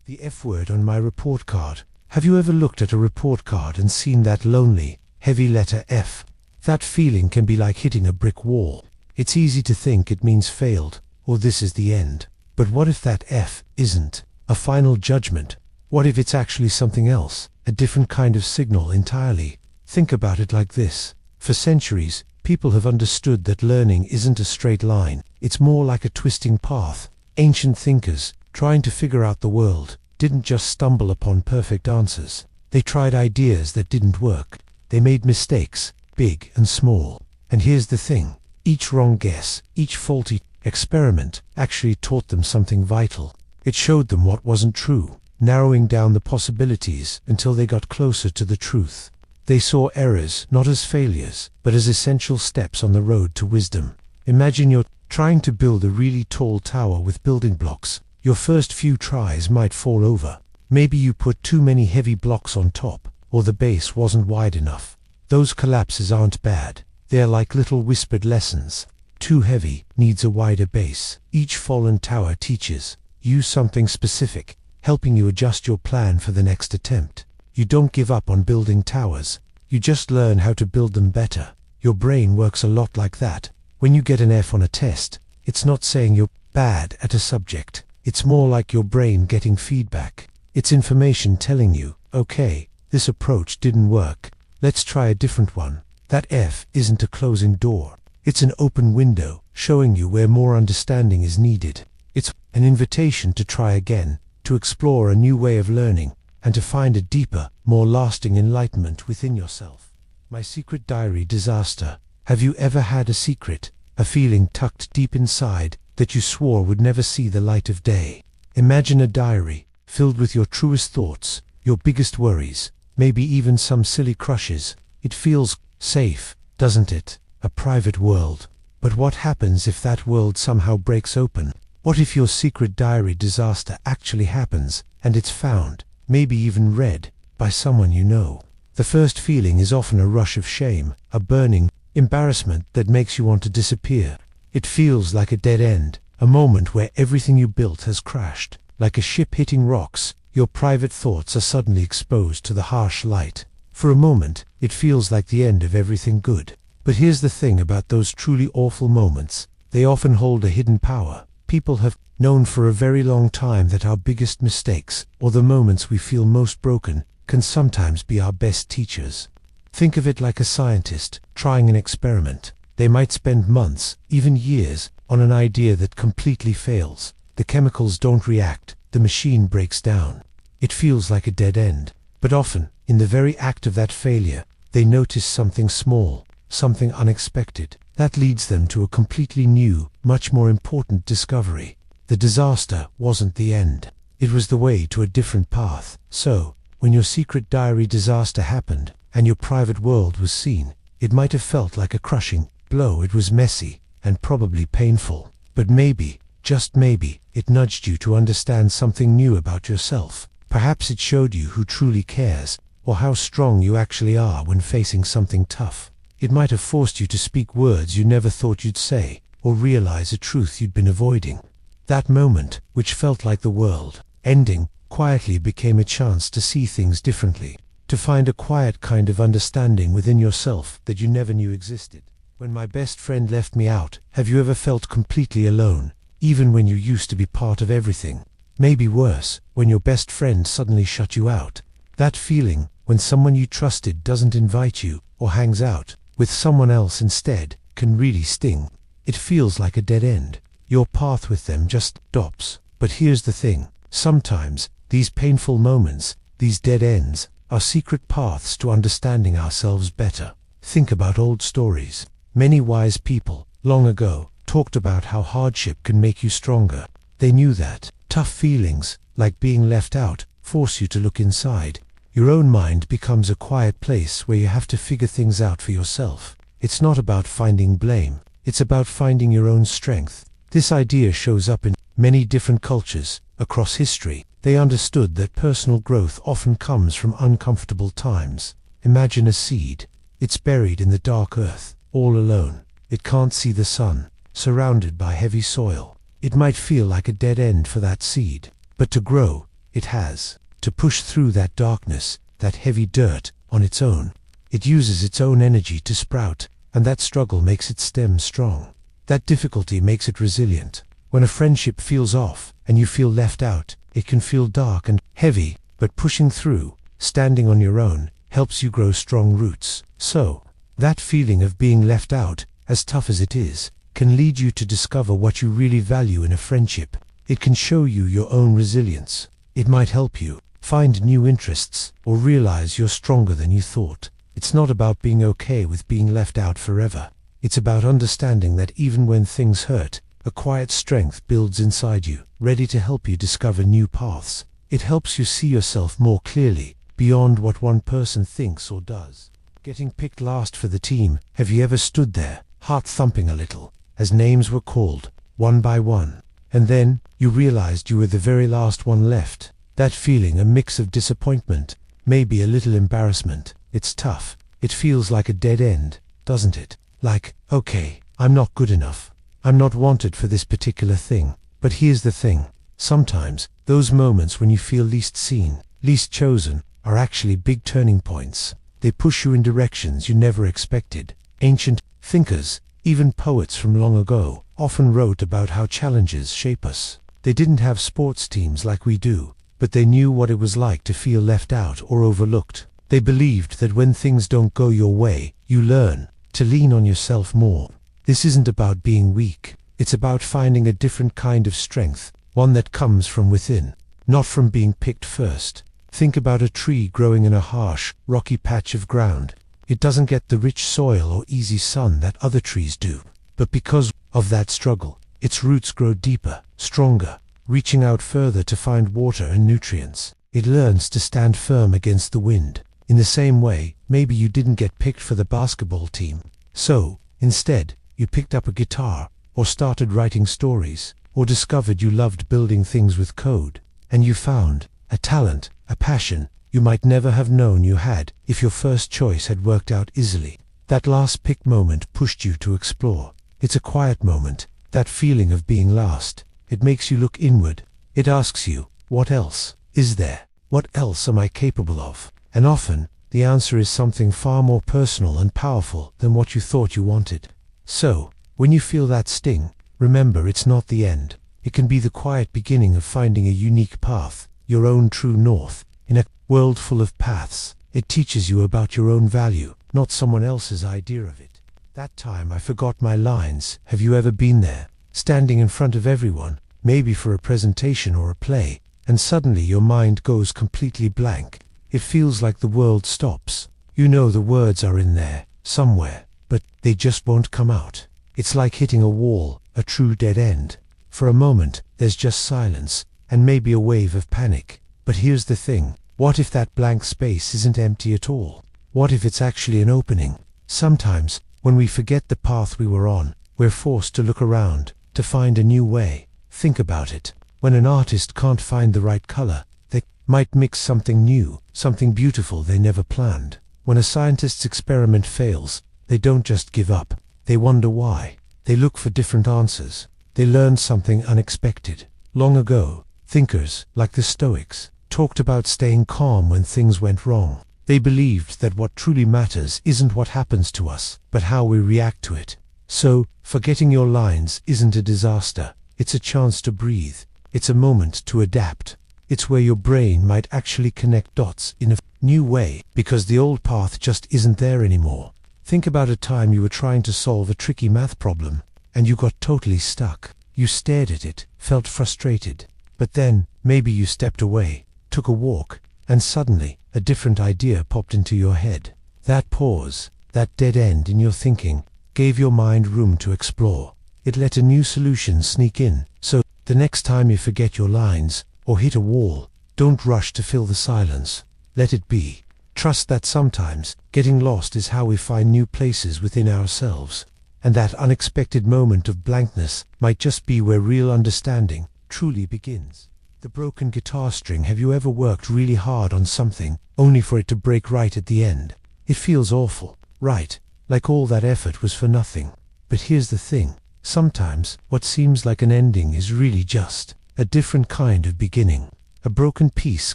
The F word on my report card. Have you ever looked at a report card and seen that lonely, heavy letter F? That feeling can be like hitting a brick wall. It's easy to think it means failed, or this is the end. But what if that F isn't a final judgment? What if it's actually something else, a different kind of signal entirely? Think about it like this. For centuries, people have understood that learning isn't a straight line. It's more like a twisting path. Ancient thinkers, trying to figure out the world, didn't just stumble upon perfect answers. They tried ideas that didn't work. They made mistakes, big and small. And here's the thing. Each wrong guess, each faulty experiment actually taught them something vital. It showed them what wasn't true, narrowing down the possibilities until they got closer to the truth. They saw errors not as failures, but as essential steps on the road to wisdom. Imagine you're trying to build a really tall tower with building blocks. Your first few tries might fall over. Maybe you put too many heavy blocks on top, or the base wasn't wide enough. Those collapses aren't bad. They're like little whispered lessons. Too heavy needs a wider base. Each fallen tower teaches you something specific, helping you adjust your plan for the next attempt. You don't give up on building towers. You just learn how to build them better. Your brain works a lot like that. When you get an F on a test, it's not saying you're bad at a subject. It's more like your brain getting feedback. It's information telling you, okay, this approach didn't work. Let's try a different one. That F isn't a closing door. It's an open window, showing you where more understanding is needed. It's an invitation to try again, to explore a new way of learning, and to find a deeper, more lasting enlightenment within yourself. My secret diary disaster. Have you ever had a secret, a feeling tucked deep inside that you swore would never see the light of day? Imagine a diary filled with your truest thoughts, your biggest worries, maybe even some silly crushes. It feels safe, doesn't it? A private world. But what happens if that world somehow breaks open? What if your secret diary disaster actually happens, and it's found, maybe even read, by someone you know? The first feeling is often a rush of shame, a burning embarrassment that makes you want to disappear. It feels like a dead end, a moment where everything you built has crashed. Like a ship hitting rocks, your private thoughts are suddenly exposed to the harsh light. For a moment, it feels like the end of everything good. But here's the thing about those truly awful moments. They often hold a hidden power. People have known for a very long time that our biggest mistakes, or the moments we feel most broken, can sometimes be our best teachers. Think of it like a scientist trying an experiment. They might spend months, even years, on an idea that completely fails. The chemicals don't react, the machine breaks down. It feels like a dead end. But often, in the very act of that failure, they notice something small, something unexpected, that leads them to a completely new, much more important discovery. The disaster wasn't the end. It was the way to a different path. So, when your secret diary disaster happened, and your private world was seen, it might have felt like a crushing blow. It was messy, and probably painful. But maybe, just maybe, it nudged you to understand something new about yourself. Perhaps it showed you who truly cares, or how strong you actually are when facing something tough. It might have forced you to speak words you never thought you'd say, or realize a truth you'd been avoiding. That moment, which felt like the world ending, quietly became a chance to see things differently, to find a quiet kind of understanding within yourself that you never knew existed. When my best friend left me out, have you ever felt completely alone, even when you used to be part of everything? Maybe worse, when your best friend suddenly shut you out. That feeling, when someone you trusted doesn't invite you, or hangs out with someone else instead, can really sting. It feels like a dead end. Your path with them just stops. But here's the thing. Sometimes, these painful moments, these dead ends, are secret paths to understanding ourselves better. Think about old stories. Many wise people, long ago, talked about how hardship can make you stronger. They knew that tough feelings, like being left out, force you to look inside. Your own mind becomes a quiet place where you have to figure things out for yourself. It's not about finding blame. It's about finding your own strength. This idea shows up in many different cultures across history. They understood that personal growth often comes from uncomfortable times. Imagine a seed. It's buried in the dark earth, all alone. It can't see the sun, surrounded by heavy soil. It might feel like a dead end for that seed. But to grow, it has to push through that darkness, that heavy dirt, on its own. It uses its own energy to sprout, and that struggle makes its stem strong. That difficulty makes it resilient. When a friendship feels off, and you feel left out, it can feel dark and heavy, but pushing through, standing on your own, helps you grow strong roots. So, that feeling of being left out, as tough as it is, can lead you to discover what you really value in a friendship. It can show you your own resilience. It might help you find new interests, or realize you're stronger than you thought. It's not about being okay with being left out forever. It's about understanding that even when things hurt, a quiet strength builds inside you, ready to help you discover new paths. It helps you see yourself more clearly, beyond what one person thinks or does. Getting picked last for the team, have you ever stood there, heart thumping a little, as names were called, one by one, and then you realized you were the very last one left? That feeling, a mix of disappointment, maybe a little embarrassment. It's tough. It feels like a dead end, doesn't it? Like, okay, I'm not good enough. I'm not wanted for this particular thing. But here's the thing. Sometimes, those moments when you feel least seen, least chosen, are actually big turning points. They push you in directions you never expected. Ancient thinkers, even poets from long ago, often wrote about how challenges shape us. They didn't have sports teams like we do, but they knew what it was like to feel left out or overlooked. They believed that when things don't go your way, you learn to lean on yourself more. This isn't about being weak. It's about finding a different kind of strength, one that comes from within, not from being picked first. Think about a tree growing in a harsh, rocky patch of ground. It doesn't get the rich soil or easy sun that other trees do. But because of that struggle, its roots grow deeper, stronger, reaching out further to find water and nutrients. It learns to stand firm against the wind. In the same way, maybe you didn't get picked for the basketball team. So, instead, you picked up a guitar, or started writing stories, or discovered you loved building things with code. And you found a talent, a passion, you might never have known you had if your first choice had worked out easily. That last pick moment pushed you to explore. It's a quiet moment, that feeling of being last. It makes you look inward. It asks you, what else is there? What else am I capable of? And often, the answer is something far more personal and powerful than what you thought you wanted. So, when you feel that sting, remember it's not the end. It can be the quiet beginning of finding a unique path, your own true north. In a world full of paths, it teaches you about your own value, not someone else's idea of it. That time I forgot my lines. Have you ever been there? Standing in front of everyone, maybe for a presentation or a play, and suddenly your mind goes completely blank. It feels like the world stops. You know the words are in there, somewhere, but they just won't come out. It's like hitting a wall, a true dead end. For a moment, there's just silence, and maybe a wave of panic. But here's the thing. What if that blank space isn't empty at all? What if it's actually an opening? Sometimes, when we forget the path we were on, we're forced to look around, to find a new way. Think about it. When an artist can't find the right color, they might mix something new, something beautiful they never planned. When a scientist's experiment fails, they don't just give up. They wonder why. They look for different answers. They learn something unexpected. Long ago, thinkers, like the Stoics, talked about staying calm when things went wrong. They believed that what truly matters isn't what happens to us, but how we react to it. So, forgetting your lines isn't a disaster. It's a chance to breathe. It's a moment to adapt. It's where your brain might actually connect dots in a new way, because the old path just isn't there anymore. Think about a time you were trying to solve a tricky math problem, and you got totally stuck. You stared at it, felt frustrated. But then, maybe you stepped away, took a walk, and suddenly, a different idea popped into your head. That pause, that dead end in your thinking, gave your mind room to explore. It let a new solution sneak in. So, the next time you forget your lines, or hit a wall, don't rush to fill the silence. Let it be. Trust that sometimes, getting lost is how we find new places within ourselves. And that unexpected moment of blankness might just be where real understanding truly begins. The broken guitar string. Have you ever worked really hard on something, only for it to break right at the end? It feels awful, right? Like all that effort was for nothing. But here's the thing. Sometimes, what seems like an ending is really just a different kind of beginning. A broken piece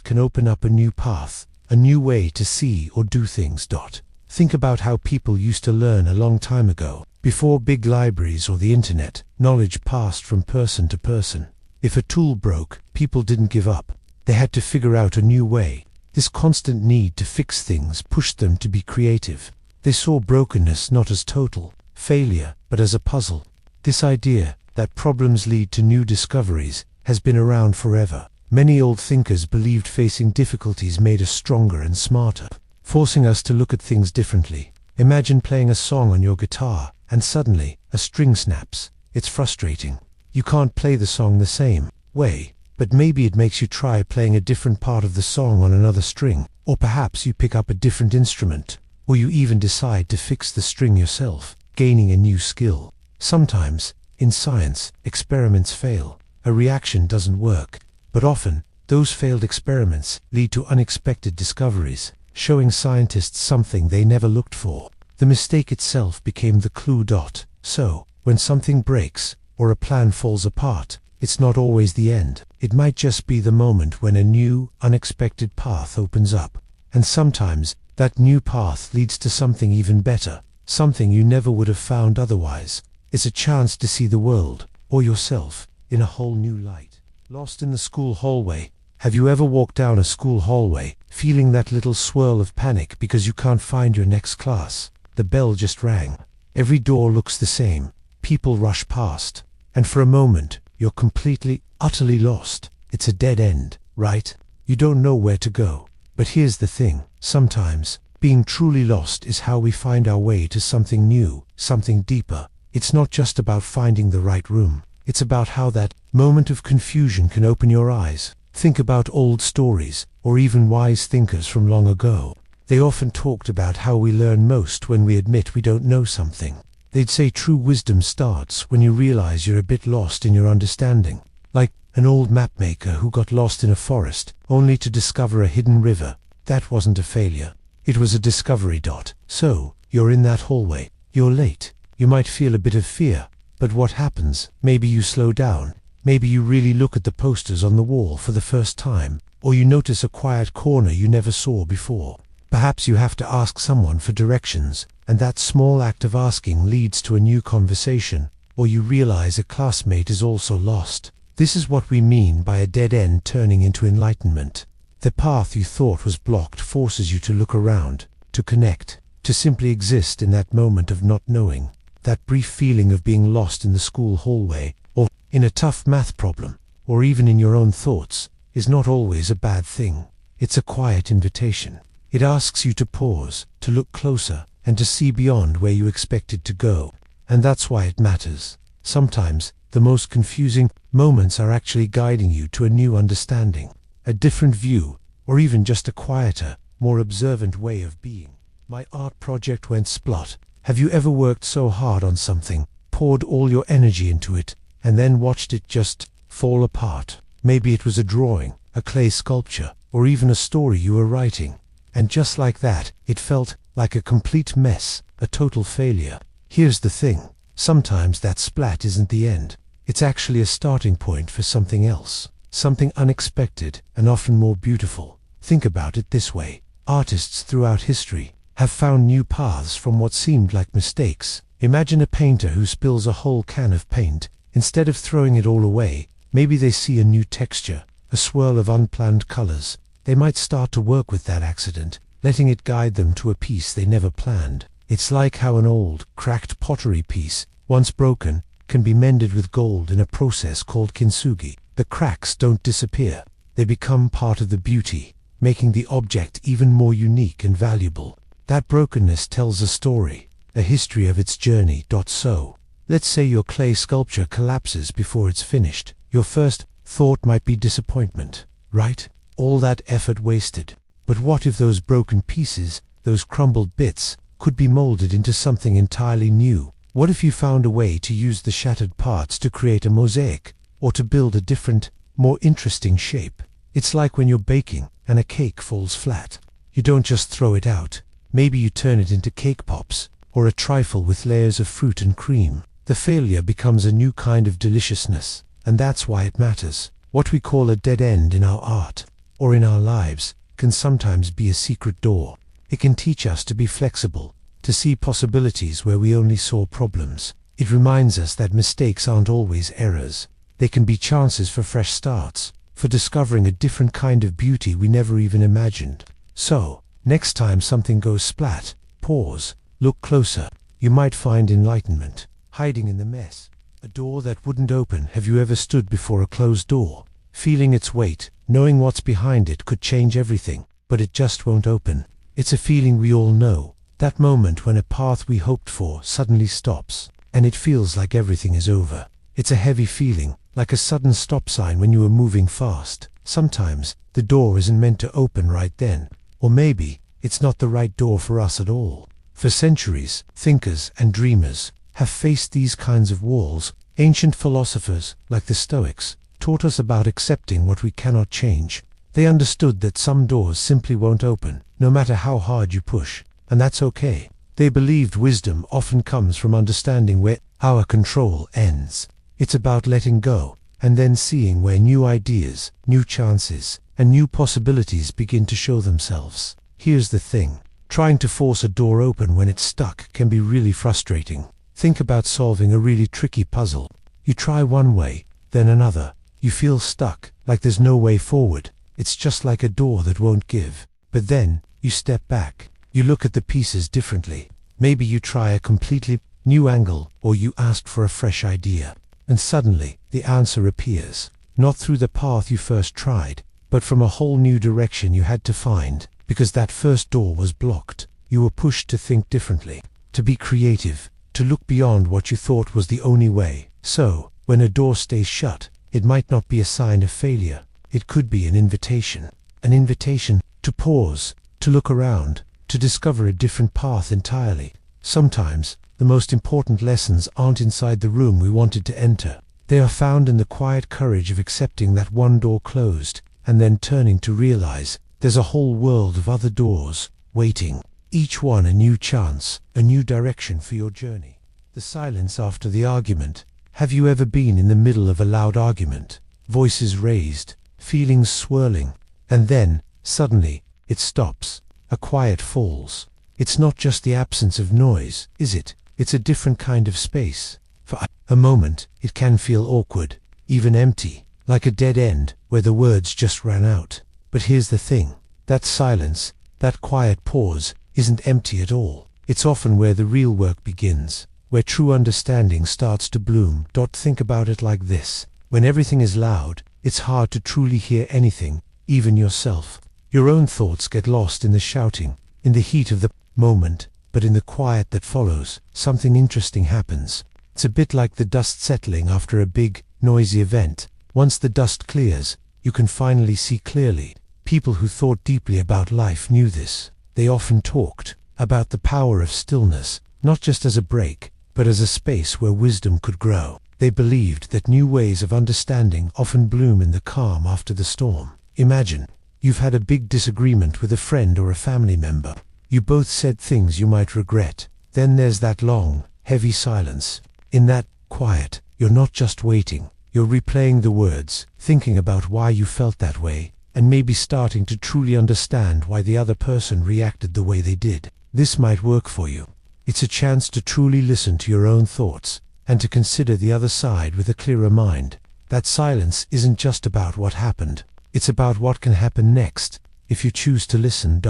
can open up a new path, a new way to see or do things. Think about how people used to learn a long time ago. Before big libraries or the internet, knowledge passed from person to person. If a tool broke, people didn't give up. They had to figure out a new way. This constant need to fix things pushed them to be creative. They saw brokenness not as total failure, but as a puzzle. This idea that problems lead to new discoveries has been around forever. Many old thinkers believed facing difficulties made us stronger and smarter, forcing us to look at things differently. Imagine playing a song on your guitar, and suddenly, a string snaps. It's frustrating. You can't play the song the same way, but maybe it makes you try playing a different part of the song on another string, or perhaps you pick up a different instrument, or you even decide to fix the string yourself, gaining a new skill. Sometimes, in science, experiments fail. A reaction doesn't work, but often, those failed experiments lead to unexpected discoveries, showing scientists something they never looked for. The mistake itself became the clue. So, when something breaks, or a plan falls apart, it's not always the end. It might just be the moment when a new, unexpected path opens up. And sometimes, that new path leads to something even better, something you never would have found otherwise. It's a chance to see the world, or yourself, in a whole new light. Lost in the school hallway. Have you ever walked down a school hallway, feeling that little swirl of panic because you can't find your next class? The bell just rang. Every door looks the same. People rush past. And for a moment, you're completely, utterly lost. It's a dead end, right? You don't know where to go. But here's the thing. Sometimes, being truly lost is how we find our way to something new, something deeper. It's not just about finding the right room. It's about how that moment of confusion can open your eyes. Think about old stories, or even wise thinkers from long ago. They often talked about how we learn most when we admit we don't know something. They'd say true wisdom starts when you realize you're a bit lost in your understanding. Like an old mapmaker who got lost in a forest, only to discover a hidden river. That wasn't a failure. It was a discovery. So, you're in that hallway. You're late. You might feel a bit of fear. But what happens? Maybe you slow down. Maybe you really look at the posters on the wall for the first time. Or you notice a quiet corner you never saw before. Perhaps you have to ask someone for directions, and that small act of asking leads to a new conversation. Or you realize a classmate is also lost. This is what we mean by a dead end turning into enlightenment. The path you thought was blocked forces you to look around, to connect, to simply exist in that moment of not knowing. That brief feeling of being lost in the school hallway, or in a tough math problem, or even in your own thoughts, is not always a bad thing. It's a quiet invitation. It asks you to pause, to look closer, and to see beyond where you expected to go. And that's why it matters. Sometimes, the most confusing moments are actually guiding you to a new understanding, a different view, or even just a quieter, more observant way of being. My art project went splot. Have you ever worked so hard on something, poured all your energy into it, and then watched it just fall apart? Maybe it was a drawing, a clay sculpture, or even a story you were writing. And just like that, it felt like a complete mess, a total failure. Here's the thing. Sometimes that splat isn't the end. It's actually a starting point for something else. Something unexpected and often more beautiful. Think about it this way. Artists throughout history have found new paths from what seemed like mistakes. Imagine a painter who spills a whole can of paint. Instead of throwing it all away, maybe they see a new texture, a swirl of unplanned colors. They might start to work with that accident, letting it guide them to a piece they never planned. It's like how an old, cracked pottery piece, once broken, can be mended with gold in a process called kintsugi. The cracks don't disappear. They become part of the beauty, making the object even more unique and valuable. That brokenness tells a story, a history of its journey. So, let's say your clay sculpture collapses before it's finished. Your first thought might be disappointment, right? All that effort wasted. But what if those broken pieces, those crumbled bits, could be molded into something entirely new? What if you found a way to use the shattered parts to create a mosaic, or to build a different, more interesting shape? It's like when you're baking and a cake falls flat. You don't just throw it out. Maybe you turn it into cake pops, or a trifle with layers of fruit and cream. The failure becomes a new kind of deliciousness, and that's why it matters. What we call a dead end in our art, or in our lives, can sometimes be a secret door. It can teach us to be flexible, to see possibilities where we only saw problems. It reminds us that mistakes aren't always errors. They can be chances for fresh starts, for discovering a different kind of beauty we never even imagined. So, next time something goes splat, pause, look closer. You might find enlightenment hiding in the mess. A door that wouldn't open. Have you ever stood before a closed door, feeling its weight, knowing what's behind it could change everything, but it just won't open? It's a feeling we all know, that moment when a path we hoped for suddenly stops, and it feels like everything is over. It's a heavy feeling, like a sudden stop sign when you are moving fast. Sometimes, the door isn't meant to open right then, or maybe, it's not the right door for us at all. For centuries, thinkers and dreamers have faced these kinds of walls. Ancient philosophers, like the Stoics, taught us about accepting what we cannot change. They understood that some doors simply won't open, no matter how hard you push, and that's okay. They believed wisdom often comes from understanding where our control ends. It's about letting go, and then seeing where new ideas, new chances, and new possibilities begin to show themselves. Here's the thing. Trying to force a door open when it's stuck can be really frustrating. Think about solving a really tricky puzzle. You try one way, then another. You feel stuck, like there's no way forward. It's just like a door that won't give. But then, you step back. You look at the pieces differently. Maybe you try a completely new angle, or you ask for a fresh idea. And suddenly, the answer appears. Not through the path you first tried, but from a whole new direction you had to find. Because that first door was blocked, you were pushed to think differently, to be creative, to look beyond what you thought was the only way. So, when a door stays shut, it might not be a sign of failure. It could be an invitation to pause, to look around, to discover a different path entirely. Sometimes, the most important lessons aren't inside the room we wanted to enter. They are found in the quiet courage of accepting that one door closed, and then turning to realize there's a whole world of other doors waiting. Each one a new chance, a new direction for your journey. The silence after the argument. Have you ever been in the middle of a loud argument? Voices raised, feelings swirling, and then, suddenly, it stops. A quiet falls. It's not just the absence of noise, is it? It's a different kind of space. For a moment, it can feel awkward, even empty, like a dead end where the words just ran out. But here's the thing. That silence, that quiet pause, isn't empty at all. It's often where the real work begins, where true understanding starts to bloom. Think about it like this. When everything is loud, it's hard to truly hear anything, even yourself. Your own thoughts get lost in the shouting, in the heat of the moment, but in the quiet that follows, something interesting happens. It's a bit like the dust settling after a big, noisy event. Once the dust clears, you can finally see clearly. People who thought deeply about life knew this. They often talked about the power of stillness, not just as a break, but as a space where wisdom could grow. They believed that new ways of understanding often bloom in the calm after the storm. Imagine, you've had a big disagreement with a friend or a family member. You both said things you might regret. Then there's that long, heavy silence. In that quiet, you're not just waiting. You're replaying the words, thinking about why you felt that way, and maybe starting to truly understand why the other person reacted the way they did. This might work for you. It's a chance to truly listen to your own thoughts, and to consider the other side with a clearer mind. That silence isn't just about what happened. It's about what can happen next, if you choose to listen.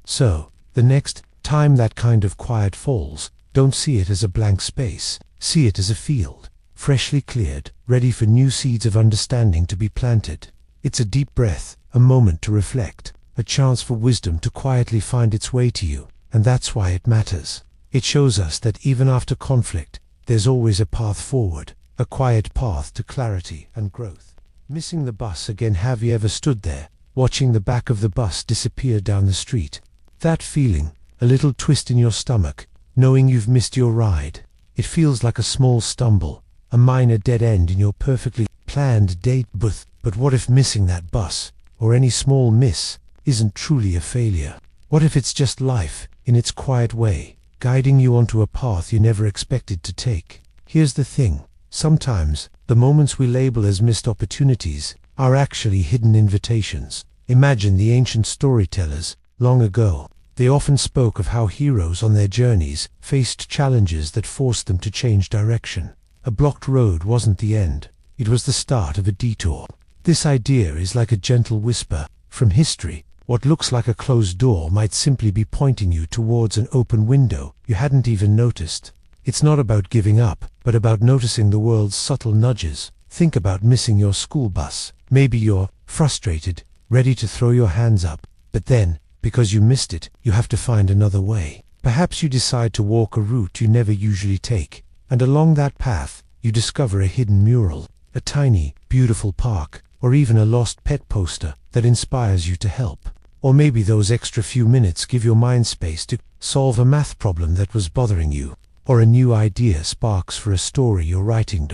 So, the next time that kind of quiet falls, don't see it as a blank space. See it as a field, freshly cleared, ready for new seeds of understanding to be planted. It's a deep breath, a moment to reflect, a chance for wisdom to quietly find its way to you, and that's why it matters. It shows us that even after conflict, there's always a path forward, a quiet path to clarity and growth. Missing the bus again. Have you ever stood there, watching the back of the bus disappear down the street? That feeling, a little twist in your stomach, knowing you've missed your ride. It feels like a small stumble, a minor dead end in your perfectly planned date. But what if missing that bus, or any small miss, isn't truly a failure? What if it's just life, in its quiet way, guiding you onto a path you never expected to take? Here's the thing. Sometimes, the moments we label as missed opportunities are actually hidden invitations. Imagine the ancient storytellers, long ago. They often spoke of how heroes on their journeys faced challenges that forced them to change direction. A blocked road wasn't the end. It was the start of a detour. This idea is like a gentle whisper from history. What looks like a closed door might simply be pointing you towards an open window you hadn't even noticed. It's not about giving up, but about noticing the world's subtle nudges. Think about missing your school bus. Maybe you're frustrated, ready to throw your hands up, but then, because you missed it, you have to find another way. Perhaps you decide to walk a route you never usually take, and along that path, you discover a hidden mural, a tiny, beautiful park, or even a lost pet poster that inspires you to help. Or maybe those extra few minutes give your mind space to solve a math problem that was bothering you, or a new idea sparks for a story you're writing.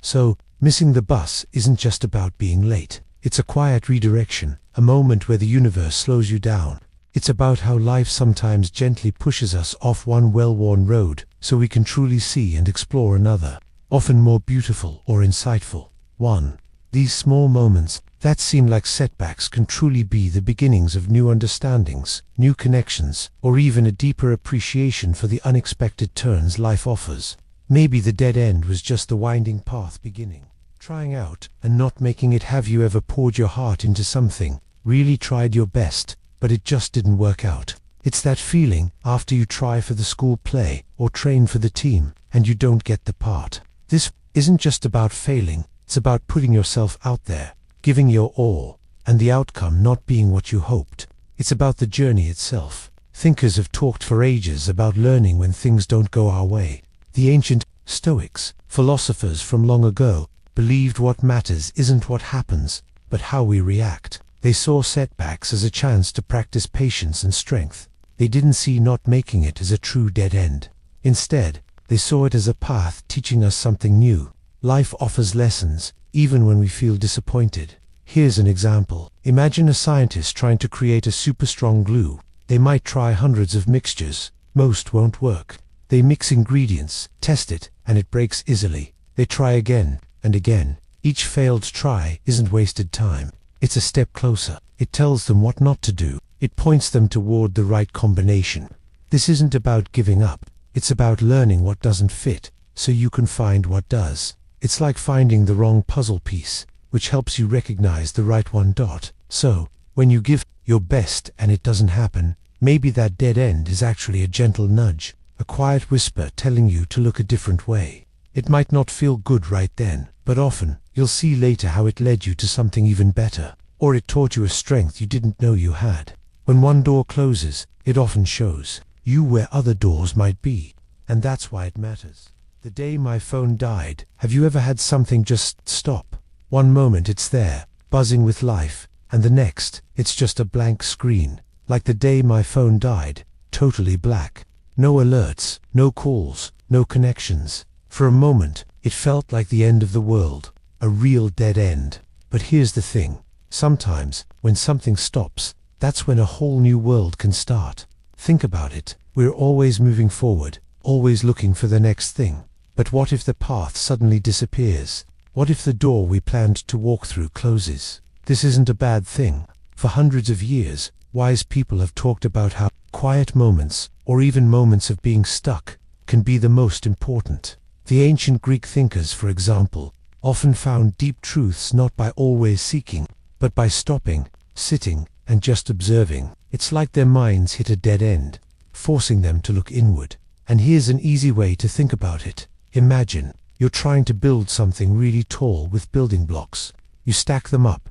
So, missing the bus isn't just about being late. It's a quiet redirection, a moment where the universe slows you down. It's about how life sometimes gently pushes us off one well-worn road so we can truly see and explore another, often more beautiful or insightful one. These small moments that seem like setbacks can truly be the beginnings of new understandings, new connections, or even a deeper appreciation for the unexpected turns life offers. Maybe the dead end was just the winding path beginning. Trying out and not making it. Have you ever poured your heart into something, really tried your best, but it just didn't work out? It's that feeling after you try for the school play or train for the team and you don't get the part. This isn't just about failing, it's about putting yourself out there, giving your all, and the outcome not being what you hoped. It's about the journey itself. Thinkers have talked for ages about learning when things don't go our way. The ancient Stoics, philosophers from long ago, believed what matters isn't what happens, but how we react. They saw setbacks as a chance to practice patience and strength. They didn't see not making it as a true dead end. Instead, they saw it as a path teaching us something new. Life offers lessons, even when we feel disappointed. Here's an example. Imagine a scientist trying to create a super strong glue. They might try hundreds of mixtures. Most won't work. They mix ingredients, test it, and it breaks easily. They try again and again. Each failed try isn't wasted time. It's a step closer. It tells them what not to do. It points them toward the right combination. This isn't about giving up. It's about learning what doesn't fit, so you can find what does. It's like finding the wrong puzzle piece, which helps you recognize the right one. So, when you give your best and it doesn't happen, maybe that dead end is actually a gentle nudge, a quiet whisper telling you to look a different way. It might not feel good right then, but often, you'll see later how it led you to something even better, or it taught you a strength you didn't know you had. When one door closes, it often shows you where other doors might be, and that's why it matters. The day my phone died, have you ever had something just stop? One moment it's there, buzzing with life, and the next, it's just a blank screen. Like the day my phone died, totally black. No alerts, no calls, no connections. For a moment, it felt like the end of the world, a real dead end. But here's the thing. Sometimes, when something stops, that's when a whole new world can start. Think about it. We're always moving forward, always looking for the next thing. But what if the path suddenly disappears? What if the door we planned to walk through closes? This isn't a bad thing. For hundreds of years, wise people have talked about how quiet moments, or even moments of being stuck, can be the most important. The ancient Greek thinkers, for example, often found deep truths not by always seeking, but by stopping, sitting, and just observing. It's like their minds hit a dead end, forcing them to look inward. And here's an easy way to think about it. Imagine you're trying to build something really tall with building blocks. You stack them up,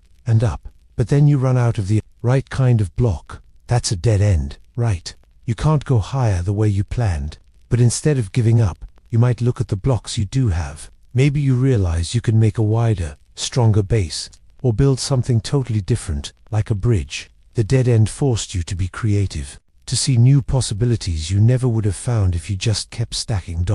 but then you run out of the right kind of block. That's a dead end, right? You can't go higher the way you planned. But instead of giving up, you might look at the blocks you do have. Maybe you realize you can make a wider, stronger base, or build something totally different, like a bridge. The dead end forced you to be creative, to see new possibilities you never would have found if you just kept stacking.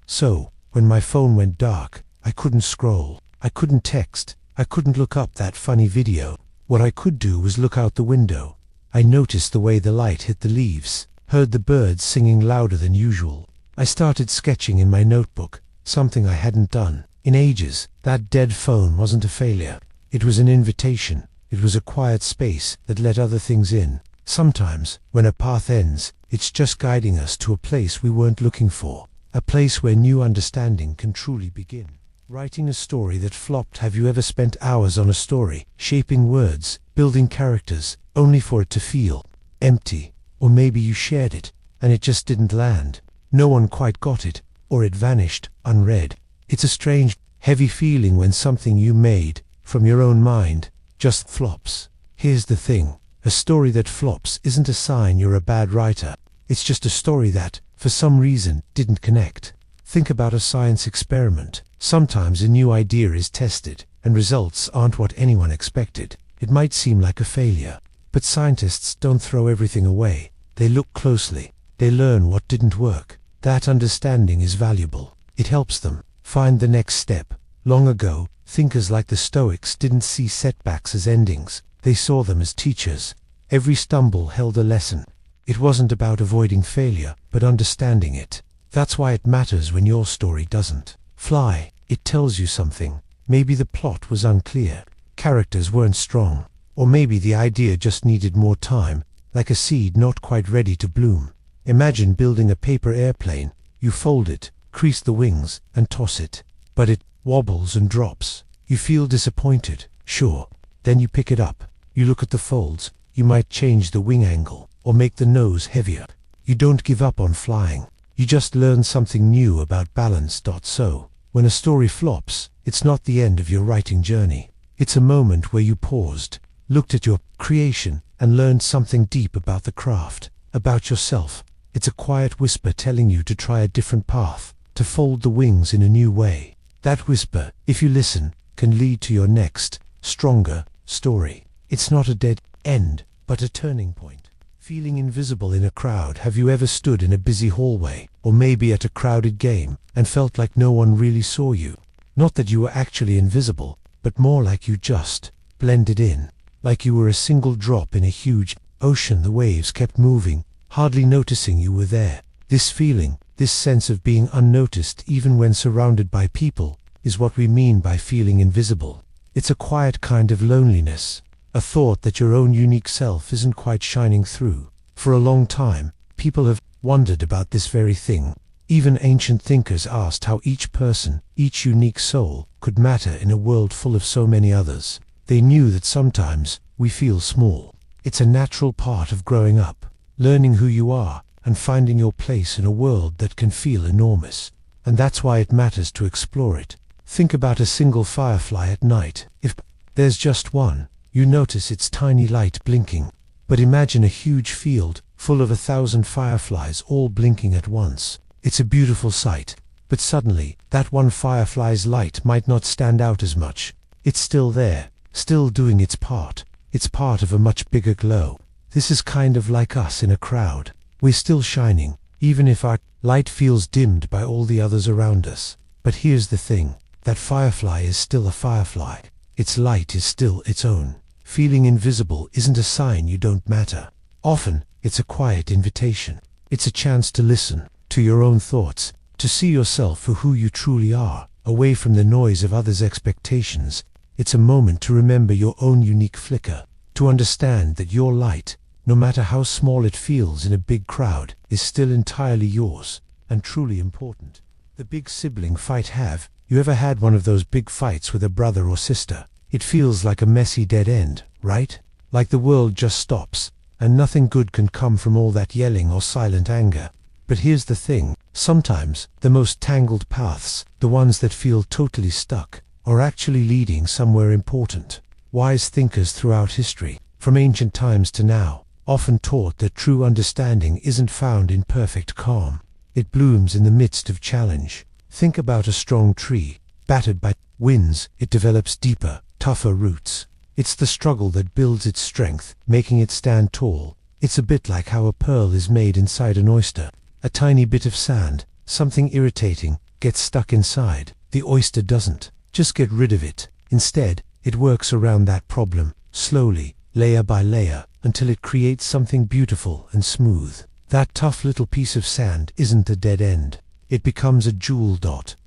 So, when my phone went dark, I couldn't scroll, I couldn't text, I couldn't look up that funny video. What I could do was look out the window. I noticed the way the light hit the leaves, heard the birds singing louder than usual. I started sketching in my notebook, something I hadn't done in ages. That dead phone wasn't a failure. It was an invitation. It was a quiet space that let other things in. Sometimes, when a path ends, it's just guiding us to a place we weren't looking for. A place where new understanding can truly begin. Writing a story that flopped. Have you ever spent hours on a story, shaping words, building characters, only for it to feel empty? Or maybe you shared it, and it just didn't land. No one quite got it, or it vanished, unread. It's a strange, heavy feeling when something you made, from your own mind, just flops. Here's the thing. A story that flops isn't a sign you're a bad writer. It's just a story that, for some reason, didn't connect. Think about a science experiment. Sometimes a new idea is tested, and results aren't what anyone expected. It might seem like a failure. But scientists don't throw everything away. They look closely. They learn what didn't work. That understanding is valuable. It helps them find the next step. Long ago, thinkers like the Stoics didn't see setbacks as endings. They saw them as teachers. Every stumble held a lesson. It wasn't about avoiding failure, but understanding it. That's why it matters when your story doesn't fly. It tells you something. Maybe the plot was unclear. Characters weren't strong. Or maybe the idea just needed more time, like a seed not quite ready to bloom. Imagine building a paper airplane. You fold it, crease the wings, and toss it. But it wobbles and drops. You feel disappointed, sure. Then you pick it up. You look at the folds. You might change the wing angle, or make the nose heavier. You don't give up on flying. You just learn something new about balance. So, when a story flops, it's not the end of your writing journey. It's a moment where you paused, looked at your creation, and learned something deep about the craft, about yourself. It's a quiet whisper telling you to try a different path, to fold the wings in a new way. That whisper, if you listen, can lead to your next, stronger story. It's not a dead end, but a turning point. Feeling invisible in a crowd. Have you ever stood in a busy hallway, or maybe at a crowded game, and felt like no one really saw you? Not that you were actually invisible, but more like you just blended in. Like you were a single drop in a huge ocean. The waves kept moving, hardly noticing you were there. This feeling, this sense of being unnoticed even when surrounded by people, is what we mean by feeling invisible. It's a quiet kind of loneliness. A thought that your own unique self isn't quite shining through. For a long time, people have wondered about this very thing. Even ancient thinkers asked how each person, each unique soul, could matter in a world full of so many others. They knew that sometimes we feel small. It's a natural part of growing up, learning who you are, and finding your place in a world that can feel enormous. And that's why it matters to explore it. Think about a single firefly at night. If there's just one, you notice its tiny light blinking. But imagine a huge field, full of 1,000 fireflies all blinking at once. It's a beautiful sight. But suddenly, that one firefly's light might not stand out as much. It's still there, still doing its part. It's part of a much bigger glow. This is kind of like us in a crowd. We're still shining, even if our light feels dimmed by all the others around us. But here's the thing. That firefly is still a firefly. Its light is still its own. Feeling invisible isn't a sign you don't matter. Often, it's a quiet invitation. It's a chance to listen to your own thoughts, to see yourself for who you truly are, away from the noise of others' expectations. It's a moment to remember your own unique flicker, to understand that your light, no matter how small it feels in a big crowd, is still entirely yours, and truly important. The big sibling fight. Have you ever had one of those big fights with a brother or sister? It feels like a messy dead end, right? Like the world just stops, and nothing good can come from all that yelling or silent anger. But here's the thing, sometimes the most tangled paths, the ones that feel totally stuck, are actually leading somewhere important. Wise thinkers throughout history, from ancient times to now, often taught that true understanding isn't found in perfect calm. It blooms in the midst of challenge. Think about a strong tree. Battered by winds, it develops deeper, tougher roots. It's the struggle that builds its strength, making it stand tall. It's a bit like how a pearl is made inside an oyster. A tiny bit of sand, something irritating, gets stuck inside. The oyster doesn't just get rid of it. Instead, it works around that problem, slowly, layer by layer, until it creates something beautiful and smooth. That tough little piece of sand isn't a dead end. It becomes a jewel.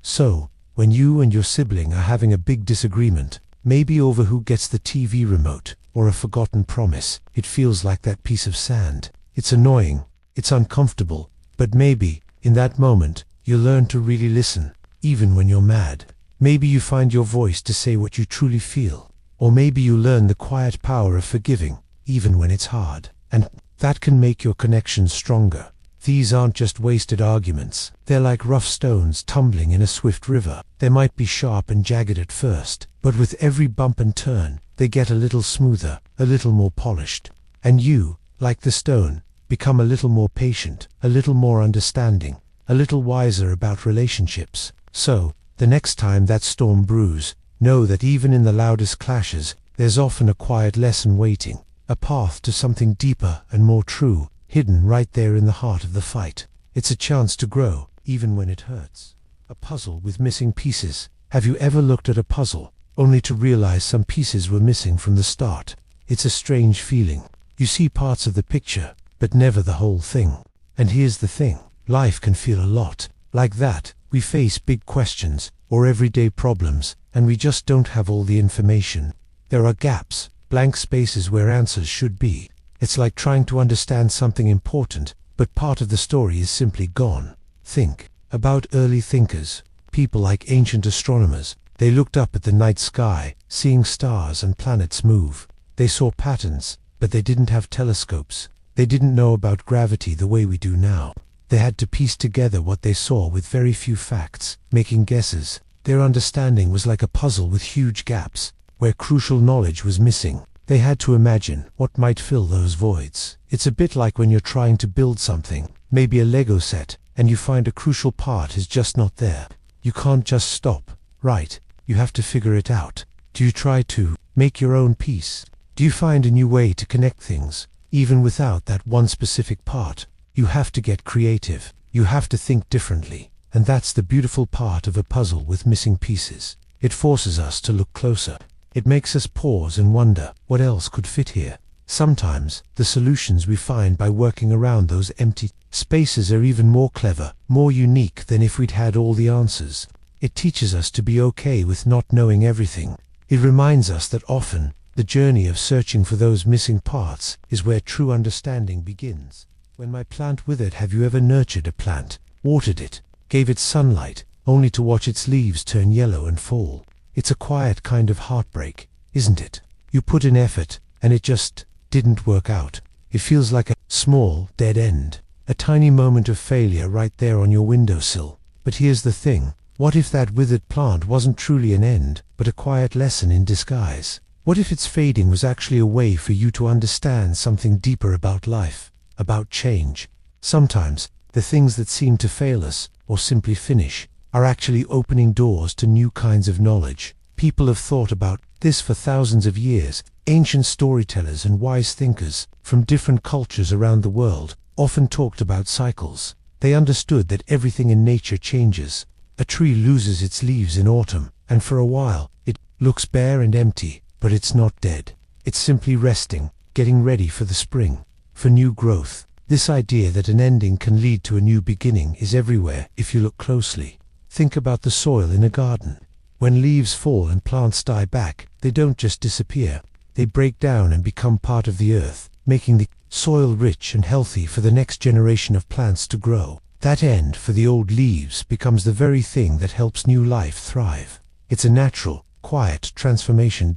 So, when you and your sibling are having a big disagreement, Maybe over who gets the TV remote, or a forgotten promise. It feels like that piece of sand. It's annoying, it's uncomfortable, but maybe, in that moment, you learn to really listen, even when you're mad. Maybe you find your voice to say what you truly feel. Or maybe you learn the quiet power of forgiving, even when it's hard. And that can make your connections stronger. These aren't just wasted arguments. They're like rough stones tumbling in a swift river. They might be sharp and jagged at first, but with every bump and turn, they get a little smoother, a little more polished. And you, like the stone, become a little more patient, a little more understanding, a little wiser about relationships. So, the next time that storm brews, know that even in the loudest clashes, there's often a quiet lesson waiting, a path to something deeper and more true, hidden right there in the heart of the fight. It's a chance to grow, even when it hurts. A puzzle with missing pieces. Have you ever looked at a puzzle, only to realize some pieces were missing from the start? It's a strange feeling. You see parts of the picture, but never the whole thing. And here's the thing, life can feel a lot like that. We face big questions, or everyday problems, and we just don't have all the information. There are gaps, blank spaces where answers should be. It's like trying to understand something important, but part of the story is simply gone. Think about early thinkers, people like ancient astronomers. They looked up at the night sky, seeing stars and planets move. They saw patterns, but they didn't have telescopes. They didn't know about gravity the way we do now. They had to piece together what they saw with very few facts, making guesses. Their understanding was like a puzzle with huge gaps, where crucial knowledge was missing. They had to imagine what might fill those voids. It's a bit like when you're trying to build something, maybe a Lego set, and you find a crucial part is just not there. You can't just stop, right? You have to figure it out. Do you try to make your own piece? Do you find a new way to connect things, even without that one specific part? You have to get creative. You have to think differently. And that's the beautiful part of a puzzle with missing pieces. It forces us to look closer. It makes us pause and wonder, what else could fit here? Sometimes, the solutions we find by working around those empty spaces are even more clever, more unique than if we'd had all the answers. It teaches us to be okay with not knowing everything. It reminds us that often, the journey of searching for those missing parts is where true understanding begins. When my plant withered, have you ever nurtured a plant, watered it, gave it sunlight, only to watch its leaves turn yellow and fall? It's a quiet kind of heartbreak, isn't it? You put in effort, and it just didn't work out. It feels like a small, dead end, a tiny moment of failure right there on your windowsill. But here's the thing, what if that withered plant wasn't truly an end, but a quiet lesson in disguise? What if its fading was actually a way for you to understand something deeper about life, about change? Sometimes, the things that seem to fail us, or simply finish, are actually opening doors to new kinds of knowledge. People have thought about this for thousands of years. Ancient storytellers and wise thinkers from different cultures around the world often talked about cycles. They understood that everything in nature changes. A tree loses its leaves in autumn, and for a while, it looks bare and empty, but it's not dead. It's simply resting, getting ready for the spring, for new growth. This idea that an ending can lead to a new beginning is everywhere if you look closely. Think about the soil in a garden. When leaves fall and plants die back, they don't just disappear. They break down and become part of the earth, making the soil rich and healthy for the next generation of plants to grow. That end for the old leaves becomes the very thing that helps new life thrive. It's a natural, quiet transformation.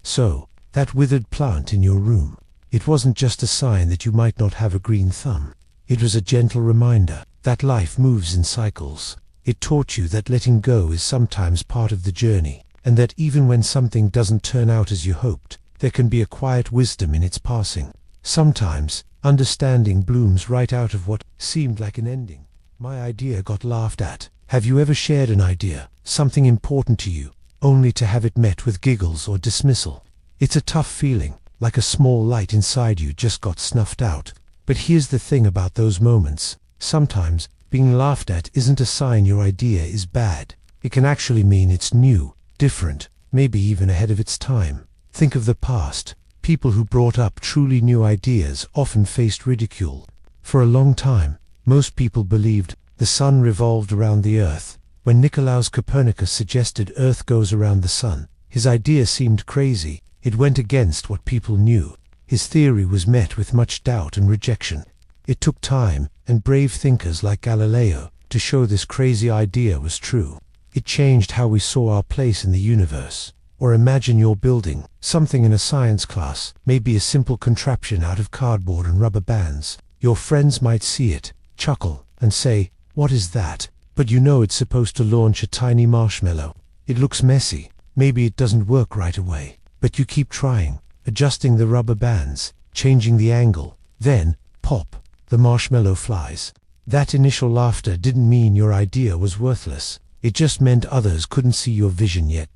So, that withered plant in your room, it wasn't just a sign that you might not have a green thumb. It was a gentle reminder that life moves in cycles. It taught you that letting go is sometimes part of the journey, and that even when something doesn't turn out as you hoped, there can be a quiet wisdom in its passing. Sometimes, understanding blooms right out of what seemed like an ending. My idea got laughed at. Have you ever shared an idea, something important to you, only to have it met with giggles or dismissal? It's a tough feeling, like a small light inside you just got snuffed out. But here's the thing about those moments. Sometimes, being laughed at isn't a sign your idea is bad. It can actually mean it's new, different, maybe even ahead of its time. Think of the past. People who brought up truly new ideas often faced ridicule. For a long time, most people believed the sun revolved around the earth. When Nicolaus Copernicus suggested Earth goes around the sun, His idea seemed crazy. It went against what people knew. His theory was met with much doubt and rejection. It took time and brave thinkers like Galileo to show this crazy idea was true. It changed how we saw our place in the universe. Or imagine you're building something in a science class, maybe a simple contraption out of cardboard and rubber bands. Your friends might see it, chuckle, and say, "What is that?" But you know it's supposed to launch a tiny marshmallow. It looks messy. Maybe it doesn't work right away. But you keep trying, adjusting the rubber bands, changing the angle. Then, pop, the marshmallow flies. That initial laughter didn't mean your idea was worthless. It just meant others couldn't see your vision yet.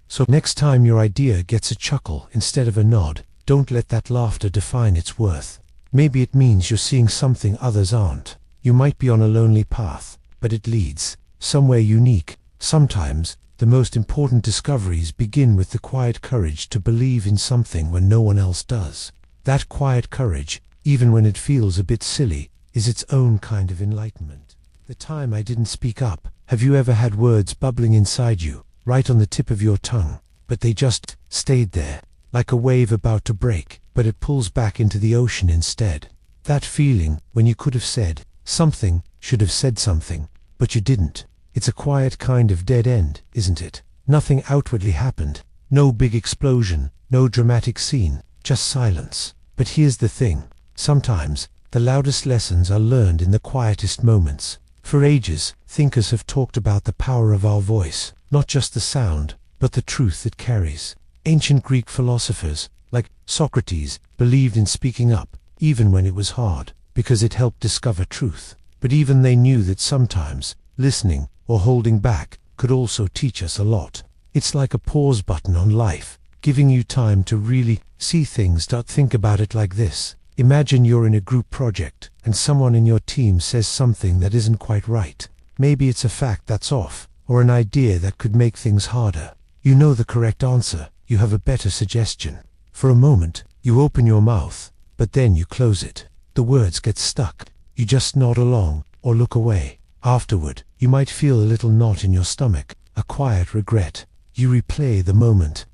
So next time your idea gets a chuckle instead of a nod, don't let that laughter define its worth. Maybe it means you're seeing something others aren't. You might be on a lonely path, but it leads somewhere unique. Sometimes, the most important discoveries begin with the quiet courage to believe in something when no one else does. That quiet courage, even when it feels a bit silly, is its own kind of enlightenment. The time I didn't speak up. Have you ever had words bubbling inside you, right on the tip of your tongue, but they just stayed there, like a wave about to break, but it pulls back into the ocean instead? That feeling when you could have said something, should have said something, but you didn't. It's a quiet kind of dead end, isn't it? Nothing outwardly happened. No big explosion, no dramatic scene, just silence. But here's the thing. Sometimes, the loudest lessons are learned in the quietest moments. For ages, thinkers have talked about the power of our voice, not just the sound, but the truth it carries. Ancient Greek philosophers, like Socrates, believed in speaking up, even when it was hard, because it helped discover truth. But even they knew that sometimes, listening or holding back could also teach us a lot. It's like a pause button on life, giving you time to really see things. Think about it like this. Imagine you're in a group project, and someone in your team says something that isn't quite right. Maybe it's a fact that's off, or an idea that could make things harder. You know the correct answer, you have a better suggestion. For a moment, you open your mouth, but then you close it. The words get stuck. You just nod along, or look away. Afterward, you might feel a little knot in your stomach, a quiet regret. You replay the moment.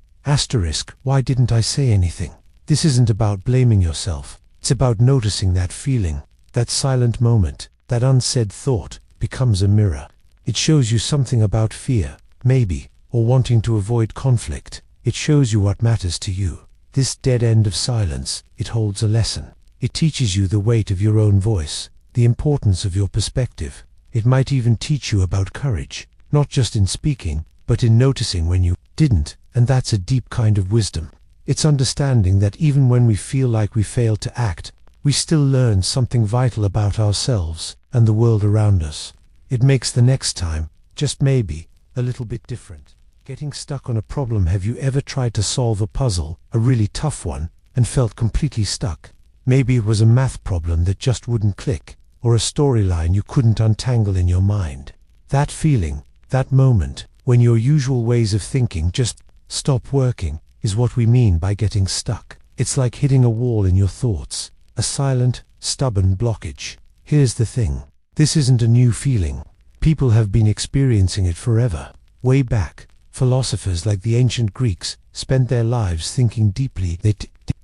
Why didn't I say anything? This isn't about blaming yourself. It's about noticing that feeling. That silent moment, that unsaid thought, becomes a mirror. It shows you something about fear, maybe, or wanting to avoid conflict. It shows you what matters to you. This dead end of silence, it holds a lesson. It teaches you the weight of your own voice, the importance of your perspective. It might even teach you about courage, not just in speaking, but in noticing when you didn't, and that's a deep kind of wisdom. It's understanding that even when we feel like we failed to act, we still learn something vital about ourselves and the world around us. It makes the next time, just maybe, a little bit different. Getting stuck on a problem. Have you ever tried to solve a puzzle, a really tough one, and felt completely stuck? Maybe it was a math problem that just wouldn't click, or a storyline you couldn't untangle in your mind. That feeling, that moment, when your usual ways of thinking just stop working, is what we mean by getting stuck. It's like hitting a wall in your thoughts, a silent, stubborn blockage. Here's the thing. This isn't a new feeling. People have been experiencing it forever. Way back, philosophers like the ancient Greeks spent their lives thinking deeply. They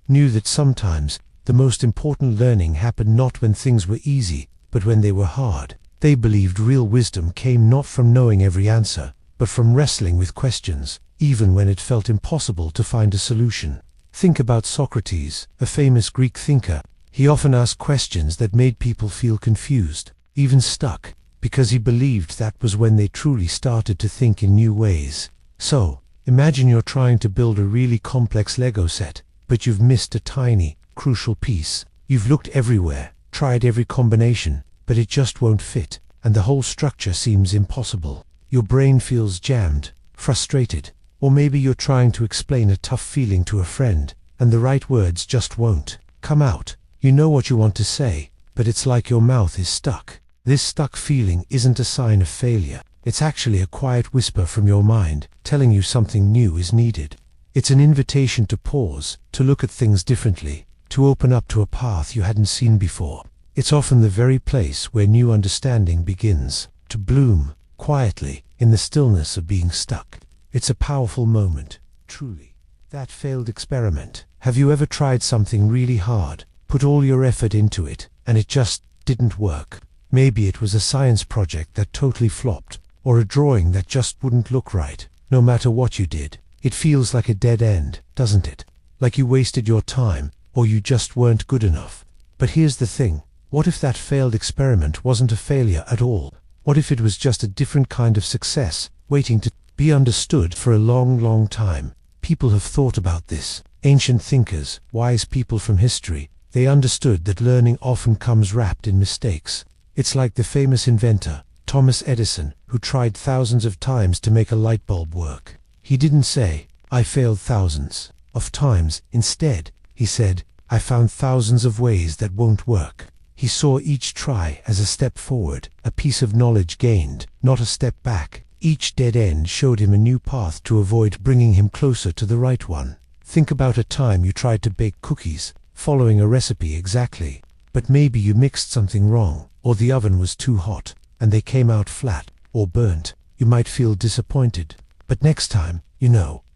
knew that sometimes the most important learning happened not when things were easy, but when they were hard. They believed real wisdom came not from knowing every answer, but from wrestling with questions, even when it felt impossible to find a solution. Think about Socrates, a famous Greek thinker. He often asked questions that made people feel confused, even stuck, because he believed that was when they truly started to think in new ways. So, imagine you're trying to build a really complex Lego set, but you've missed a tiny, crucial piece. You've looked everywhere, tried every combination, but it just won't fit, and the whole structure seems impossible. Your brain feels jammed, frustrated, or maybe you're trying to explain a tough feeling to a friend, and the right words just won't come out. You know what you want to say, but it's like your mouth is stuck. This stuck feeling isn't a sign of failure. It's actually a quiet whisper from your mind, telling you something new is needed. It's an invitation to pause, to look at things differently, to open up to a path you hadn't seen before. It's often the very place where new understanding begins to bloom, quietly, in the stillness of being stuck. It's a powerful moment, truly. That failed experiment. Have you ever tried something really hard, put all your effort into it, and it just didn't work? Maybe it was a science project that totally flopped, or a drawing that just wouldn't look right. No matter what you did, it feels like a dead end, doesn't it? Like you wasted your time, or you just weren't good enough. But here's the thing. What if that failed experiment wasn't a failure at all? What if it was just a different kind of success, waiting to be understood for a long, long time? People have thought about this. Ancient thinkers, wise people from history, they understood that learning often comes wrapped in mistakes. It's like the famous inventor, Thomas Edison, who tried thousands of times to make a light bulb work. He didn't say, "I failed thousands of times." Instead, he said, "I found thousands of ways that won't work." He saw each try as a step forward, a piece of knowledge gained, not a step back. Each dead end showed him a new path to avoid, bringing him closer to the right one. Think about a time you tried to bake cookies, following a recipe exactly, but maybe you mixed something wrong, or the oven was too hot, and they came out flat, or burnt. You might feel disappointed. But next time,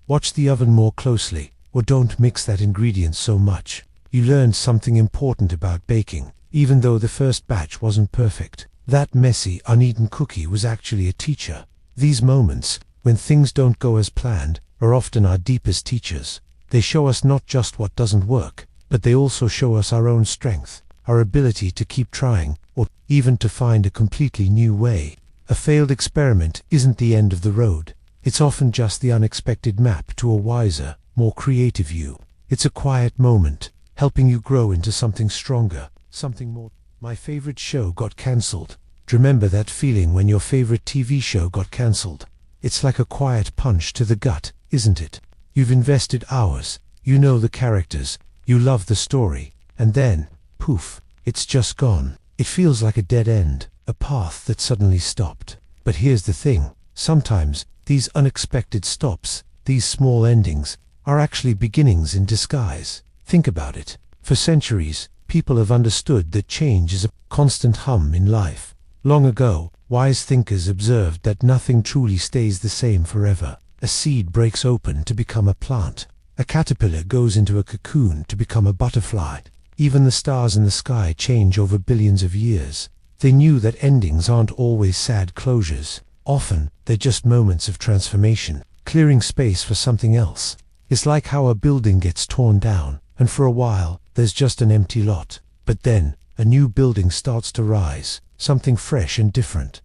watch the oven more closely, or don't mix that ingredient so much. You learned something important about baking, even though the first batch wasn't perfect. That messy, uneaten cookie was actually a teacher. These moments, when things don't go as planned, are often our deepest teachers. They show us not just what doesn't work, but they also show us our own strength, our ability to keep trying, or even to find a completely new way. A failed experiment isn't the end of the road. It's often just the unexpected map to a wiser, more creative you. It's a quiet moment, helping you grow into something stronger, something more. My favorite show got cancelled. Remember that feeling when your favorite TV show got cancelled? It's like a quiet punch to the gut, isn't it? You've invested hours, you know the characters, you love the story, and then, poof, it's just gone. It feels like a dead end, a path that suddenly stopped. But here's the thing, sometimes these unexpected stops, these small endings, are actually beginnings in disguise. Think about it. For centuries, people have understood that change is a constant hum in life. Long ago, wise thinkers observed that nothing truly stays the same forever. A seed breaks open to become a plant. A caterpillar goes into a cocoon to become a butterfly. Even the stars in the sky change over billions of years. They knew that endings aren't always sad closures. Often, they're just moments of transformation, clearing space for something else. It's like how a building gets torn down, and for a while, there's just an empty lot. But then, a new building starts to rise, something fresh and different.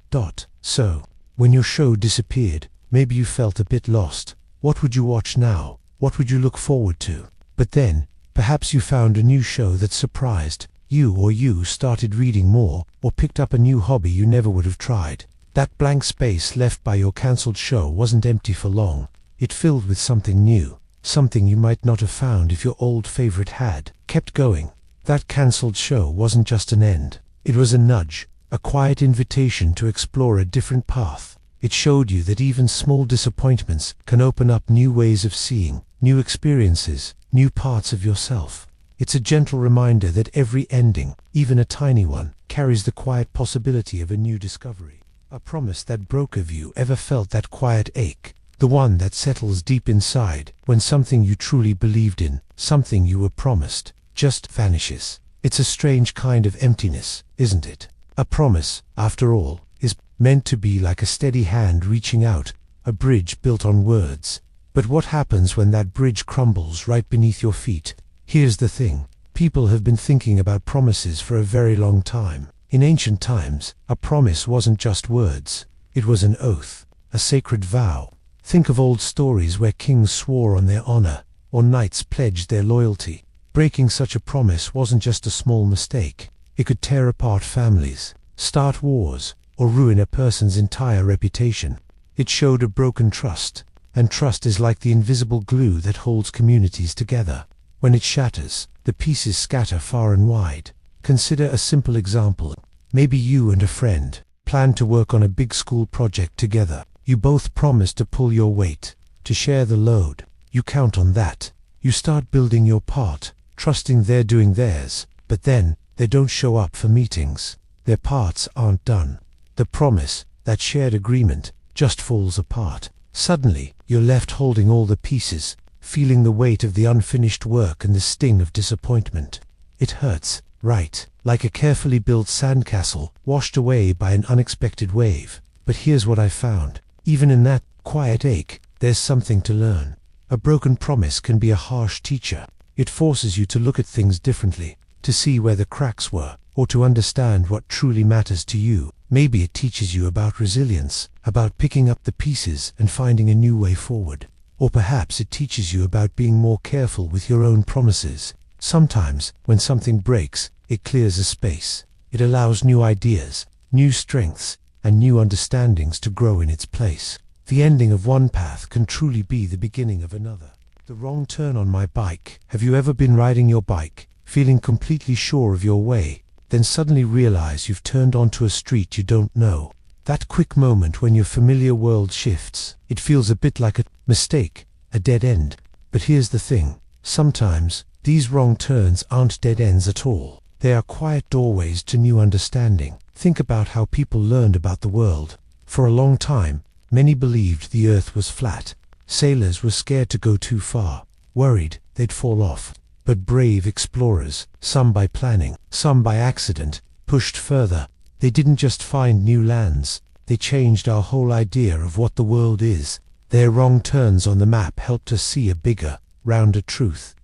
So, when your show disappeared, maybe you felt a bit lost. What would you watch now? What would you look forward to? But then, perhaps you found a new show that surprised you, or you started reading more, or picked up a new hobby you never would have tried. That blank space left by your cancelled show wasn't empty for long. It filled with something new, something you might not have found if your old favorite had kept going. That cancelled show wasn't just an end. It was a nudge, a quiet invitation to explore a different path. It showed you that even small disappointments can open up new ways of seeing, new experiences, new parts of yourself. It's a gentle reminder that every ending, even a tiny one, carries the quiet possibility of a new discovery. A promise that broke. Have you ever felt that quiet ache? The one that settles deep inside when something you truly believed in, something you were promised, just vanishes. It's a strange kind of emptiness, isn't it? A promise, after all, is meant to be like a steady hand reaching out, a bridge built on words. But what happens when that bridge crumbles right beneath your feet? Here's the thing. People have been thinking about promises for a very long time. In ancient times, a promise wasn't just words. It was an oath, a sacred vow. Think of old stories where kings swore on their honor, or knights pledged their loyalty. Breaking such a promise wasn't just a small mistake. It could tear apart families, start wars, or ruin a person's entire reputation. It showed a broken trust, and trust is like the invisible glue that holds communities together. When it shatters, the pieces scatter far and wide. Consider a simple example. Maybe you and a friend plan to work on a big school project together. You both promise to pull your weight, to share the load. You count on that. You start building your part, trusting they're doing theirs, but then they don't show up for meetings. Their parts aren't done. The promise, that shared agreement, just falls apart. Suddenly, you're left holding all the pieces, feeling the weight of the unfinished work and the sting of disappointment. It hurts, right, like a carefully built sandcastle washed away by an unexpected wave. But here's what I found. Even in that quiet ache, there's something to learn. A broken promise can be a harsh teacher. It forces you to look at things differently, to see where the cracks were, or to understand what truly matters to you. Maybe it teaches you about resilience, about picking up the pieces and finding a new way forward. Or perhaps it teaches you about being more careful with your own promises. Sometimes, when something breaks, it clears a space. It allows new ideas, new strengths, and new understandings to grow in its place. The ending of one path can truly be the beginning of another. The wrong turn on my bike. Have you ever been riding your bike, feeling completely sure of your way, then suddenly realize you've turned onto a street you don't know? That quick moment when your familiar world shifts. It feels a bit like a mistake, a dead end. But here's the thing. Sometimes, these wrong turns aren't dead ends at all. They are quiet doorways to new understanding. Think about how people learned about the world. For a long time, many believed the earth was flat. Sailors were scared to go too far, worried they'd fall off. But brave explorers, some by planning, some by accident, pushed further. They didn't just find new lands, they changed our whole idea of what the world is. Their wrong turns on the map helped us see a bigger, rounder truth.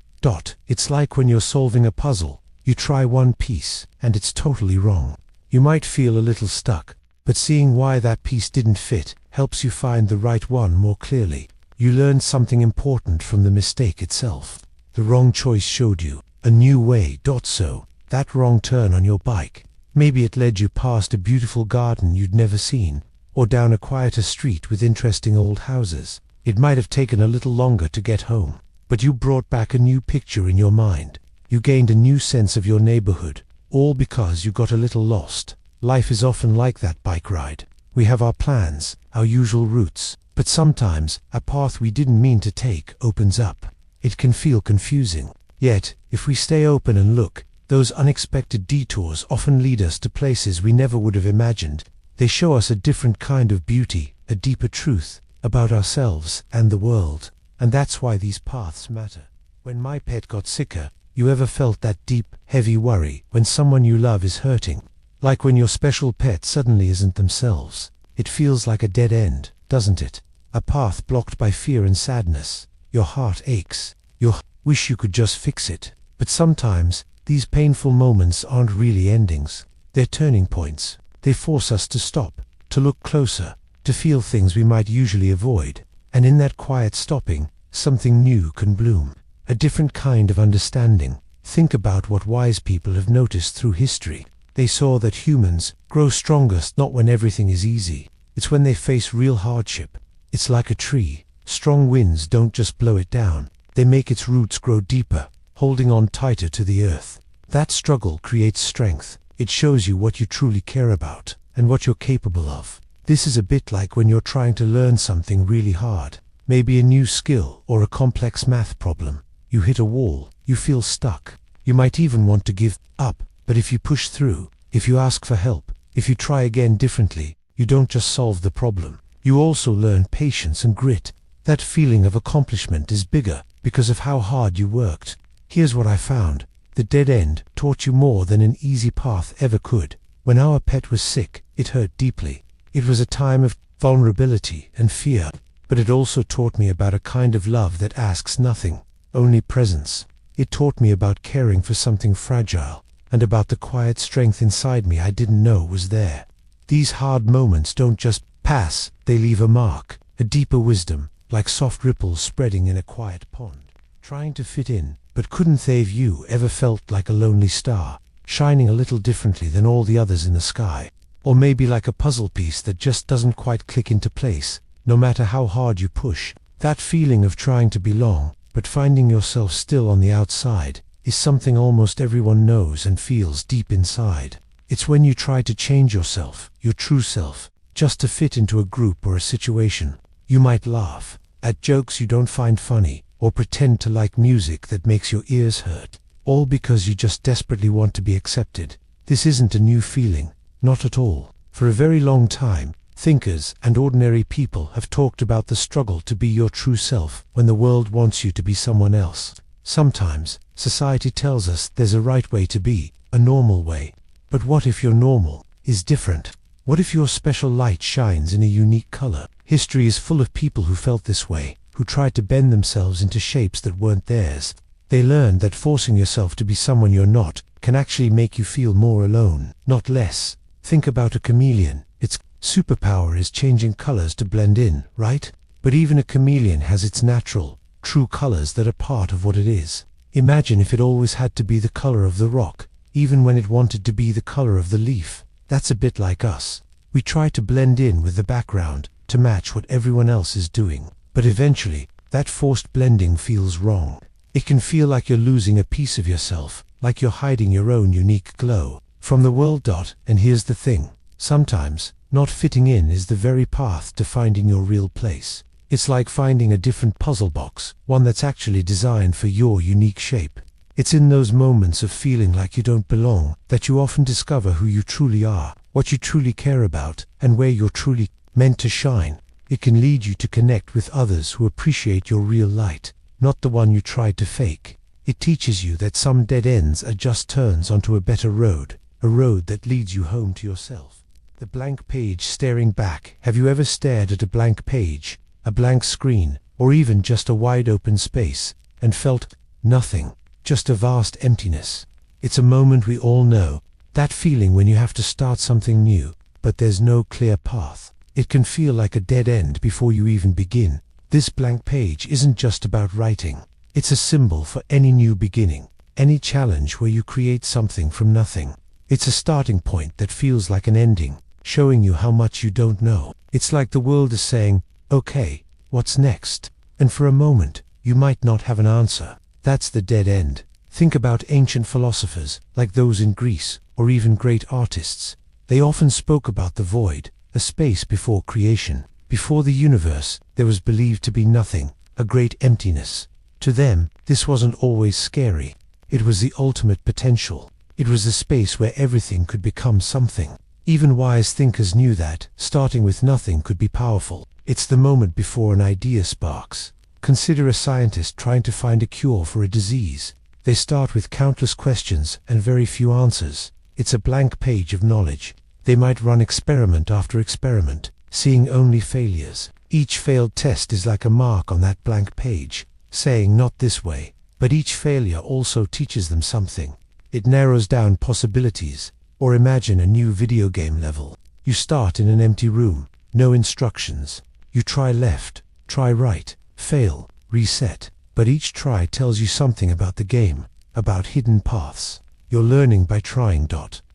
It's like when you're solving a puzzle. You try one piece, and it's totally wrong. You might feel a little stuck, but seeing why that piece didn't fit helps you find the right one more clearly. You learned something important from the mistake itself. The wrong choice showed you a new way. So, that wrong turn on your bike, maybe it led you past a beautiful garden you'd never seen, or down a quieter street with interesting old houses. It might have taken a little longer to get home, but you brought back a new picture in your mind. You gained a new sense of your neighborhood, all because you got a little lost. Life is often like that bike ride. We have our plans, our usual routes, but sometimes a path we didn't mean to take opens up. It can feel confusing. Yet, if we stay open and look, those unexpected detours often lead us to places we never would have imagined. They show us a different kind of beauty, a deeper truth about ourselves and the world. And that's why these paths matter. When my pet got sicker, you ever felt that deep, heavy worry when someone you love is hurting? Like when your special pet suddenly isn't themselves. It feels like a dead end, doesn't it? A path blocked by fear and sadness. Your heart aches. You wish you could just fix it. But sometimes, these painful moments aren't really endings. They're turning points. They force us to stop, to look closer, to feel things we might usually avoid. And in that quiet stopping, something new can bloom. A different kind of understanding. Think about what wise people have noticed through history. They saw that humans grow strongest not when everything is easy. It's when they face real hardship. It's like a tree. Strong winds don't just blow it down. They make its roots grow deeper, holding on tighter to the earth. That struggle creates strength. It shows you what you truly care about and what you're capable of. This is a bit like when you're trying to learn something really hard. Maybe a new skill or a complex math problem. You hit a wall, you feel stuck. You might even want to give up, but if you push through, if you ask for help, if you try again differently, you don't just solve the problem. You also learn patience and grit. That feeling of accomplishment is bigger because of how hard you worked. Here's what I found. The dead end taught you more than an easy path ever could. When our pet was sick, it hurt deeply. It was a time of vulnerability and fear, but it also taught me about a kind of love that asks nothing, only presence. It taught me about caring for something fragile, and about the quiet strength inside me I didn't know was there. These hard moments don't just pass, they leave a mark, a deeper wisdom, like soft ripples spreading in a quiet pond. Trying to fit in, but couldn't they? Have you ever felt like a lonely star, shining a little differently than all the others in the sky? Or maybe like a puzzle piece that just doesn't quite click into place, no matter how hard you push. That feeling of trying to belong, but finding yourself still on the outside, is something almost everyone knows and feels deep inside. It's when you try to change yourself, your true self, just to fit into a group or a situation. You might laugh at jokes you don't find funny, or pretend to like music that makes your ears hurt, all because you just desperately want to be accepted. This isn't a new feeling, not at all. For a very long time, Thinkers and ordinary people have talked about the struggle to be your true self when the world wants you to be someone else. Sometimes, society tells us there's a right way to be, a normal way. But what if your normal is different? What if your special light shines in a unique color? History is full of people who felt this way, who tried to bend themselves into shapes that weren't theirs. They learned that forcing yourself to be someone you're not can actually make you feel more alone, not less. Think about a chameleon. Its superpower is changing colors to blend in, right? But even a chameleon has its natural, true colors that are part of what it is. Imagine if it always had to be the color of the rock, even when it wanted to be the color of the leaf. That's a bit like us. We try to blend in with the background, to match what everyone else is doing. But eventually, that forced blending feels wrong. It can feel like you're losing a piece of yourself, like you're hiding your own unique glow from the world. And here's the thing. Sometimes, not fitting in is the very path to finding your real place. It's like finding a different puzzle box, one that's actually designed for your unique shape. It's in those moments of feeling like you don't belong that you often discover who you truly are, what you truly care about, and where you're truly meant to shine. It can lead you to connect with others who appreciate your real light, not the one you tried to fake. It teaches you that some dead ends are just turns onto a better road, a road that leads you home to yourself. The blank page staring back. Have you ever stared at a blank page, a blank screen, or even just a wide open space, and felt nothing, just a vast emptiness? It's a moment we all know, that feeling when you have to start something new, but there's no clear path. It can feel like a dead end before you even begin. This blank page isn't just about writing. It's a symbol for any new beginning, any challenge where you create something from nothing. It's a starting point that feels like an ending, showing you how much you don't know. It's like the world is saying, okay, what's next? And for a moment, you might not have an answer. That's the dead end. Think about ancient philosophers, like those in Greece, or even great artists. They often spoke about the void, a space before creation. Before the universe, there was believed to be nothing, a great emptiness. To them, this wasn't always scary. It was the ultimate potential. It was a space where everything could become something. Even wise thinkers knew that starting with nothing could be powerful. It's the moment before an idea sparks. Consider a scientist trying to find a cure for a disease. They start with countless questions and very few answers. It's a blank page of knowledge. They might run experiment after experiment, seeing only failures. Each failed test is like a mark on that blank page, saying not this way. But each failure also teaches them something. It narrows down possibilities. Or imagine a new video game level. You start in an empty room, no instructions. You try left, try right, fail, reset. But each try tells you something about the game, about hidden paths. You're learning by trying.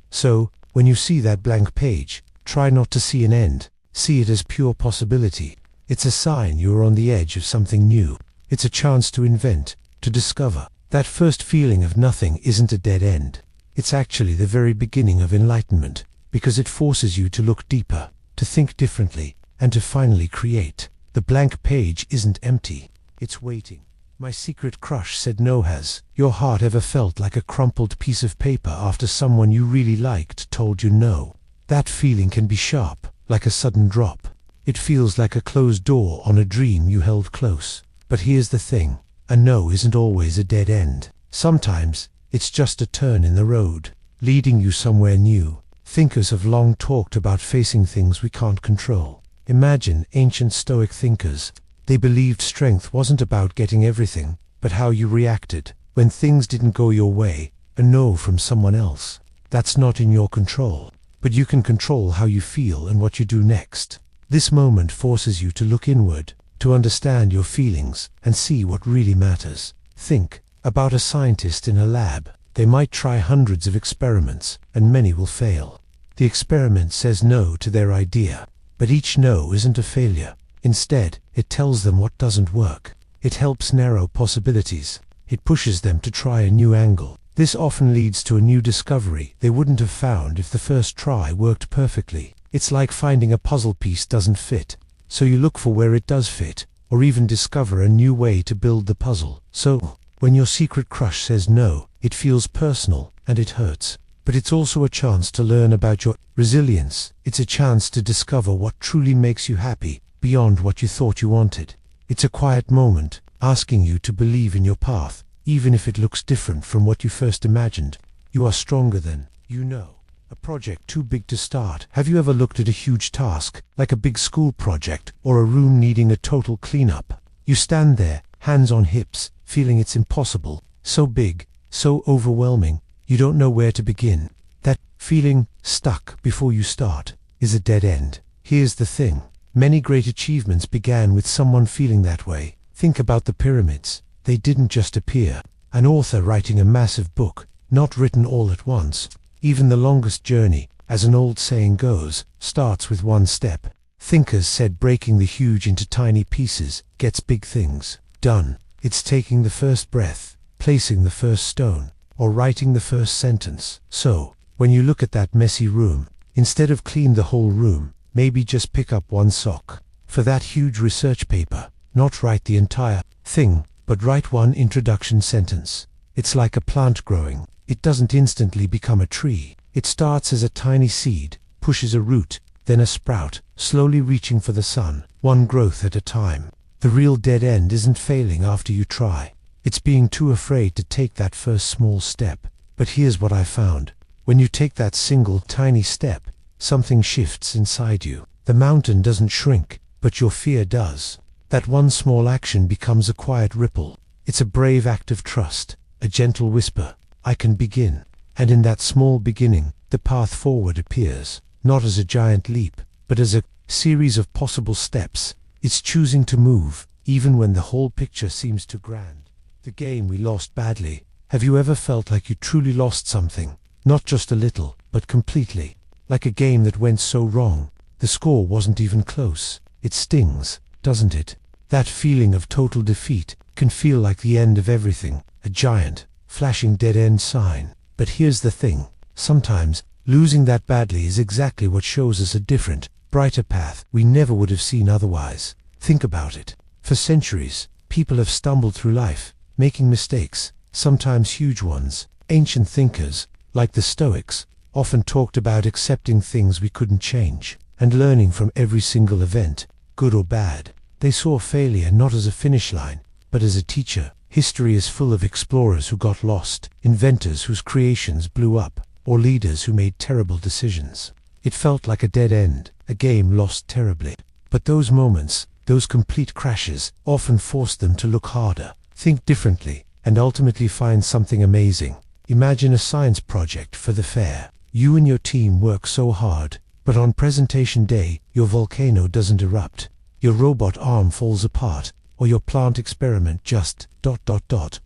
So, when you see that blank page, try not to see an end. See it as pure possibility. It's a sign you're on the edge of something new. It's a chance to invent, to discover. That first feeling of nothing isn't a dead end. It's actually the very beginning of enlightenment, because it forces you to look deeper, to think differently, and to finally create. The blank page isn't empty. It's waiting. My secret crush said no. Has your heart ever felt like a crumpled piece of paper after someone you really liked told you no? That feeling can be sharp, like a sudden drop. It feels like a closed door on a dream you held close. But here's the thing. A no isn't always a dead end. Sometimes, it's just a turn in the road, leading you somewhere new. Thinkers have long talked about facing things we can't control. Imagine ancient Stoic thinkers. They believed strength wasn't about getting everything, but how you reacted when things didn't go your way. A no from someone else. That's not in your control, but you can control how you feel and what you do next. This moment forces you to look inward, to understand your feelings and see what really matters. Think about a scientist in a lab. They might try hundreds of experiments, and many will fail. The experiment says no to their idea, but each no isn't a failure. Instead, it tells them what doesn't work. It helps narrow possibilities. It pushes them to try a new angle. This often leads to a new discovery they wouldn't have found if the first try worked perfectly. It's like finding a puzzle piece doesn't fit, so you look for where it does fit, or even discover a new way to build the puzzle. So, when your secret crush says no, it feels personal, and it hurts. but it's also a chance to learn about your resilience. It's a chance to discover what truly makes you happy, beyond what you thought you wanted. It's a quiet moment, asking you to believe in your path, even if it looks different from what you first imagined. You are stronger than you know. A project too big to start. Have you ever looked at a huge task, like a big school project, or a room needing a total cleanup? You stand there, hands on hips, feeling it's impossible, so big, so overwhelming, you don't know where to begin. That feeling, stuck before you start, is a dead end. Here's the thing. Many great achievements began with someone feeling that way. Think about the pyramids. They didn't just appear. An author writing a massive book, not written all at once. Even the longest journey, as an old saying goes, starts with one step. Thinkers said breaking the huge into tiny pieces gets big things done. It's taking the first breath, placing the first stone, or writing the first sentence. So, when you look at that messy room, instead of clean the whole room, maybe just pick up one sock. For that huge research paper, not write the entire thing, but write one introduction sentence. It's like a plant growing. It doesn't instantly become a tree. It starts as a tiny seed, pushes a root, then a sprout, slowly reaching for the sun, one growth at a time. The real dead end isn't failing after you try. It's being too afraid to take that first small step. But here's what I found. When you take that single tiny step, something shifts inside you. The mountain doesn't shrink, but your fear does. That one small action becomes a quiet ripple. It's a brave act of trust, a gentle whisper, I can begin. And in that small beginning, the path forward appears, not as a giant leap, but as a series of possible steps. It's choosing to move, even when the whole picture seems too grand. The game we lost badly. Have you ever felt like you truly lost something? Not just a little, but completely. Like a game that went so wrong, the score wasn't even close. It stings, doesn't it? That feeling of total defeat can feel like the end of everything, a giant, flashing dead-end sign. But here's the thing. Sometimes, losing that badly is exactly what shows us a different, brighter path we never would have seen otherwise. Think about it. For centuries, people have stumbled through life, making mistakes, sometimes huge ones. Ancient thinkers, like the Stoics, often talked about accepting things we couldn't change, and learning from every single event, good or bad. They saw failure not as a finish line, but as a teacher. History is full of explorers who got lost, inventors whose creations blew up, or leaders who made terrible decisions. It felt like a dead end, a game lost terribly. But those moments, those complete crashes, often forced them to look harder, think differently, and ultimately find something amazing. Imagine a science project for the fair. You and your team work so hard, but on presentation day, your volcano doesn't erupt, your robot arm falls apart, or your plant experiment just ...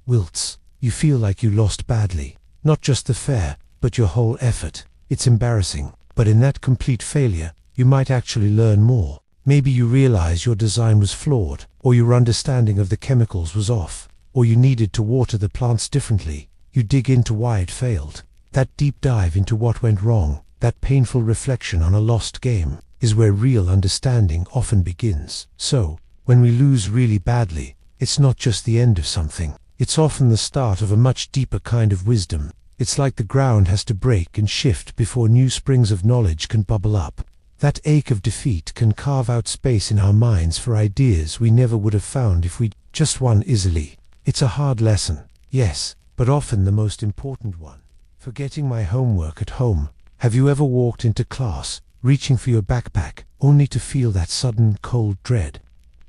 wilts. You feel like you lost badly. Not just the fair, but your whole effort. It's embarrassing. But in that complete failure, you might actually learn more. Maybe you realize your design was flawed, or your understanding of the chemicals was off, or you needed to water the plants differently. You dig into why it failed. That deep dive into what went wrong, that painful reflection on a lost game, is where real understanding often begins. So, when we lose really badly, it's not just the end of something. It's often the start of a much deeper kind of wisdom. It's like the ground has to break and shift before new springs of knowledge can bubble up. That ache of defeat can carve out space in our minds for ideas we never would have found if we'd just won easily. It's a hard lesson, yes, but often the most important one. Forgetting my homework at home. Have you ever walked into class, reaching for your backpack, only to feel that sudden cold dread?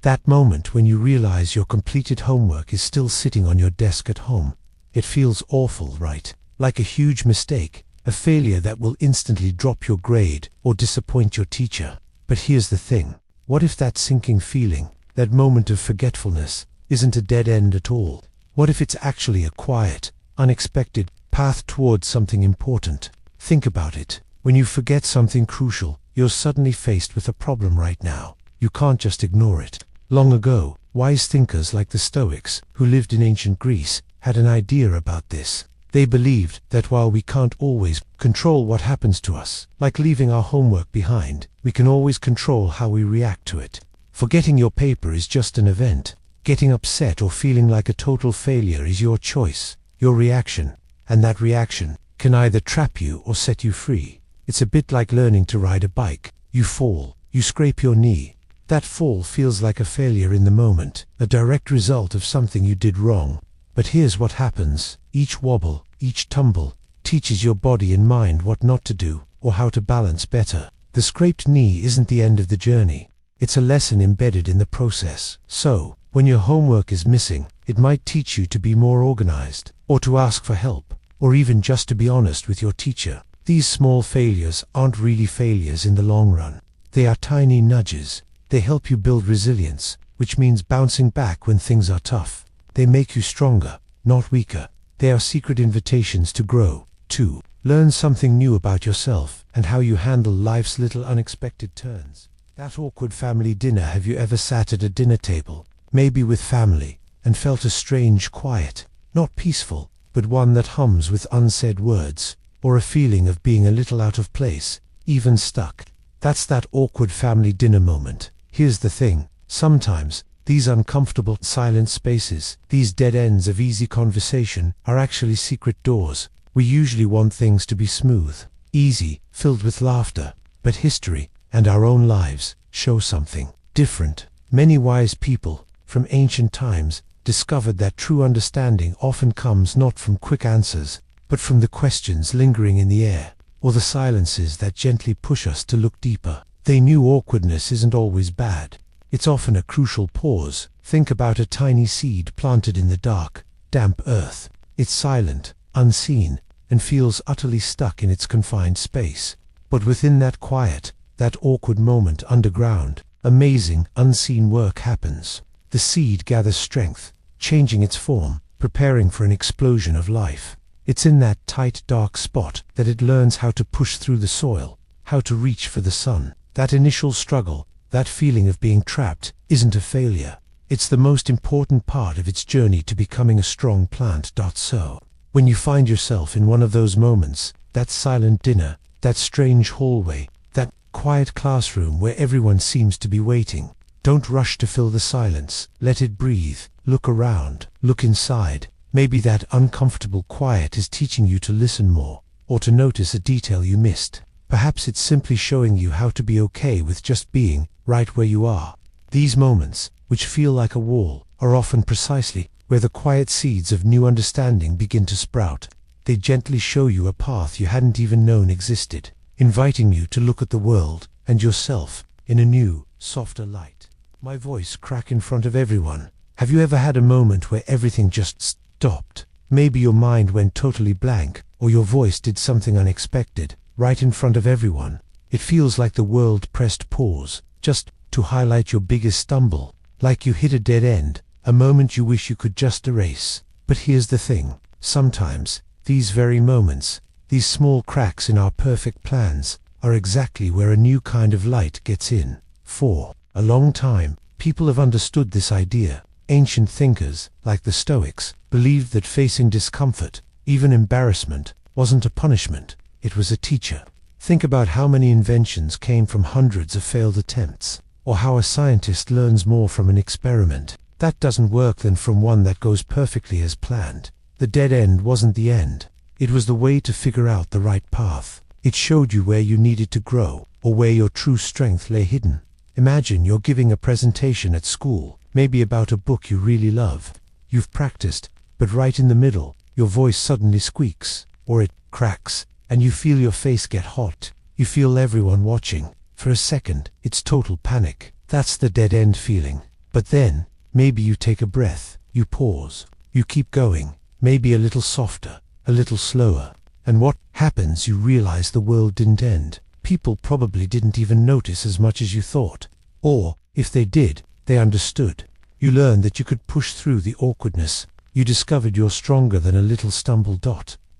That moment when you realize your completed homework is still sitting on your desk at home. It feels awful, right? Like a huge mistake, a failure that will instantly drop your grade or disappoint your teacher. But here's the thing. What if that sinking feeling, that moment of forgetfulness, isn't a dead end at all? What if it's actually a quiet, unexpected path towards something important? Think about it. When you forget something crucial, you're suddenly faced with a problem right now. You can't just ignore it. Long ago, wise thinkers like the Stoics, who lived in ancient Greece, had an idea about this. They believed that while we can't always control what happens to us, like leaving our homework behind, we can always control how we react to it. Forgetting your paper is just an event. Getting upset or feeling like a total failure is your choice, your reaction, and that reaction, can either trap you or set you free. It's a bit like learning to ride a bike. You fall, you scrape your knee. That fall feels like a failure in the moment, a direct result of something you did wrong. But here's what happens. Each wobble, each tumble, teaches your body and mind what not to do, or how to balance better. The scraped knee isn't the end of the journey. It's a lesson embedded in the process. So, when your homework is missing, it might teach you to be more organized, or to ask for help, or even just to be honest with your teacher. These small failures aren't really failures in the long run. They are tiny nudges. They help you build resilience, which means bouncing back when things are tough. They make you stronger, not weaker. They are secret invitations to grow, to learn something new about yourself and how you handle life's little unexpected turns. That awkward family dinner. Have you ever sat at a dinner table, maybe with family, and felt a strange quiet, not peaceful, but one that hums with unsaid words, or a feeling of being a little out of place, even stuck? That's that awkward family dinner moment. Here's the thing, sometimes, these uncomfortable, silent spaces, these dead ends of easy conversation, are actually secret doors. We usually want things to be smooth, easy, filled with laughter, but history, and our own lives, show something different. Many wise people, from ancient times, discovered that true understanding often comes not from quick answers, but from the questions lingering in the air, or the silences that gently push us to look deeper. They knew awkwardness isn't always bad. It's often a crucial pause. Think about a tiny seed planted in the dark, damp earth. It's silent, unseen, and feels utterly stuck in its confined space. But within that quiet, that awkward moment underground, amazing, unseen work happens. The seed gathers strength, changing its form, preparing for an explosion of life. It's in that tight, dark spot that it learns how to push through the soil, how to reach for the sun. That initial struggle, that feeling of being trapped, isn't a failure. It's the most important part of its journey to becoming a strong plant. So, when you find yourself in one of those moments, that silent dinner, that strange hallway, that quiet classroom where everyone seems to be waiting, don't rush to fill the silence. Let it breathe. Look around. Look inside. Maybe that uncomfortable quiet is teaching you to listen more, or to notice a detail you missed. Perhaps it's simply showing you how to be okay with just being right where you are. These moments, which feel like a wall, are often precisely where the quiet seeds of new understanding begin to sprout. They gently show you a path you hadn't even known existed, inviting you to look at the world and yourself in a new, softer light. My voice crack in front of everyone. Have you ever had a moment where everything just stopped? Maybe your mind went totally blank, or your voice did something unexpected, right in front of everyone. It feels like the world pressed pause, just to highlight your biggest stumble, like you hit a dead end, a moment you wish you could just erase. But here's the thing, sometimes, these very moments, these small cracks in our perfect plans, are exactly where a new kind of light gets in. For a long time, people have understood this idea. Ancient thinkers, like the Stoics, believed that facing discomfort, even embarrassment, wasn't a punishment. It was a teacher. Think about how many inventions came from hundreds of failed attempts, or how a scientist learns more from an experiment that doesn't work than from one that goes perfectly as planned. The dead end wasn't the end. It was the way to figure out the right path. It showed you where you needed to grow, or where your true strength lay hidden. Imagine you're giving a presentation at school, maybe about a book you really love. You've practiced, but right in the middle, your voice suddenly squeaks, or it cracks, and you feel your face get hot. You feel everyone watching. For a second, it's total panic. That's the dead end feeling. But then, maybe you take a breath, you pause, you keep going, maybe a little softer, a little slower. And what happens? You realize the world didn't end. People probably didn't even notice as much as you thought. Or, if they did, they understood. You learned that you could push through the awkwardness. You discovered you're stronger than a little stumble.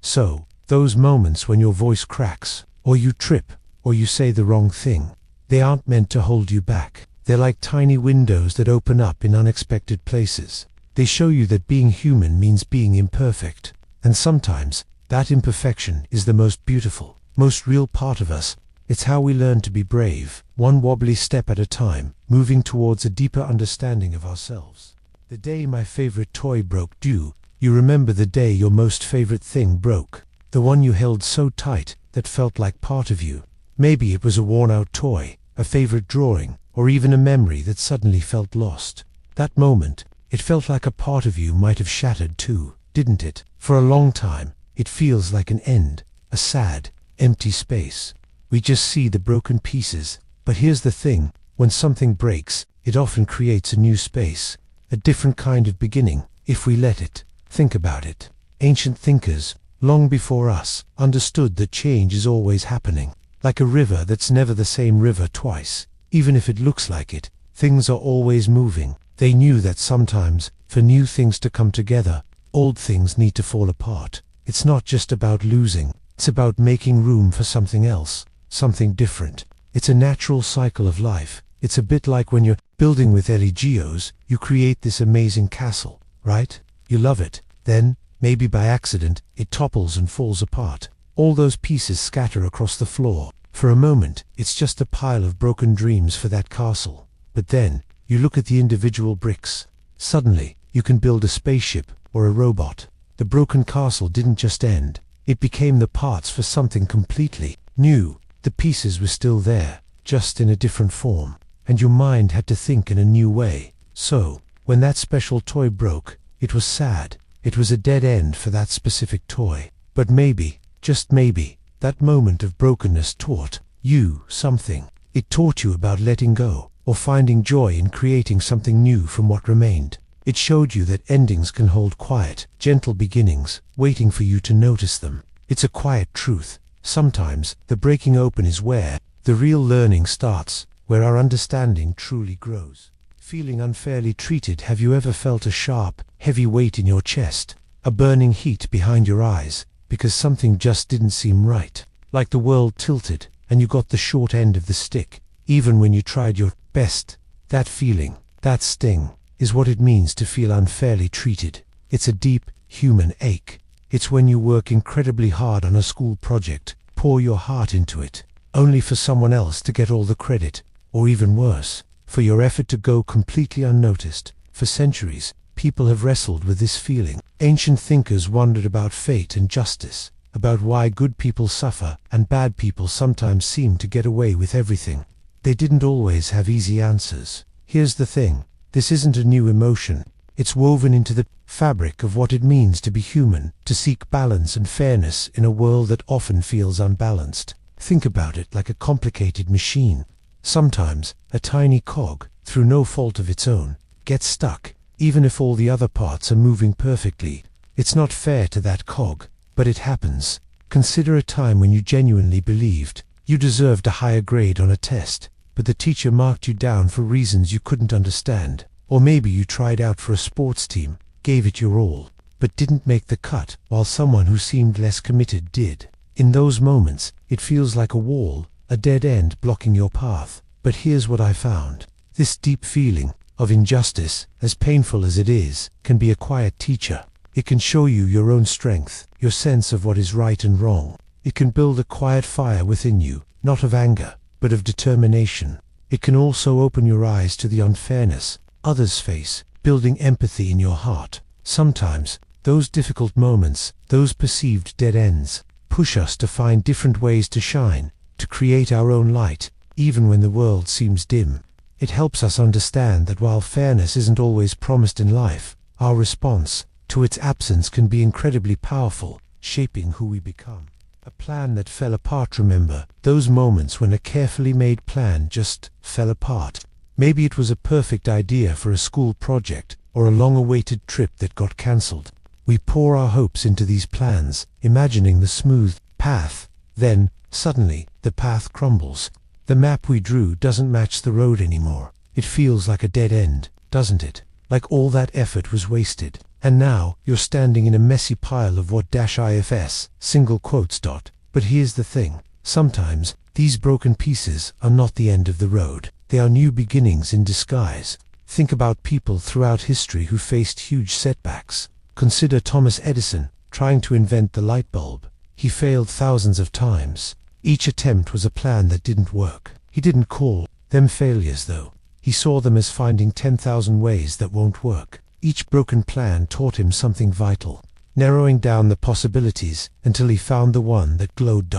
So, those moments when your voice cracks, or you trip, or you say the wrong thing, they aren't meant to hold you back. They're like tiny windows that open up in unexpected places. They show you that being human means being imperfect. And sometimes, that imperfection is the most beautiful, most real part of us. It's how we learn to be brave, one wobbly step at a time, moving towards a deeper understanding of ourselves. The day my favorite toy broke. Do you remember the day your most favorite thing broke? the one you held so tight that felt like part of you. Maybe it was a worn-out toy, a favorite drawing, or even a memory that suddenly felt lost. That moment, it felt like a part of you might have shattered too, didn't it? For a long time, it feels like an end, a sad, empty space. We just see the broken pieces. But here's the thing, when something breaks, it often creates a new space, a different kind of beginning, if we let it. Think about it. Ancient thinkers, long before us, understood that change is always happening. Like a river that's never the same river twice. Even if it looks like it, things are always moving. They knew that sometimes, for new things to come together, old things need to fall apart. It's not just about losing, it's about making room for something else, something different. It's a natural cycle of life. It's a bit like when you're building with Legos, you create this amazing castle, right? You love it. Then, maybe by accident, it topples and falls apart. All those pieces scatter across the floor. For a moment, it's just a pile of broken dreams for that castle. But then, you look at the individual bricks. Suddenly, you can build a spaceship or a robot. The broken castle didn't just end. It became the parts for something completely new. The pieces were still there, just in a different form. And your mind had to think in a new way. So, when that special toy broke, it was sad. It was a dead end for that specific toy. But maybe, just maybe, that moment of brokenness taught you something. It taught you about letting go, or finding joy in creating something new from what remained. It showed you that endings can hold quiet, gentle beginnings, waiting for you to notice them. It's a quiet truth. Sometimes, the breaking open is where the real learning starts, where our understanding truly grows. Feeling unfairly treated. Have you ever felt a sharp, heavy weight in your chest, a burning heat behind your eyes, because something just didn't seem right? Like the world tilted, and you got the short end of the stick, even when you tried your best. That feeling, that sting, is what it means to feel unfairly treated. It's a deep, human ache. It's when you work incredibly hard on a school project, pour your heart into it, only for someone else to get all the credit, or even worse, for your effort to go completely unnoticed. For centuries, people have wrestled with this feeling. Ancient thinkers wondered about fate and justice, about why good people suffer and bad people sometimes seem to get away with everything. They didn't always have easy answers. Here's the thing, this isn't a new emotion. It's woven into the fabric of what it means to be human, to seek balance and fairness in a world that often feels unbalanced. Think about it like a complicated machine. Sometimes, a tiny cog, through no fault of its own, gets stuck, even if all the other parts are moving perfectly. It's not fair to that cog, but it happens. Consider a time when you genuinely believed you deserved a higher grade on a test, but the teacher marked you down for reasons you couldn't understand. Or maybe you tried out for a sports team, gave it your all, but didn't make the cut, while someone who seemed less committed did. In those moments, it feels like a wall, a dead end blocking your path. But here's what I found. This deep feeling of injustice, as painful as it is, can be a quiet teacher. It can show you your own strength, your sense of what is right and wrong. It can build a quiet fire within you, not of anger, but of determination. It can also open your eyes to the unfairness others face, building empathy in your heart. Sometimes, those difficult moments, those perceived dead ends, push us to find different ways to shine, to create our own light, even when the world seems dim. It helps us understand that while fairness isn't always promised in life, our response to its absence can be incredibly powerful, shaping who we become. A plan that fell apart. Remember those moments when a carefully made plan just fell apart? Maybe it was a perfect idea for a school project, or a long-awaited trip that got cancelled. We pour our hopes into these plans, imagining the smooth path. Then, suddenly, the path crumbles. The map we drew doesn't match the road anymore. It feels like a dead end, doesn't it? Like all that effort was wasted. And now, you're standing in a messy pile of what-ifs, single quotes. But here's the thing. Sometimes, these broken pieces are not the end of the road. They are new beginnings in disguise. Think about people throughout history who faced huge setbacks. Consider Thomas Edison, trying to invent the light bulb. He failed thousands of times. Each attempt was a plan that didn't work. He didn't call them failures, though. He saw them as finding 10,000 ways that won't work. Each broken plan taught him something vital. narrowing down the possibilities until he found the one that glowed.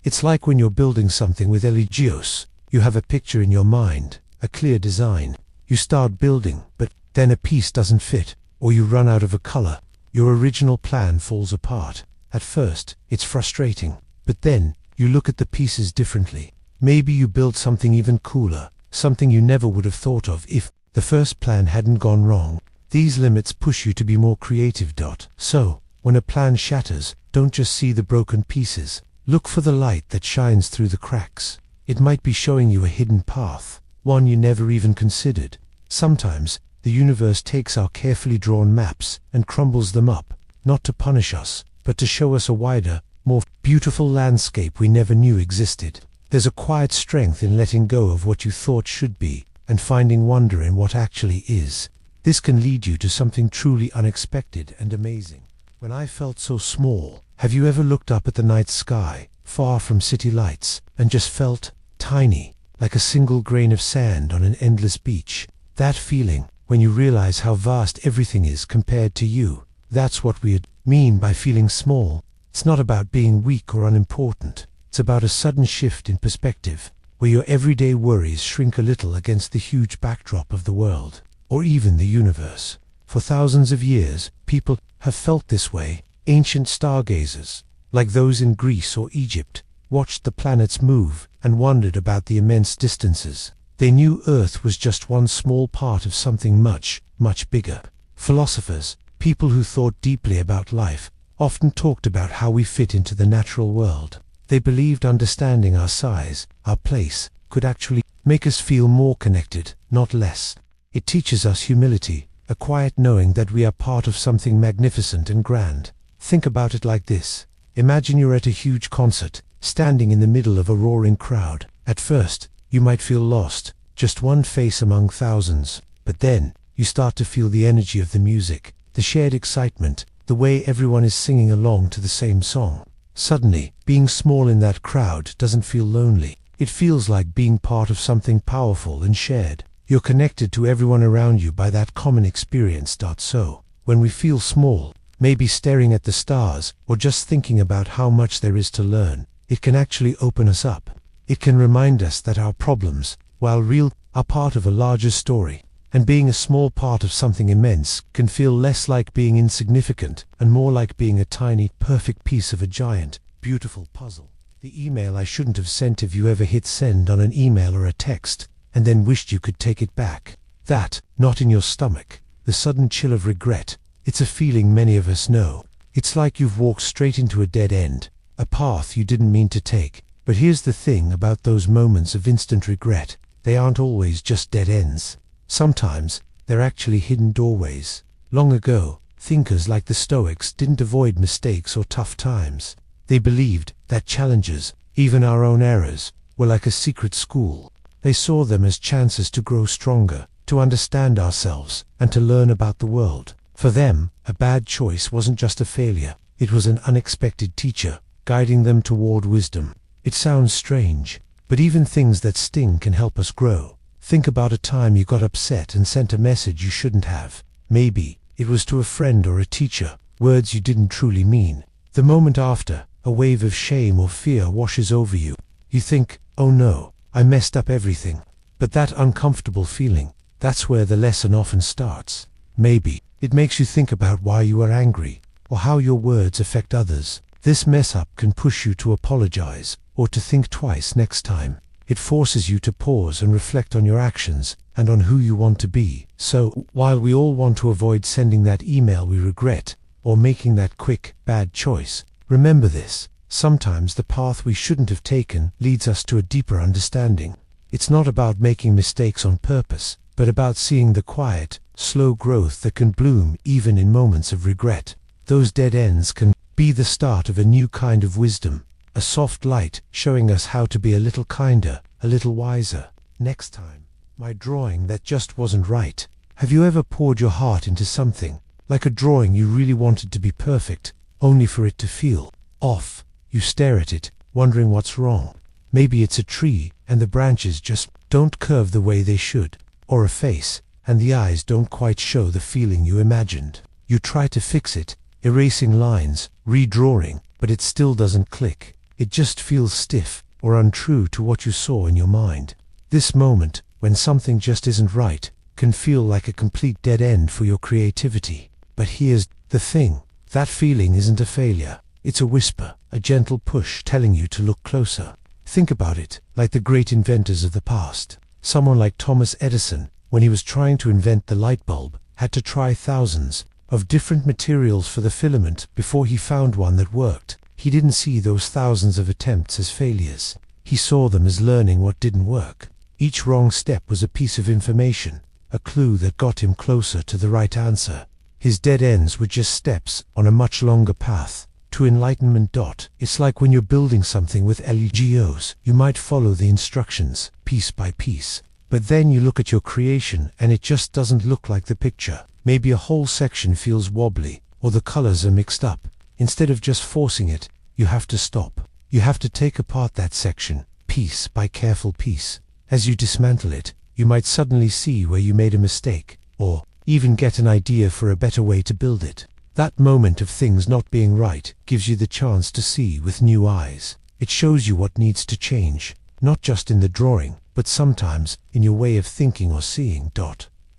It's like when you're building something with LEGOs. You have a picture in your mind, a clear design. You start building, but then a piece doesn't fit, or you run out of a color. Your original plan falls apart. At first, it's frustrating, but then you look at the pieces differently. Maybe you build something even cooler, something you never would have thought of if the first plan hadn't gone wrong. These limits push you to be more creative. So, when a plan shatters, don't just see the broken pieces. Look for the light that shines through the cracks. It might be showing you a hidden path, one you never even considered. Sometimes, the universe takes our carefully drawn maps and crumbles them up, not to punish us, but to show us a wider, more beautiful landscape we never knew existed. There's a quiet strength in letting go of what you thought should be, and finding wonder in what actually is. This can lead you to something truly unexpected and amazing. When I felt so small, have you ever looked up at the night sky, far from city lights, and just felt tiny, like a single grain of sand on an endless beach? That feeling, when you realize how vast everything is compared to you, that's what we mean by feeling small. It's not about being weak or unimportant. It's about a sudden shift in perspective, where your everyday worries shrink a little against the huge backdrop of the world, or even the universe. For thousands of years, people have felt this way. Ancient stargazers, like those in Greece or Egypt, watched the planets move and wondered about the immense distances. They knew Earth was just one small part of something much, much bigger. Philosophers, people who thought deeply about life, often talked about how we fit into the natural world. They believed understanding our size, our place, could actually make us feel more connected, not less. It teaches us humility, a quiet knowing that we are part of something magnificent and grand. Think about it like this. Imagine you're at a huge concert, standing in the middle of a roaring crowd. At first, you might feel lost, just one face among thousands. But then, you start to feel the energy of the music, the shared excitement, the way everyone is singing along to the same song. Suddenly, being small in that crowd doesn't feel lonely. It feels like being part of something powerful and shared. You're connected to everyone around you by that common experience. So, when we feel small, maybe staring at the stars, or just thinking about how much there is to learn, it can actually open us up. It can remind us that our problems, while real, are part of a larger story. And being a small part of something immense can feel less like being insignificant and more like being a tiny, perfect piece of a giant, beautiful puzzle. The email I shouldn't have sent. If you ever hit send on an email or a text, and then wished you could take it back? That, knot in your stomach, the sudden chill of regret, it's a feeling many of us know. It's like you've walked straight into a dead end, a path you didn't mean to take. But here's the thing about those moments of instant regret. They aren't always just dead ends. Sometimes, they're actually hidden doorways. Long ago, thinkers like the Stoics didn't avoid mistakes or tough times. They believed that challenges, even our own errors, were like a secret school. They saw them as chances to grow stronger, to understand ourselves, and to learn about the world. For them, a bad choice wasn't just a failure. It was an unexpected teacher, guiding them toward wisdom. It sounds strange, but even things that sting can help us grow. Think about a time you got upset and sent a message you shouldn't have. Maybe it was to a friend or a teacher, words you didn't truly mean. The moment after, a wave of shame or fear washes over you. You think, oh no, I messed up everything. But that uncomfortable feeling, that's where the lesson often starts. Maybe it makes you think about why you are angry, or how your words affect others. This mess up can push you to apologize, or to think twice next time. It forces you to pause and reflect on your actions, and on who you want to be. So, while we all want to avoid sending that email we regret, or making that quick, bad choice, remember this. Sometimes the path we shouldn't have taken leads us to a deeper understanding. It's not about making mistakes on purpose, but about seeing the quiet, slow growth that can bloom even in moments of regret. Those dead ends can be the start of a new kind of wisdom, a soft light showing us how to be a little kinder, a little wiser. Next time, my drawing that just wasn't right. Have you ever poured your heart into something, like a drawing you really wanted to be perfect, only for it to feel off? You stare at it, wondering what's wrong. Maybe it's a tree, and the branches just don't curve the way they should. Or a face, and the eyes don't quite show the feeling you imagined. You try to fix it, erasing lines, redrawing, but it still doesn't click. It just feels stiff or untrue to what you saw in your mind. This moment, when something just isn't right, can feel like a complete dead end for your creativity. But here's the thing. That feeling isn't a failure. It's a whisper, a gentle push telling you to look closer. Think about it, like the great inventors of the past. Someone like Thomas Edison, when he was trying to invent the light bulb, had to try thousands of different materials for the filament before he found one that worked. He didn't see those thousands of attempts as failures. He saw them as learning what didn't work. Each wrong step was a piece of information, a clue that got him closer to the right answer. His dead ends were just steps on a much longer path to enlightenment. It's like when you're building something with Legos, you might follow the instructions piece by piece, but then you look at your creation and it just doesn't look like the picture. Maybe a whole section feels wobbly, or the colors are mixed up. Instead of just forcing it, you have to stop. You have to take apart that section, piece by careful piece. As you dismantle it, you might suddenly see where you made a mistake, or even get an idea for a better way to build it. That moment of things not being right gives you the chance to see with new eyes. It shows you what needs to change, not just in the drawing, but sometimes in your way of thinking or seeing.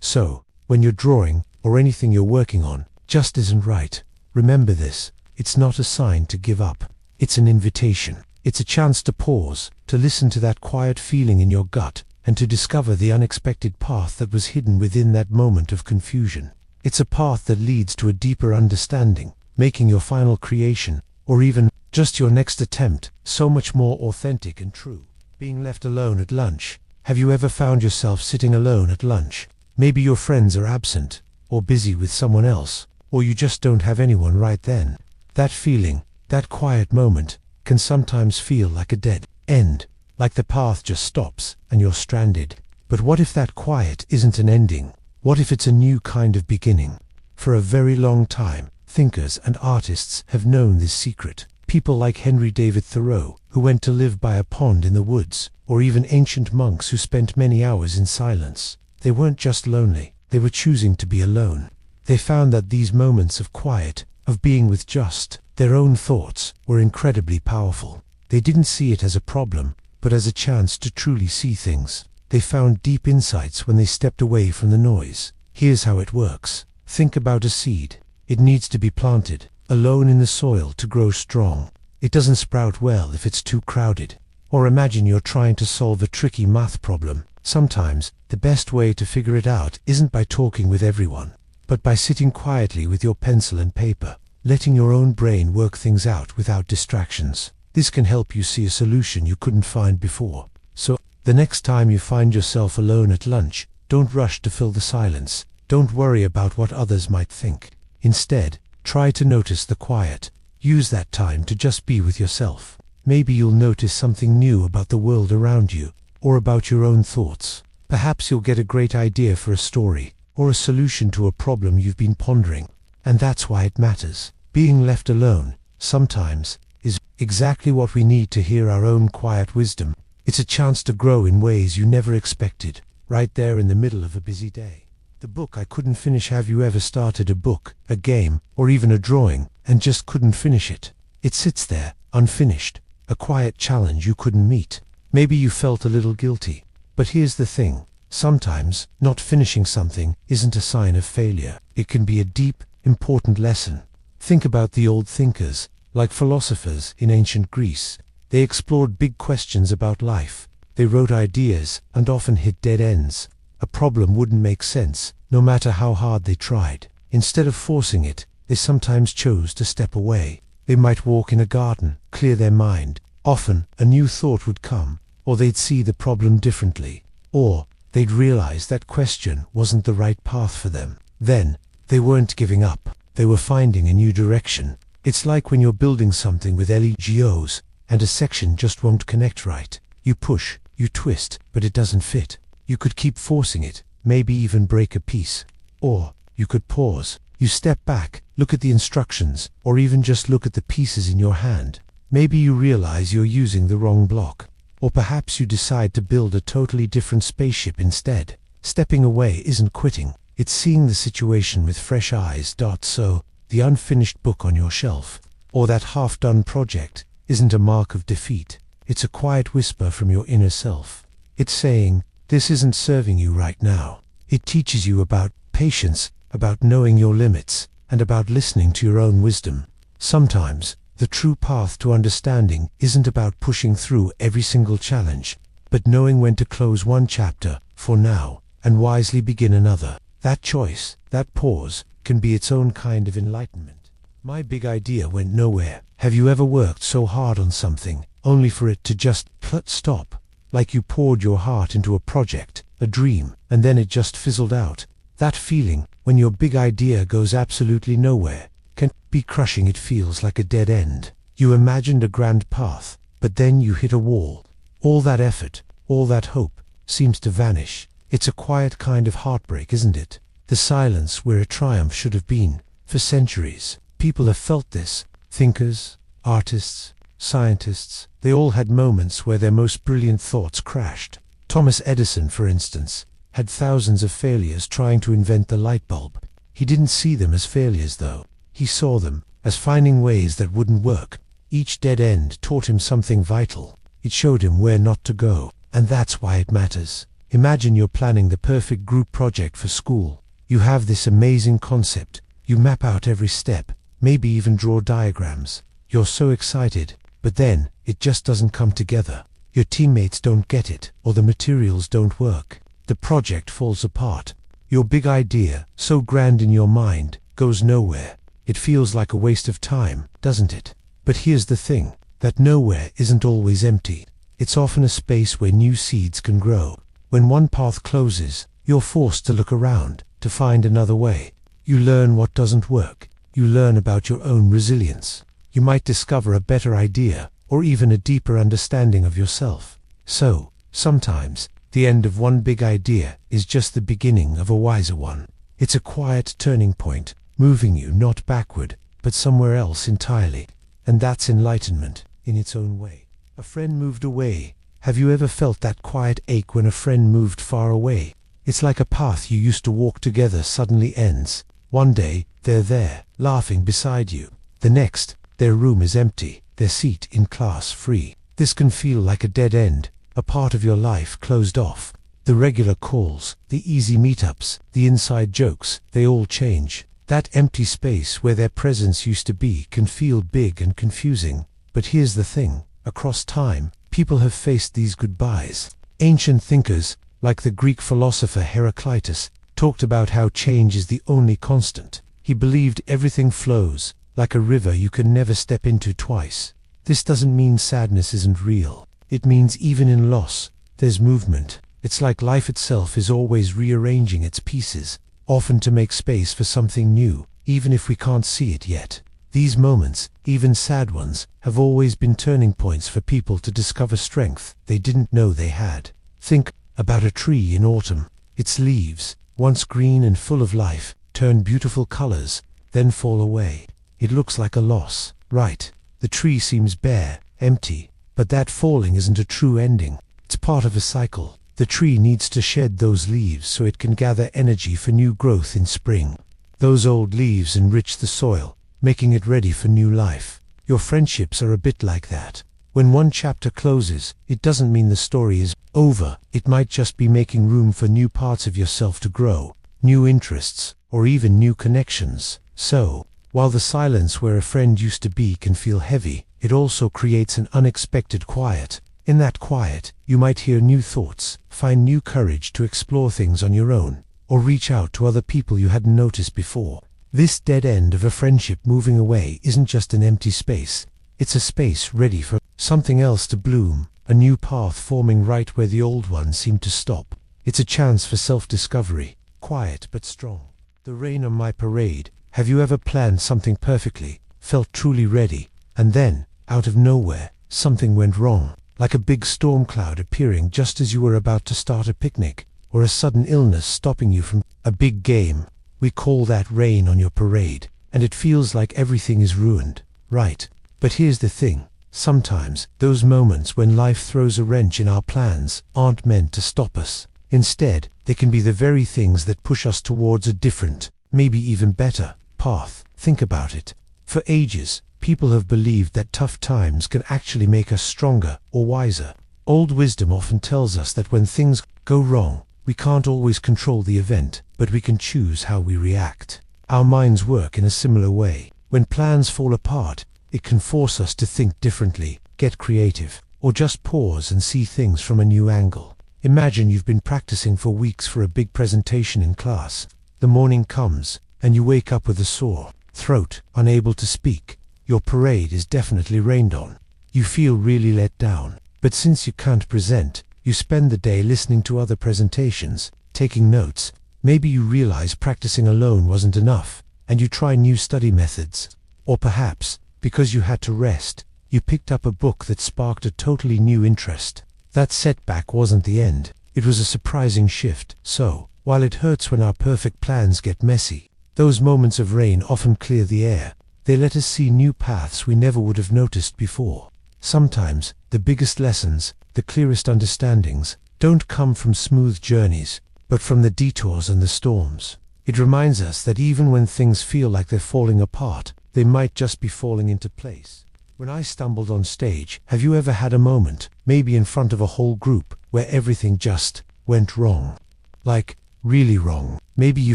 So, when you're drawing, or anything you're working on, just isn't right, remember this: it's not a sign to give up. It's an invitation. It's a chance to pause, to listen to that quiet feeling in your gut, and to discover the unexpected path that was hidden within that moment of confusion. It's a path that leads to a deeper understanding, making your final creation, or even just your next attempt, so much more authentic and true. Being left alone at lunch. Have you ever found yourself sitting alone at lunch? Maybe your friends are absent, or busy with someone else, or you just don't have anyone right then. That feeling, that quiet moment, can sometimes feel like a dead end, like the path just stops and you're stranded. But what if that quiet isn't an ending? What if it's a new kind of beginning? For a very long time, thinkers and artists have known this secret. People like Henry David Thoreau, who went to live by a pond in the woods, or even ancient monks who spent many hours in silence. They weren't just lonely, they were choosing to be alone. They found that these moments of quiet, of being with just their own thoughts, were incredibly powerful. They didn't see it as a problem, but as a chance to truly see things. They found deep insights when they stepped away from the noise. Here's how it works. Think about a seed. It needs to be planted, alone in the soil to grow strong. It doesn't sprout well if it's too crowded. Or imagine you're trying to solve a tricky math problem. Sometimes, the best way to figure it out isn't by talking with everyone, but by sitting quietly with your pencil and paper, letting your own brain work things out without distractions. This can help you see a solution you couldn't find before. So, the next time you find yourself alone at lunch, don't rush to fill the silence. Don't worry about what others might think. Instead, try to notice the quiet. Use that time to just be with yourself. Maybe you'll notice something new about the world around you, or about your own thoughts. Perhaps you'll get a great idea for a story, or a solution to a problem you've been pondering. And that's why it matters. Being left alone, sometimes, is exactly what we need to hear our own quiet wisdom. It's a chance to grow in ways you never expected, right there in the middle of a busy day. The book I couldn't finish. Have you ever started a book, a game, or even a drawing, and just couldn't finish it? It sits there, unfinished, a quiet challenge you couldn't meet. Maybe you felt a little guilty. But here's the thing. Sometimes, not finishing something isn't a sign of failure. It can be a deep, important lesson. Think about the old thinkers, like philosophers in ancient Greece. They explored big questions about life. They wrote ideas and often hit dead ends. A problem wouldn't make sense, no matter how hard they tried. Instead of forcing it, they sometimes chose to step away. They might walk in a garden, clear their mind. Often, a new thought would come, or they'd see the problem differently, or they'd realize that question wasn't the right path for them. Then, they weren't giving up. They were finding a new direction. It's like when you're building something with Legos, and a section just won't connect right. You push, you twist, but it doesn't fit. You could keep forcing it, maybe even break a piece. Or, you could pause. You step back, look at the instructions, or even just look at the pieces in your hand. Maybe you realize you're using the wrong block. Or perhaps you decide to build a totally different spaceship instead. Stepping away isn't quitting. It's seeing the situation with fresh eyes. So, the unfinished book on your shelf, or that half-done project isn't a mark of defeat. It's a quiet whisper from your inner self. It's saying, this isn't serving you right now. It teaches you about patience, about knowing your limits, and about listening to your own wisdom. Sometimes, the true path to understanding isn't about pushing through every single challenge, but knowing when to close one chapter, for now, and wisely begin another. That choice, that pause, can be its own kind of enlightenment. My big idea went nowhere. Have you ever worked so hard on something, only for it to just stop? Like you poured your heart into a project, a dream, and then it just fizzled out. That feeling, when your big idea goes absolutely nowhere, can be crushing. It feels like a dead end. You imagined a grand path, but then you hit a wall. All that effort, all that hope, seems to vanish. It's a quiet kind of heartbreak, isn't it? The silence where a triumph should have been. For centuries, people have felt this. Thinkers, artists, scientists, they all had moments where their most brilliant thoughts crashed. Thomas Edison, for instance, had thousands of failures trying to invent the light bulb. He didn't see them as failures, though. He saw them as finding ways that wouldn't work. Each dead end taught him something vital. It showed him where not to go, and that's why it matters. Imagine you're planning the perfect group project for school. You have this amazing concept. You map out every step, maybe even draw diagrams. You're so excited, but then it just doesn't come together. Your teammates don't get it, or the materials don't work. The project falls apart. Your big idea, so grand in your mind, goes nowhere. It feels like a waste of time, doesn't it? But here's the thing, that nowhere isn't always empty. It's often a space where new seeds can grow. When one path closes, you're forced to look around, to find another way. You learn what doesn't work. You learn about your own resilience. You might discover a better idea, or even a deeper understanding of yourself. So, sometimes, the end of one big idea is just the beginning of a wiser one. It's a quiet turning point, moving you not backward, but somewhere else entirely. And that's enlightenment, in its own way. A friend moved away. Have you ever felt that quiet ache when a friend moved far away? It's like a path you used to walk together suddenly ends. One day, they're there, laughing beside you. The next, their room is empty, their seat in class free. This can feel like a dead end, a part of your life closed off. The regular calls, the easy meetups, the inside jokes, they all change. That empty space where their presence used to be can feel big and confusing. But here's the thing, across time, people have faced these goodbyes. Ancient thinkers, like the Greek philosopher Heraclitus, talked about how change is the only constant. He believed everything flows, like a river you can never step into twice. This doesn't mean sadness isn't real. It means even in loss, there's movement. It's like life itself is always rearranging its pieces, often to make space for something new, even if we can't see it yet. These moments, even sad ones, have always been turning points for people to discover strength they didn't know they had. Think about a tree in autumn. Its leaves, once green and full of life, turn beautiful colors, then fall away. It looks like a loss, right? The tree seems bare, empty, but that falling isn't a true ending. It's part of a cycle. The tree needs to shed those leaves so it can gather energy for new growth in spring. Those old leaves enrich the soil, making it ready for new life. Your friendships are a bit like that. When one chapter closes, it doesn't mean the story is over. It might just be making room for new parts of yourself to grow, new interests, or even new connections. So, while the silence where a friend used to be can feel heavy, it also creates an unexpected quiet. In that quiet, you might hear new thoughts, find new courage to explore things on your own, or reach out to other people you hadn't noticed before. This dead end of a friendship moving away isn't just an empty space. It's a space ready for something else to bloom, a new path forming right where the old one seemed to stop. It's a chance for self-discovery, quiet but strong. The rain on my parade. Have you ever planned something perfectly, felt truly ready, and then, out of nowhere, something went wrong? Like a big storm cloud appearing just as you were about to start a picnic, or a sudden illness stopping you from a big game. We call that rain on your parade, and it feels like everything is ruined, right? But here's the thing, sometimes those moments when life throws a wrench in our plans aren't meant to stop us. Instead, they can be the very things that push us towards a different, maybe even better, path. Think about it. For ages, people have believed that tough times can actually make us stronger or wiser. Old wisdom often tells us that when things go wrong, we can't always control the event, but we can choose how we react. Our minds work in a similar way. When plans fall apart, it can force us to think differently, get creative, or just pause and see things from a new angle. Imagine you've been practicing for weeks for a big presentation in class. The morning comes, and you wake up with a sore throat, unable to speak. Your parade is definitely rained on. You feel really let down. But since you can't present, you spend the day listening to other presentations, taking notes. Maybe you realize practicing alone wasn't enough, and you try new study methods. Or perhaps, because you had to rest, you picked up a book that sparked a totally new interest. That setback wasn't the end. It was a surprising shift. So, while it hurts when our perfect plans get messy, those moments of rain often clear the air. They let us see new paths we never would have noticed before. Sometimes, the biggest lessons, the clearest understandings, don't come from smooth journeys, but from the detours and the storms. It reminds us that even when things feel like they're falling apart, they might just be falling into place. When I stumbled on stage, have you ever had a moment, maybe in front of a whole group, where everything just went wrong? Like, really wrong. Maybe you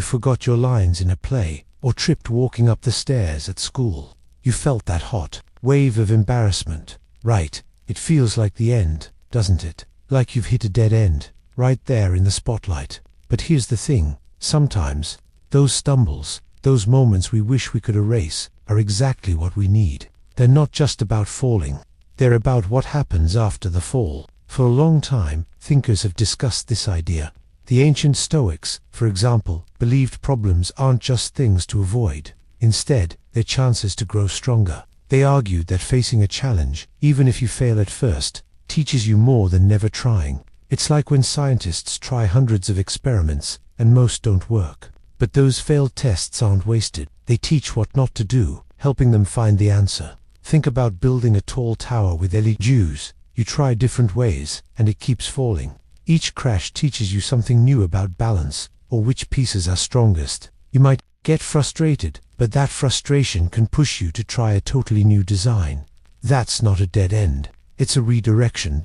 forgot your lines in a play, or tripped walking up the stairs at school. You felt that hot wave of embarrassment. Right, it feels like the end, doesn't it? Like you've hit a dead end, right there in the spotlight. But here's the thing, sometimes, those stumbles, those moments we wish we could erase, are exactly what we need. They're not just about falling, they're about what happens after the fall. For a long time, thinkers have discussed this idea. The ancient Stoics, for example, believed problems aren't just things to avoid. Instead, they're chances to grow stronger. They argued that facing a challenge, even if you fail at first, teaches you more than never trying. It's like when scientists try hundreds of experiments, and most don't work. But those failed tests aren't wasted. They teach what not to do, helping them find the answer. Think about building a tall tower with LEDs. You try different ways, and it keeps falling. Each crash teaches you something new about balance, or which pieces are strongest. You might get frustrated, but that frustration can push you to try a totally new design. That's not a dead end, it's a redirection.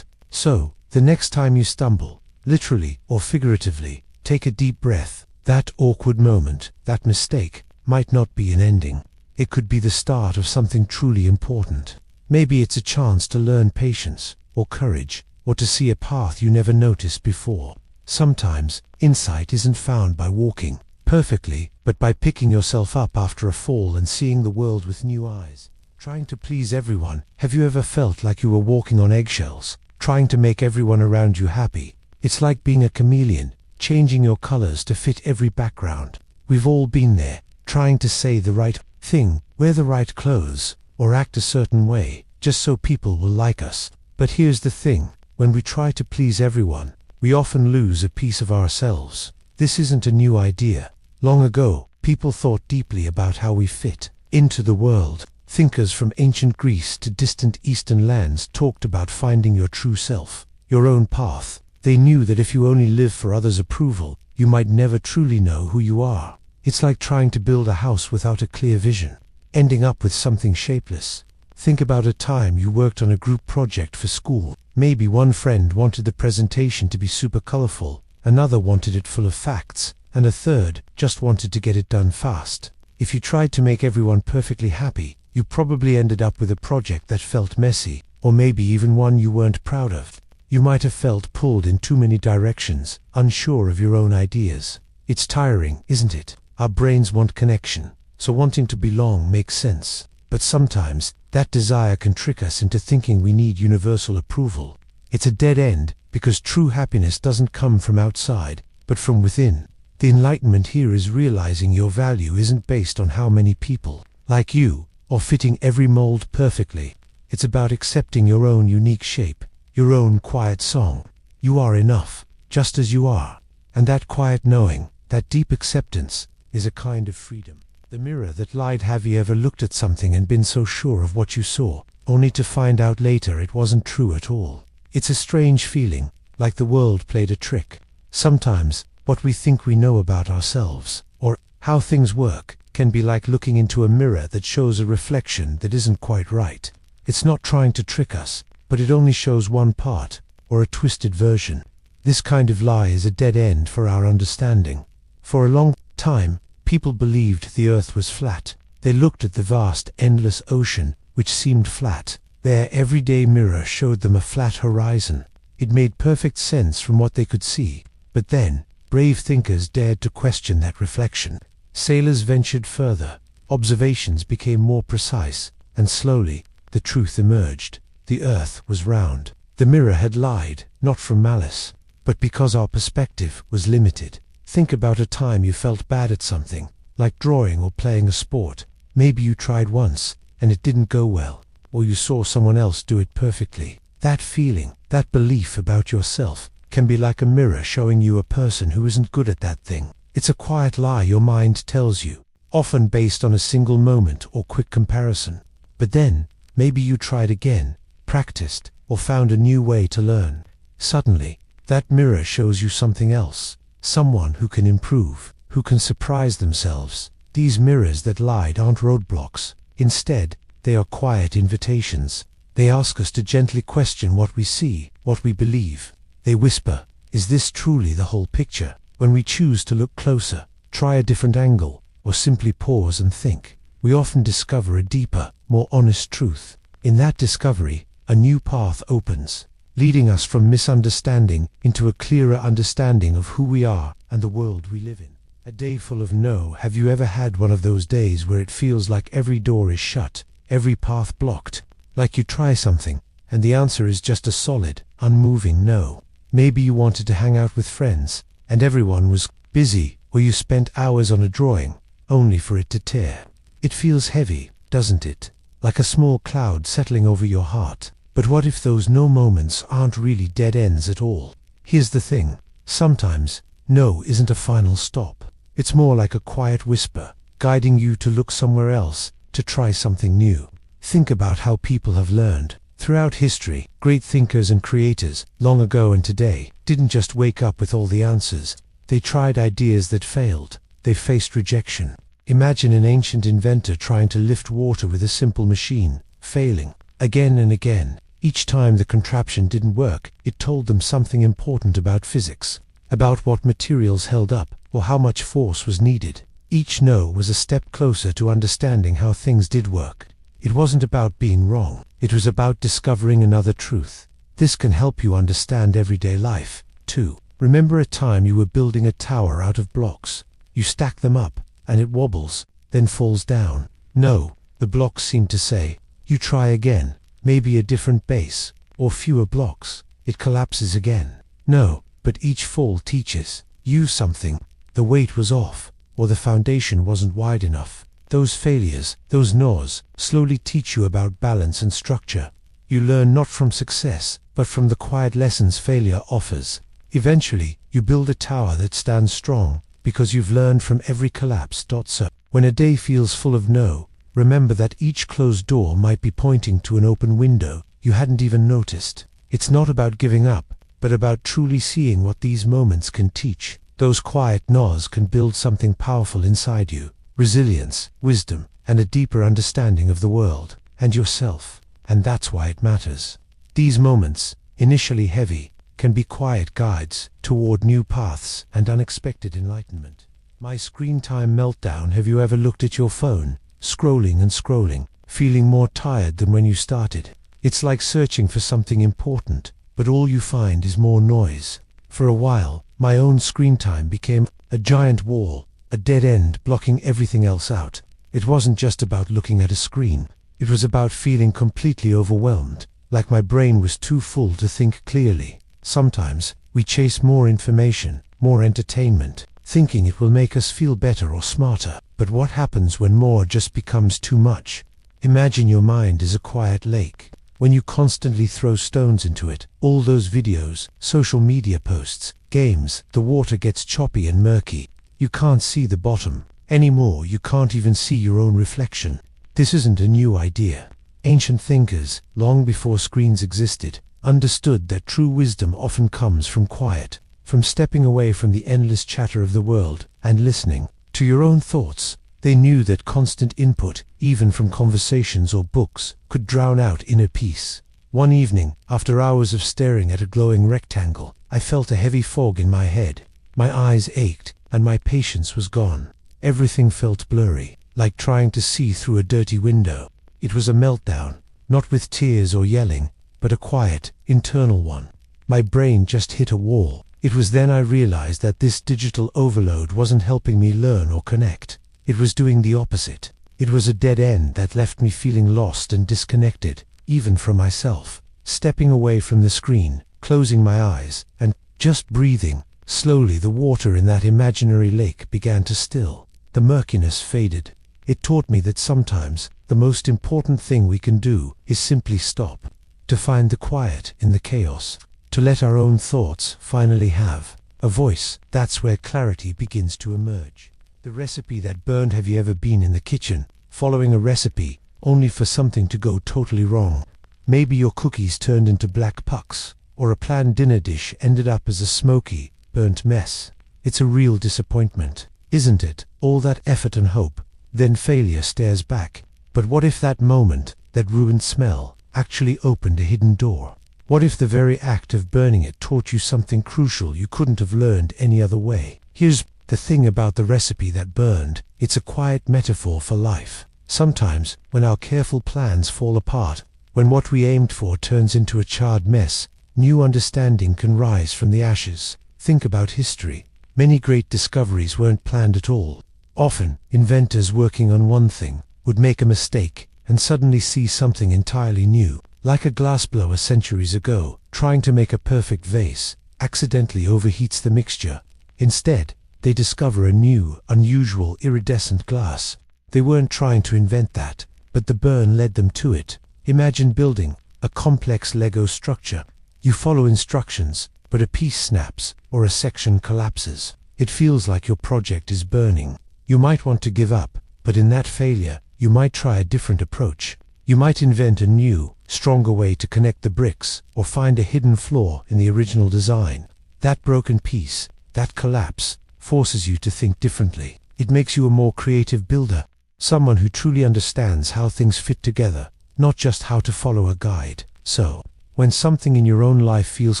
So, the next time you stumble, literally or figuratively, take a deep breath. That awkward moment, that mistake, might not be an ending. It could be the start of something truly important. Maybe it's a chance to learn patience, or courage, or to see a path you never noticed before. Sometimes, insight isn't found by walking perfectly, but by picking yourself up after a fall and seeing the world with new eyes. Trying to please everyone. Have you ever felt like you were walking on eggshells, trying to make everyone around you happy? It's like being a chameleon, changing your colors to fit every background. We've all been there, trying to say the right thing, wear the right clothes, or act a certain way, just so people will like us. But here's the thing, when we try to please everyone, we often lose a piece of ourselves. This isn't a new idea. Long ago, people thought deeply about how we fit into the world. Thinkers from ancient Greece to distant Eastern lands talked about finding your true self, your own path. They knew that if you only live for others' approval, you might never truly know who you are. It's like trying to build a house without a clear vision, ending up with something shapeless. Think about a time you worked on a group project for school. Maybe one friend wanted the presentation to be super colorful, another wanted it full of facts, and a third just wanted to get it done fast. If you tried to make everyone perfectly happy, you probably ended up with a project that felt messy, or maybe even one you weren't proud of. You might have felt pulled in too many directions, unsure of your own ideas. It's tiring, isn't it? Our brains want connection, so wanting to belong makes sense. But sometimes, that desire can trick us into thinking we need universal approval. It's a dead end, because true happiness doesn't come from outside, but from within. The enlightenment here is realizing your value isn't based on how many people like you, or fitting every mold perfectly. It's about accepting your own unique shape, your own quiet song. You are enough, just as you are. And that quiet knowing, that deep acceptance, is a kind of freedom. The mirror that lied. Have you ever looked at something and been so sure of what you saw, only to find out later it wasn't true at all? It's a strange feeling, like the world played a trick. Sometimes, what we think we know about ourselves, or how things work, can be like looking into a mirror that shows a reflection that isn't quite right. It's not trying to trick us, but it only shows one part, or a twisted version. This kind of lie is a dead end for our understanding. For a long time, people believed the earth was flat. They looked at the vast, endless ocean, which seemed flat. Their everyday mirror showed them a flat horizon. It made perfect sense from what they could see. But then, brave thinkers dared to question that reflection. Sailors ventured further. Observations became more precise, and slowly, the truth emerged. The earth was round. The mirror had lied, not from malice, but because our perspective was limited. Think about a time you felt bad at something, like drawing or playing a sport. Maybe you tried once, and it didn't go well, or you saw someone else do it perfectly. That feeling, that belief about yourself, can be like a mirror showing you a person who isn't good at that thing. It's a quiet lie your mind tells you, often based on a single moment or quick comparison. But then, maybe you tried again, practiced, or found a new way to learn. Suddenly, that mirror shows you something else, someone who can improve, who can surprise themselves. These mirrors that lied aren't roadblocks. Instead, they are quiet invitations. They ask us to gently question what we see, what we believe. They whisper, is this truly the whole picture? When we choose to look closer, try a different angle, or simply pause and think, we often discover a deeper, more honest truth. In that discovery, a new path opens, leading us from misunderstanding into a clearer understanding of who we are and the world we live in. A day full of no. Have you ever had one of those days where it feels like every door is shut, every path blocked, like you try something, and the answer is just a solid, unmoving no? Maybe you wanted to hang out with friends, and everyone was busy, or you spent hours on a drawing, only for it to tear. It feels heavy, doesn't it? Like a small cloud settling over your heart. But what if those no moments aren't really dead ends at all? Here's the thing. Sometimes, no isn't a final stop. It's more like a quiet whisper, guiding you to look somewhere else, to try something new. Think about how people have learned. Throughout history, great thinkers and creators, long ago and today, didn't just wake up with all the answers. They tried ideas that failed. They faced rejection. Imagine an ancient inventor trying to lift water with a simple machine, failing again and again. Each time the contraption didn't work, it told them something important about physics, about what materials held up, or how much force was needed. Each no was a step closer to understanding how things did work. It wasn't about being wrong. It was about discovering another truth. This can help you understand everyday life, too. Remember a time you were building a tower out of blocks. You stack them up, and it wobbles, then falls down. No, the blocks seem to say, you try again, maybe a different base, or fewer blocks. It collapses again. No, but each fall teaches you something. The weight was off, or the foundation wasn't wide enough. Those failures, those no's, slowly teach you about balance and structure. You learn not from success, but from the quiet lessons failure offers. Eventually, you build a tower that stands strong, because you've learned from every collapse. So, when a day feels full of no, remember that each closed door might be pointing to an open window you hadn't even noticed. It's not about giving up, but about truly seeing what these moments can teach. Those quiet no's can build something powerful inside you. Resilience, wisdom, and a deeper understanding of the world, and yourself. And that's why it matters. These moments, initially heavy, can be quiet guides toward new paths and unexpected enlightenment. My screen time meltdown. Have you ever looked at your phone, scrolling and scrolling, feeling more tired than when you started? It's like searching for something important, but all you find is more noise. For a while, my own screen time became a giant wall, a dead end blocking everything else out. It wasn't just about looking at a screen. It was about feeling completely overwhelmed, like my brain was too full to think clearly. Sometimes, we chase more information, more entertainment, thinking it will make us feel better or smarter. But what happens when more just becomes too much? Imagine your mind is a quiet lake. When you constantly throw stones into it, all those videos, social media posts, games, the water gets choppy and murky. You can't see the bottom. Anymore, you can't even see your own reflection. This isn't a new idea. Ancient thinkers, long before screens existed, understood that true wisdom often comes from quiet, from stepping away from the endless chatter of the world and listening to your own thoughts. They knew that constant input, even from conversations or books, could drown out inner peace. One evening, after hours of staring at a glowing rectangle, I felt a heavy fog in my head. My eyes ached, and my patience was gone. Everything felt blurry, like trying to see through a dirty window. It was a meltdown, not with tears or yelling, but a quiet, internal one. My brain just hit a wall. It was then I realized that this digital overload wasn't helping me learn or connect. It was doing the opposite. It was a dead end that left me feeling lost and disconnected, even from myself. Stepping away from the screen, closing my eyes, and just breathing, slowly the water in that imaginary lake began to still. The murkiness faded. It taught me that sometimes the most important thing we can do is simply stop, to find the quiet in the chaos, to let our own thoughts finally have a voice. That's where clarity begins to emerge. The recipe that burned. Have you ever been in the kitchen, following a recipe, only for something to go totally wrong? Maybe your cookies turned into black pucks, or a planned dinner dish ended up as a smoky, burnt mess. It's a real disappointment, isn't it? All that effort and hope, then failure stares back. But what if that moment, that ruined smell, actually opened a hidden door? What if the very act of burning it taught you something crucial you couldn't have learned any other way? Here's the thing about the recipe that burned. It's a quiet metaphor for life. Sometimes, when our careful plans fall apart, when what we aimed for turns into a charred mess, new understanding can rise from the ashes. Think about history. Many great discoveries weren't planned at all. Often, inventors working on one thing would make a mistake and suddenly see something entirely new. Like a glassblower centuries ago, trying to make a perfect vase, accidentally overheats the mixture. Instead, they discover a new, unusual, iridescent glass. They weren't trying to invent that, but the burn led them to it. Imagine building a complex Lego structure. You follow instructions, but a piece snaps, or a section collapses. It feels like your project is burning. You might want to give up, but in that failure, you might try a different approach. You might invent a new, stronger way to connect the bricks, or find a hidden flaw in the original design. That broken piece, that collapse, forces you to think differently. It makes you a more creative builder, someone who truly understands how things fit together, not just how to follow a guide. So, when something in your own life feels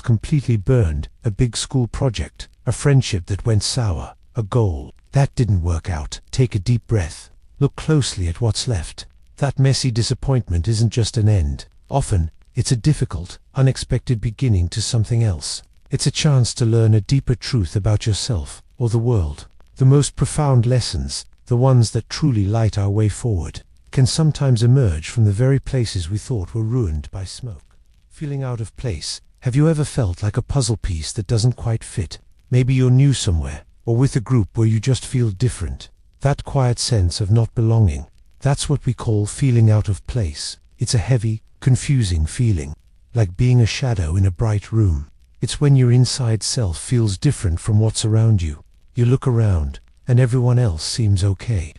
completely burned, a big school project, a friendship that went sour, a goal that didn't work out, take a deep breath. Look closely at what's left. That messy disappointment isn't just an end. Often, it's a difficult, unexpected beginning to something else. It's a chance to learn a deeper truth about yourself or the world. The most profound lessons, the ones that truly light our way forward, can sometimes emerge from the very places we thought were ruined by smoke. Feeling out of place. Have you ever felt like a puzzle piece that doesn't quite fit? Maybe you're new somewhere, or with a group where you just feel different. That quiet sense of not belonging. That's what we call feeling out of place. It's a heavy, confusing feeling, like being a shadow in a bright room. It's when your inside self feels different from what's around you. You look around, and everyone else seems okay.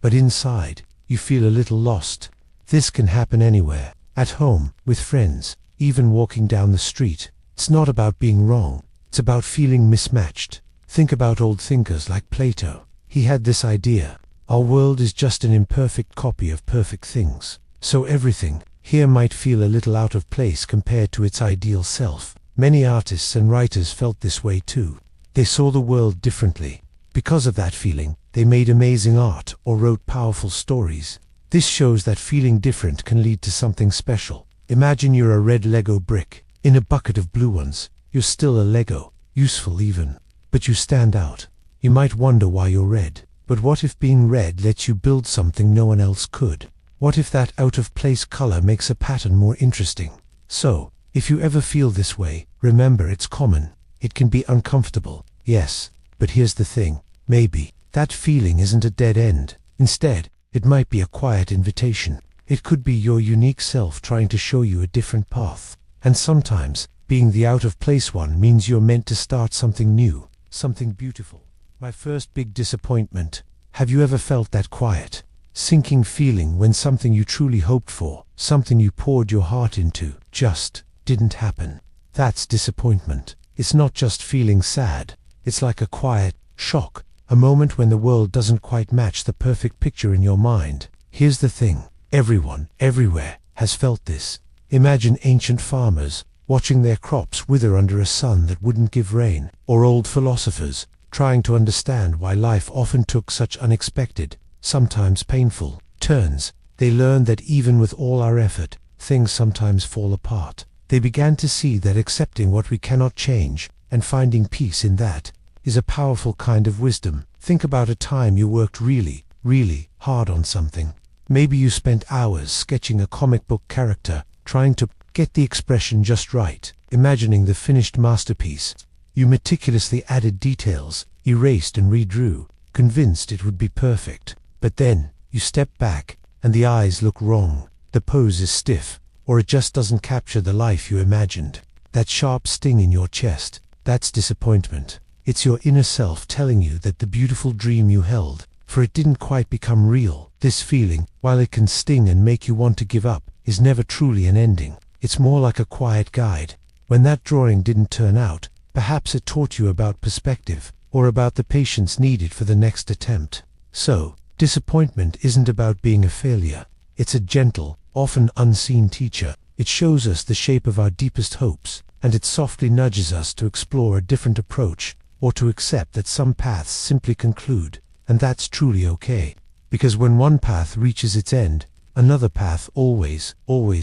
But inside, you feel a little lost. This can happen anywhere, at home, with friends, even walking down the street. It's not about being wrong, it's about feeling mismatched. Think about old thinkers like Plato. He had this idea: our world is just an imperfect copy of perfect things. So everything here might feel a little out of place compared to its ideal self. Many artists and writers felt this way too. They saw the world differently. Because of that feeling, they made amazing art or wrote powerful stories. This shows that feeling different can lead to something special. Imagine you're a red Lego brick in a bucket of blue ones. You're still a Lego, useful even, but you stand out. You might wonder why you're red. But what if being red lets you build something no one else could? What if that out-of-place color makes a pattern more interesting? So, if you ever feel this way, remember it's common. It can be uncomfortable, yes, but here's the thing. Maybe that feeling isn't a dead end. Instead, it might be a quiet invitation. It could be your unique self trying to show you a different path. And sometimes, being the out-of-place one means you're meant to start something new, something beautiful. My first big disappointment. Have you ever felt that quiet, sinking feeling when something you truly hoped for, something you poured your heart into, just didn't happen? That's disappointment. It's not just feeling sad. It's like a quiet shock, a moment when the world doesn't quite match the perfect picture in your mind. Here's the thing, everyone, everywhere, has felt this. Imagine ancient farmers watching their crops wither under a sun that wouldn't give rain, or old philosophers trying to understand why life often took such unexpected, sometimes painful, turns. They learned that even with all our effort, things sometimes fall apart. They began to see that accepting what we cannot change and finding peace in that is a powerful kind of wisdom. Think about a time you worked really, really hard on something. Maybe you spent hours sketching a comic book character, trying to get the expression just right, imagining the finished masterpiece. You meticulously added details, erased and redrew, convinced it would be perfect. But then, you step back, and the eyes look wrong, the pose is stiff, or it just doesn't capture the life you imagined. That sharp sting in your chest, that's disappointment. It's your inner self telling you that the beautiful dream you held, for it didn't quite become real. This feeling, while it can sting and make you want to give up, is never truly an ending. It's more like a quiet guide. When that drawing didn't turn out, perhaps it taught you about perspective, or about the patience needed for the next attempt. So, disappointment isn't about being a failure. It's a gentle, often unseen teacher. It shows us the shape of our deepest hopes, and it softly nudges us to explore a different approach, or to accept that some paths simply conclude, and that's truly okay. Because when one path reaches its end, another path always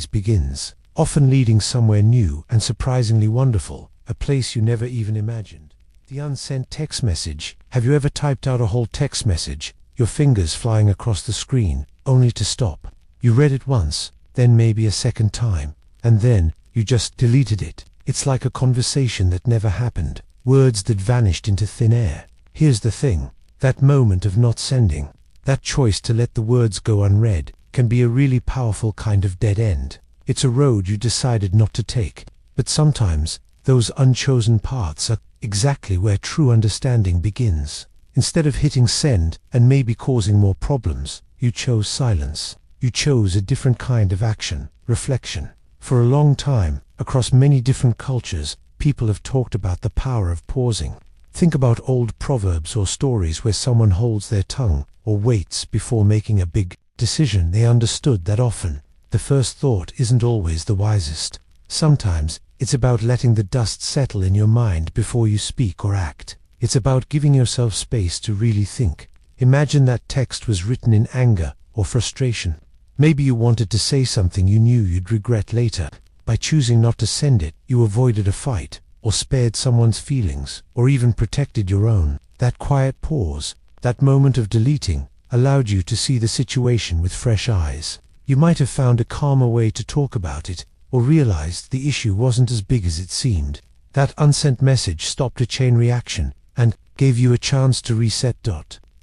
begins, often leading somewhere new and surprisingly wonderful, a place you never even imagined. The unsent text message. Have you ever typed out a whole text message, your fingers flying across the screen, only to stop? You read it once, then maybe a second time, and then you just deleted it. It's like a conversation that never happened, words that vanished into thin air. Here's the thing, that moment of not sending, that choice to let the words go unread, can be a really powerful kind of dead end. It's a road you decided not to take, but sometimes those unchosen paths are exactly where true understanding begins. Instead of hitting send and maybe causing more problems, you chose silence. You chose a different kind of action, reflection. For a long time, across many different cultures, people have talked about the power of pausing. Think about old proverbs or stories where someone holds their tongue or waits before making a big decision. They understood that often the first thought isn't always the wisest. Sometimes it's about letting the dust settle in your mind before you speak or act. It's about giving yourself space to really think. Imagine that text was written in anger or frustration. Maybe you wanted to say something you knew you'd regret later. By choosing not to send it, you avoided a fight, or spared someone's feelings, or even protected your own. That quiet pause, that moment of deleting, allowed you to see the situation with fresh eyes. You might have found a calmer way to talk about it, or realized the issue wasn't as big as it seemed. That unsent message stopped a chain reaction, and gave you a chance to reset.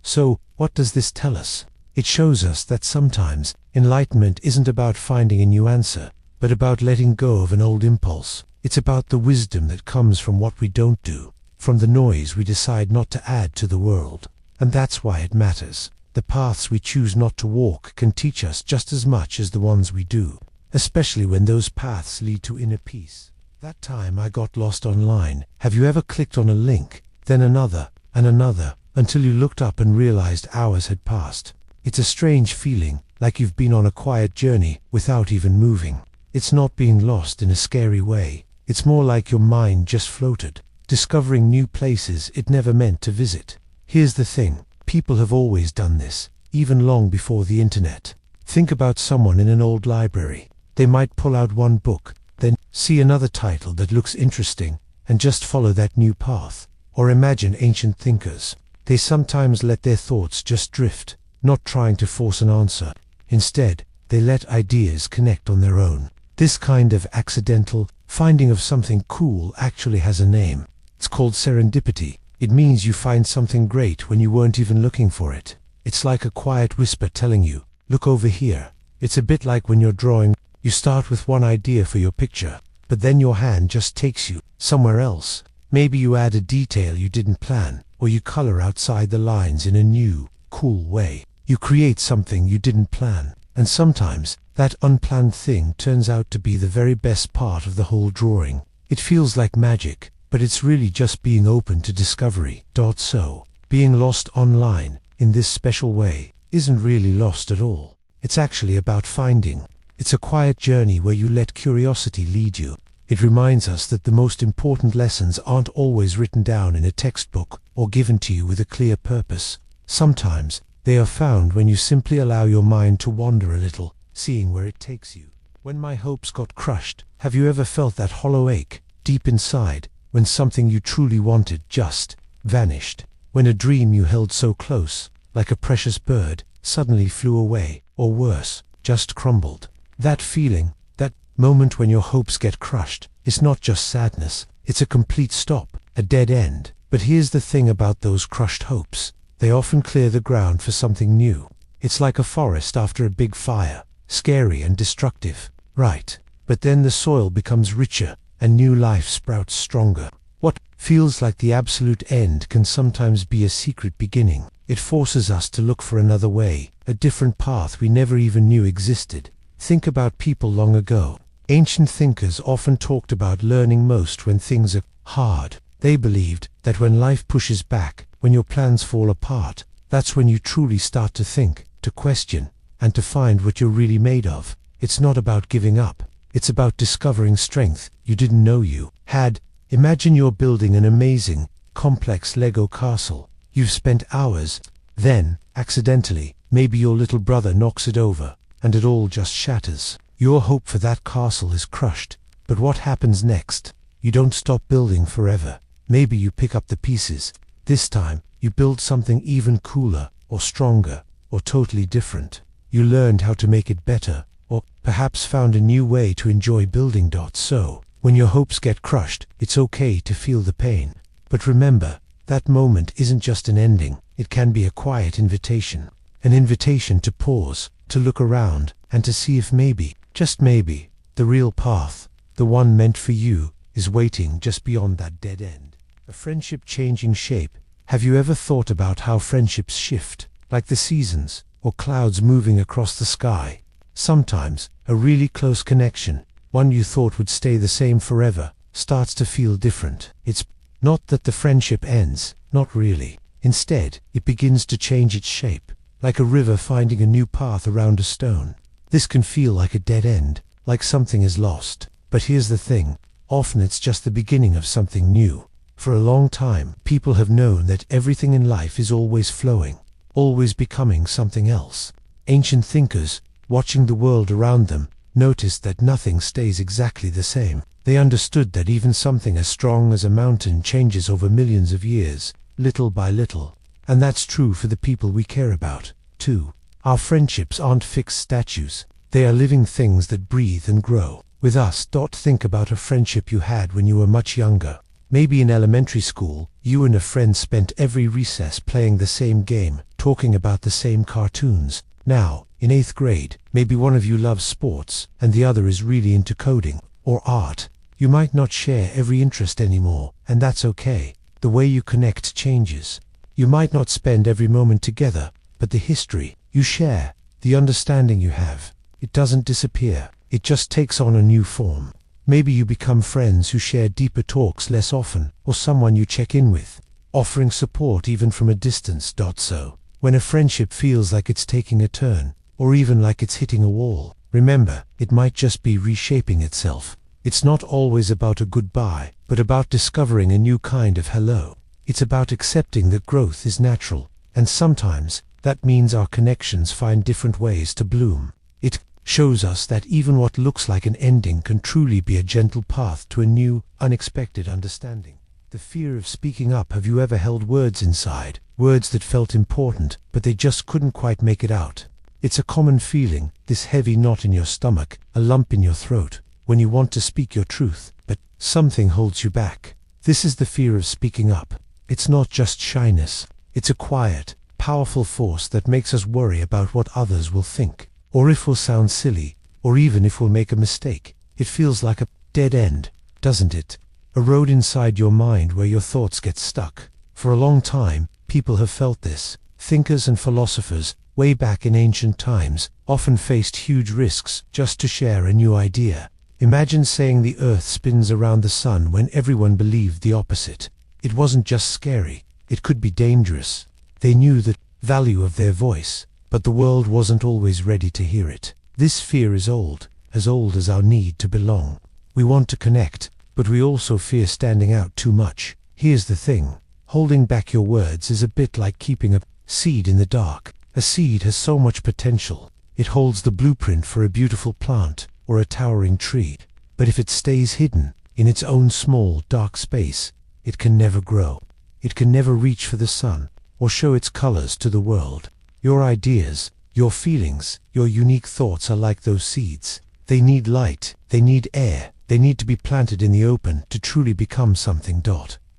So, what does this tell us? It shows us that sometimes enlightenment isn't about finding a new answer, but about letting go of an old impulse. It's about the wisdom that comes from what we don't do, from the noise we decide not to add to the world. And that's why it matters. The paths we choose not to walk can teach us just as much as the ones we do, especially when those paths lead to inner peace. That time I got lost online. Have you ever clicked on a link, then another, and another, until you looked up and realized hours had passed? It's a strange feeling, like you've been on a quiet journey without even moving. It's not being lost in a scary way. It's more like your mind just floated, discovering new places it never meant to visit. Here's the thing, people have always done this, even long before the internet. Think about someone in an old library. They might pull out one book, then see another title that looks interesting, and just follow that new path. Or imagine ancient thinkers. They sometimes let their thoughts just drift, not trying to force an answer. Instead, they let ideas connect on their own. This kind of accidental finding of something cool actually has a name. It's called serendipity. It means you find something great when you weren't even looking for it. It's like a quiet whisper telling you, look over here. It's a bit like when you're drawing. You start with one idea for your picture, but then your hand just takes you somewhere else. Maybe you add a detail you didn't plan, or you color outside the lines in a new, cool way. You create something you didn't plan, and sometimes that unplanned thing turns out to be the very best part of the whole drawing. It feels like magic, but it's really just being open to discovery. So, Being lost online, in this special way, isn't really lost at all. It's actually about finding. It's a quiet journey where you let curiosity lead you. It reminds us that the most important lessons aren't always written down in a textbook or given to you with a clear purpose. Sometimes, they are found when you simply allow your mind to wander a little, seeing where it takes you. When my hopes got crushed, have you ever felt that hollow ache, deep inside, when something you truly wanted just vanished? When a dream you held so close, like a precious bird, suddenly flew away, or worse, just crumbled. That feeling, that moment when your hopes get crushed, is not just sadness, it's a complete stop, a dead end. But here's the thing about those crushed hopes. They often clear the ground for something new. It's like a forest after a big fire, scary and destructive, right? But then the soil becomes richer, and new life sprouts stronger. What feels like the absolute end can sometimes be a secret beginning. It forces us to look for another way, a different path we never even knew existed. Think about people long ago. Ancient thinkers often talked about learning most when things are hard. They believed that when life pushes back, when your plans fall apart, that's when you truly start to think, to question, and to find what you're really made of. It's not about giving up. It's about discovering strength you didn't know you had. Imagine you're building an amazing, complex Lego castle. You've spent hours. Then, accidentally, maybe your little brother knocks it over, and it all just shatters. Your hope for that castle is crushed. But what happens next? You don't stop building forever. Maybe you pick up the pieces. This time, you build something even cooler, or stronger, or totally different. You learned how to make it better, or perhaps found a new way to enjoy building. So, when your hopes get crushed, it's okay to feel the pain. But remember, that moment isn't just an ending. It can be a quiet invitation. An invitation to pause, to look around, and to see if maybe, just maybe, the real path, the one meant for you, is waiting just beyond that dead end. A friendship changing shape. Have you ever thought about how friendships shift, like the seasons, or clouds moving across the sky? Sometimes, a really close connection, one you thought would stay the same forever, starts to feel different. It's not that the friendship ends, not really. Instead, it begins to change its shape, like a river finding a new path around a stone. This can feel like a dead end, like something is lost. But here's the thing, often it's just the beginning of something new. For a long time, people have known that everything in life is always flowing, always becoming something else. Ancient thinkers, watching the world around them, noticed that nothing stays exactly the same. They understood that even something as strong as a mountain changes over millions of years, little by little. And that's true for the people we care about, too. Our friendships aren't fixed statues. They are living things that breathe and grow. With us, think about a friendship you had when you were much younger. Maybe in elementary school, you and a friend spent every recess playing the same game, talking about the same cartoons. Now, in 8th grade, maybe one of you loves sports, and the other is really into coding, or art. You might not share every interest anymore, and that's okay. The way you connect changes. You might not spend every moment together, but the history you share, the understanding you have, it doesn't disappear. It just takes on a new form. Maybe you become friends who share deeper talks less often, or someone you check in with, offering support even from a distance. So, when a friendship feels like it's taking a turn, or even like it's hitting a wall, remember, it might just be reshaping itself. It's not always about a goodbye, but about discovering a new kind of hello. It's about accepting that growth is natural, and sometimes, that means our connections find different ways to bloom. It shows us that even what looks like an ending can truly be a gentle path to a new, unexpected understanding. The fear of speaking up. Have you ever held words inside, words that felt important, but they just couldn't quite make it out? It's a common feeling, this heavy knot in your stomach, a lump in your throat, when you want to speak your truth, but something holds you back. This is the fear of speaking up. It's not just shyness. It's a quiet, powerful force that makes us worry about what others will think, or if we'll sound silly, or even if we'll make a mistake. It feels like a dead end, doesn't it? A road inside your mind where your thoughts get stuck. For a long time, people have felt this. Thinkers and philosophers, way back in ancient times, often faced huge risks just to share a new idea. Imagine saying the earth spins around the sun when everyone believed the opposite. It wasn't just scary, It could be dangerous. They knew the value of their voice, but the world wasn't always ready to hear it. This fear is old as our need to belong. We want to connect, but we also fear standing out too much. Here's the thing. Holding back your words is a bit like keeping a seed in the dark. A seed has so much potential. It holds the blueprint for a beautiful plant or a towering tree. But if it stays hidden in its own small, dark space, it can never grow. It can never reach for the sun or show its colors to the world. Your ideas, your feelings, your unique thoughts are like those seeds. They need light, they need air, they need to be planted in the open to truly become something.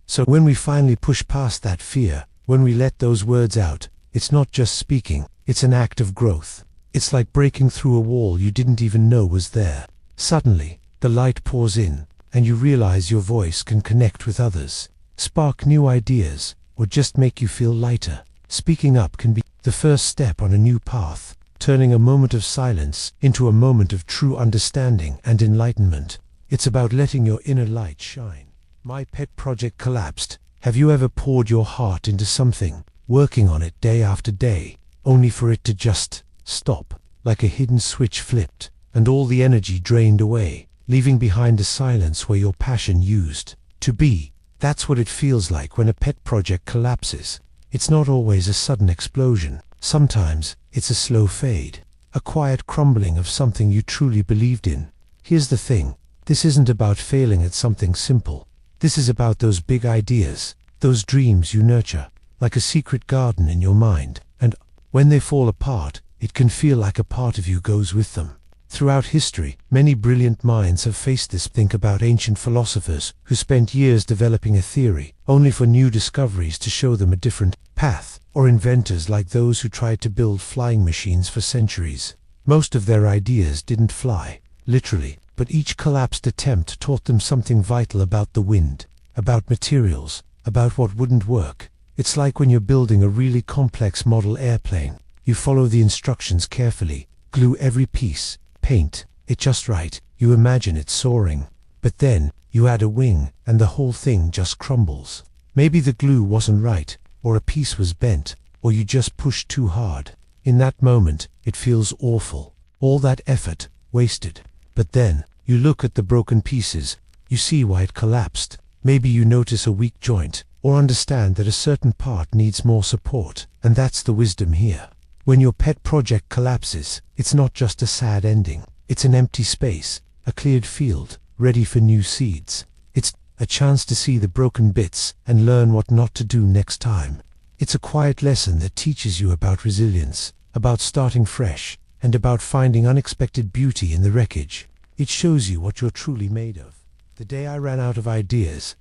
So when we finally push past that fear, when we let those words out, it's not just speaking, it's an act of growth. It's like breaking through a wall you didn't even know was there. Suddenly, the light pours in, and you realize your voice can connect with others, spark new ideas, or just make you feel lighter. Speaking up can be the first step on a new path, turning a moment of silence into a moment of true understanding and enlightenment. It's about letting your inner light shine. My pet project collapsed. Have you ever poured your heart into something, working on it day after day, only for it to just stop, like a hidden switch flipped, and all the energy drained away, leaving behind a silence where your passion used to be? That's what it feels like when a pet project collapses. It's not always a sudden explosion. Sometimes it's a slow fade, a quiet crumbling of something you truly believed in. Here's the thing. This isn't about failing at something simple. This is about those big ideas, those dreams you nurture, like a secret garden in your mind. And when they fall apart, it can feel like a part of you goes with them. Throughout history, many brilliant minds have faced this. Think about ancient philosophers who spent years developing a theory, only for new discoveries to show them a different path, or inventors like those who tried to build flying machines for centuries. Most of their ideas didn't fly, literally, but each collapsed attempt taught them something vital about the wind, about materials, about what wouldn't work. It's like when you're building a really complex model airplane. You follow the instructions carefully, glue every piece, paint it just right, you imagine it soaring. But then, you add a wing, and the whole thing just crumbles. Maybe the glue wasn't right, or a piece was bent, or you just pushed too hard. In that moment, it feels awful. All that effort, wasted. But then, you look at the broken pieces, you see why it collapsed. Maybe you notice a weak joint, or understand that a certain part needs more support, and that's the wisdom here. When your pet project collapses, it's not just a sad ending. It's an empty space, a cleared field, ready for new seeds. It's a chance to see the broken bits and learn what not to do next time. It's a quiet lesson that teaches you about resilience, about starting fresh, and about finding unexpected beauty in the wreckage. It shows you what you're truly made of.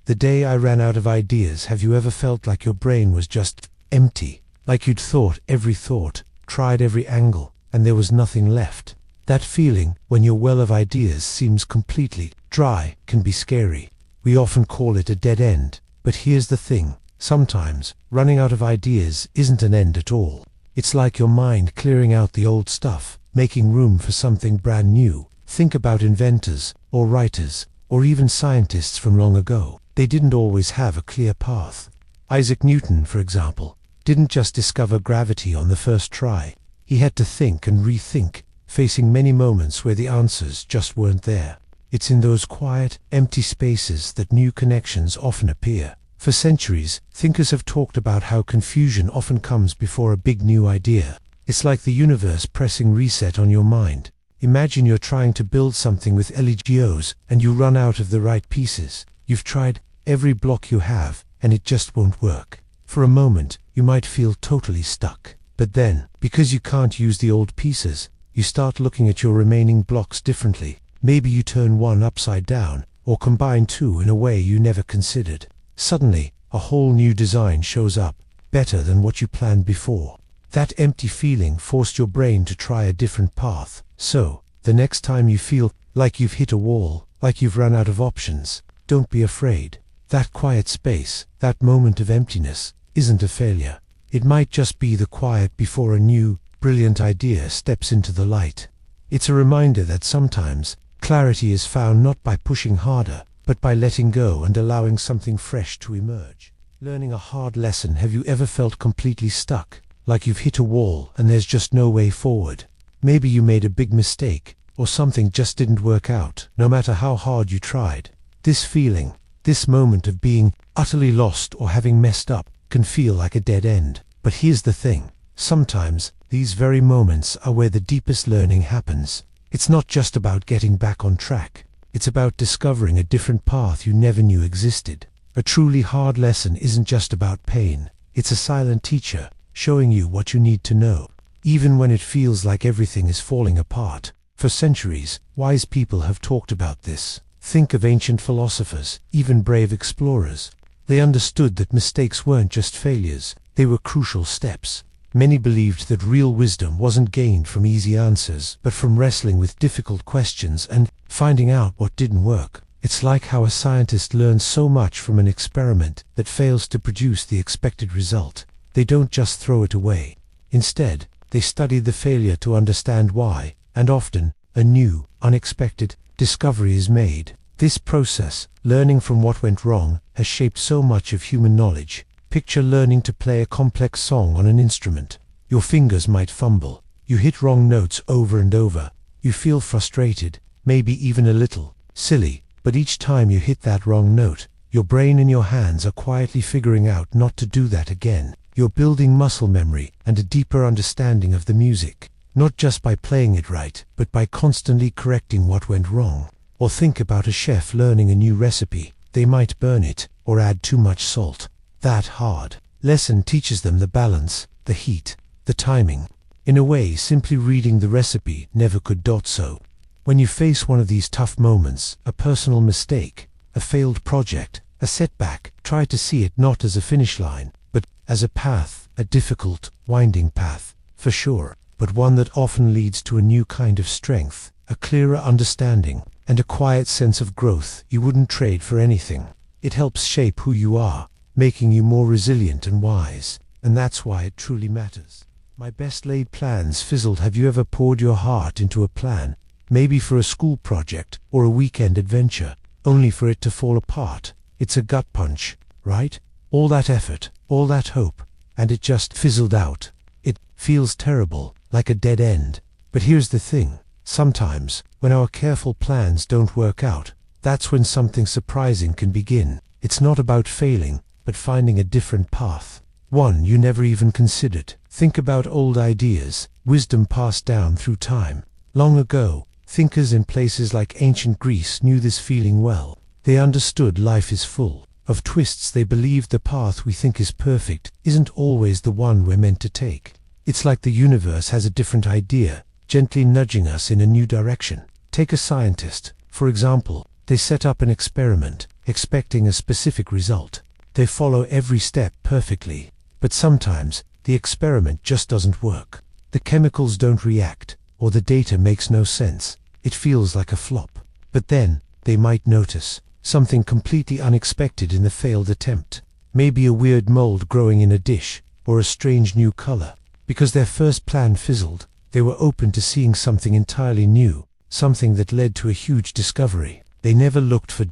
The day I ran out of ideas, have you ever felt like your brain was just empty? Like you'd thought every thought, tried every angle, and there was nothing left? That feeling, when your well of ideas seems completely dry, can be scary. We often call it a dead end. But here's the thing. Sometimes, running out of ideas isn't an end at all. It's like your mind clearing out the old stuff, making room for something brand new. Think about inventors, or writers, or even scientists from long ago. They didn't always have a clear path. Isaac Newton, for example, didn't just discover gravity on the first try. He had to think and rethink, facing many moments where the answers just weren't there. It's in those quiet, empty spaces that new connections often appear. For centuries, thinkers have talked about how confusion often comes before a big new idea. It's like the universe pressing reset on your mind. Imagine you're trying to build something with Legos and you run out of the right pieces. You've tried every block you have, and it just won't work. For a moment, you might feel totally stuck. But then, because you can't use the old pieces, you start looking at your remaining blocks differently. Maybe you turn one upside down, or combine two in a way you never considered. Suddenly, a whole new design shows up, better than what you planned before. That empty feeling forced your brain to try a different path. So, the next time you feel like you've hit a wall, like you've run out of options, don't be afraid. That quiet space, that moment of emptiness, isn't a failure. It might just be the quiet before a new, brilliant idea steps into the light. It's a reminder that sometimes, clarity is found not by pushing harder, but by letting go and allowing something fresh to emerge. Learning a hard lesson, have you ever felt completely stuck, like you've hit a wall and there's just no way forward? Maybe you made a big mistake, or something just didn't work out, no matter how hard you tried. This feeling, this moment of being utterly lost or having messed up, can feel like a dead end. But here's the thing, sometimes these very moments are where the deepest learning happens. It's not just about getting back on track, it's about discovering a different path you never knew existed. A truly hard lesson isn't just about pain, it's a silent teacher, showing you what you need to know, even when it feels like everything is falling apart. For centuries, wise people have talked about this. Think of ancient philosophers, even brave explorers. They understood that mistakes weren't just failures, they were crucial steps. Many believed that real wisdom wasn't gained from easy answers, but from wrestling with difficult questions and finding out what didn't work. It's like how a scientist learns so much from an experiment that fails to produce the expected result. They don't just throw it away. Instead, they study the failure to understand why, and often, a new, unexpected discovery is made. This process, learning from what went wrong, has shaped so much of human knowledge. Picture learning to play a complex song on an instrument. Your fingers might fumble. You hit wrong notes over and over. You feel frustrated, maybe even a little silly. But each time you hit that wrong note, your brain and your hands are quietly figuring out not to do that again. You're building muscle memory and a deeper understanding of the music, not just by playing it right, but by constantly correcting what went wrong. Or think about a chef learning a new recipe. They might burn it, or add too much salt. That hard lesson teaches them the balance, the heat, the timing. In a way, simply reading the recipe never could. So, when you face one of these tough moments, a personal mistake, a failed project, a setback, try to see it not as a finish line, but as a path, a difficult, winding path, for sure, but one that often leads to a new kind of strength, a clearer understanding, and a quiet sense of growth you wouldn't trade for anything. It helps shape who you are, making you more resilient and wise, and that's why it truly matters. My best laid plans fizzled. Have you ever poured your heart into a plan, maybe for a school project or a weekend adventure, only for it to fall apart? It's a gut punch, right? All that effort, all that hope, and it just fizzled out. It feels terrible, like a dead end. But here's the thing, sometimes, when our careful plans don't work out, that's when something surprising can begin. It's not about failing, but finding a different path, one you never even considered. Think about old ideas, wisdom passed down through time. Long ago, thinkers in places like ancient Greece knew this feeling well. They understood life is full of twists. They believed the path we think is perfect isn't always the one we're meant to take. It's like the universe has a different idea, gently nudging us in a new direction. Take a scientist, for example. They set up an experiment, expecting a specific result. They follow every step perfectly, but sometimes the experiment just doesn't work. The chemicals don't react, or the data makes no sense. It feels like a flop. But then, they might notice something completely unexpected in the failed attempt. Maybe a weird mold growing in a dish, or a strange new color. Because their first plan fizzled, they were open to seeing something entirely new, something that led to a huge discovery. They never looked for .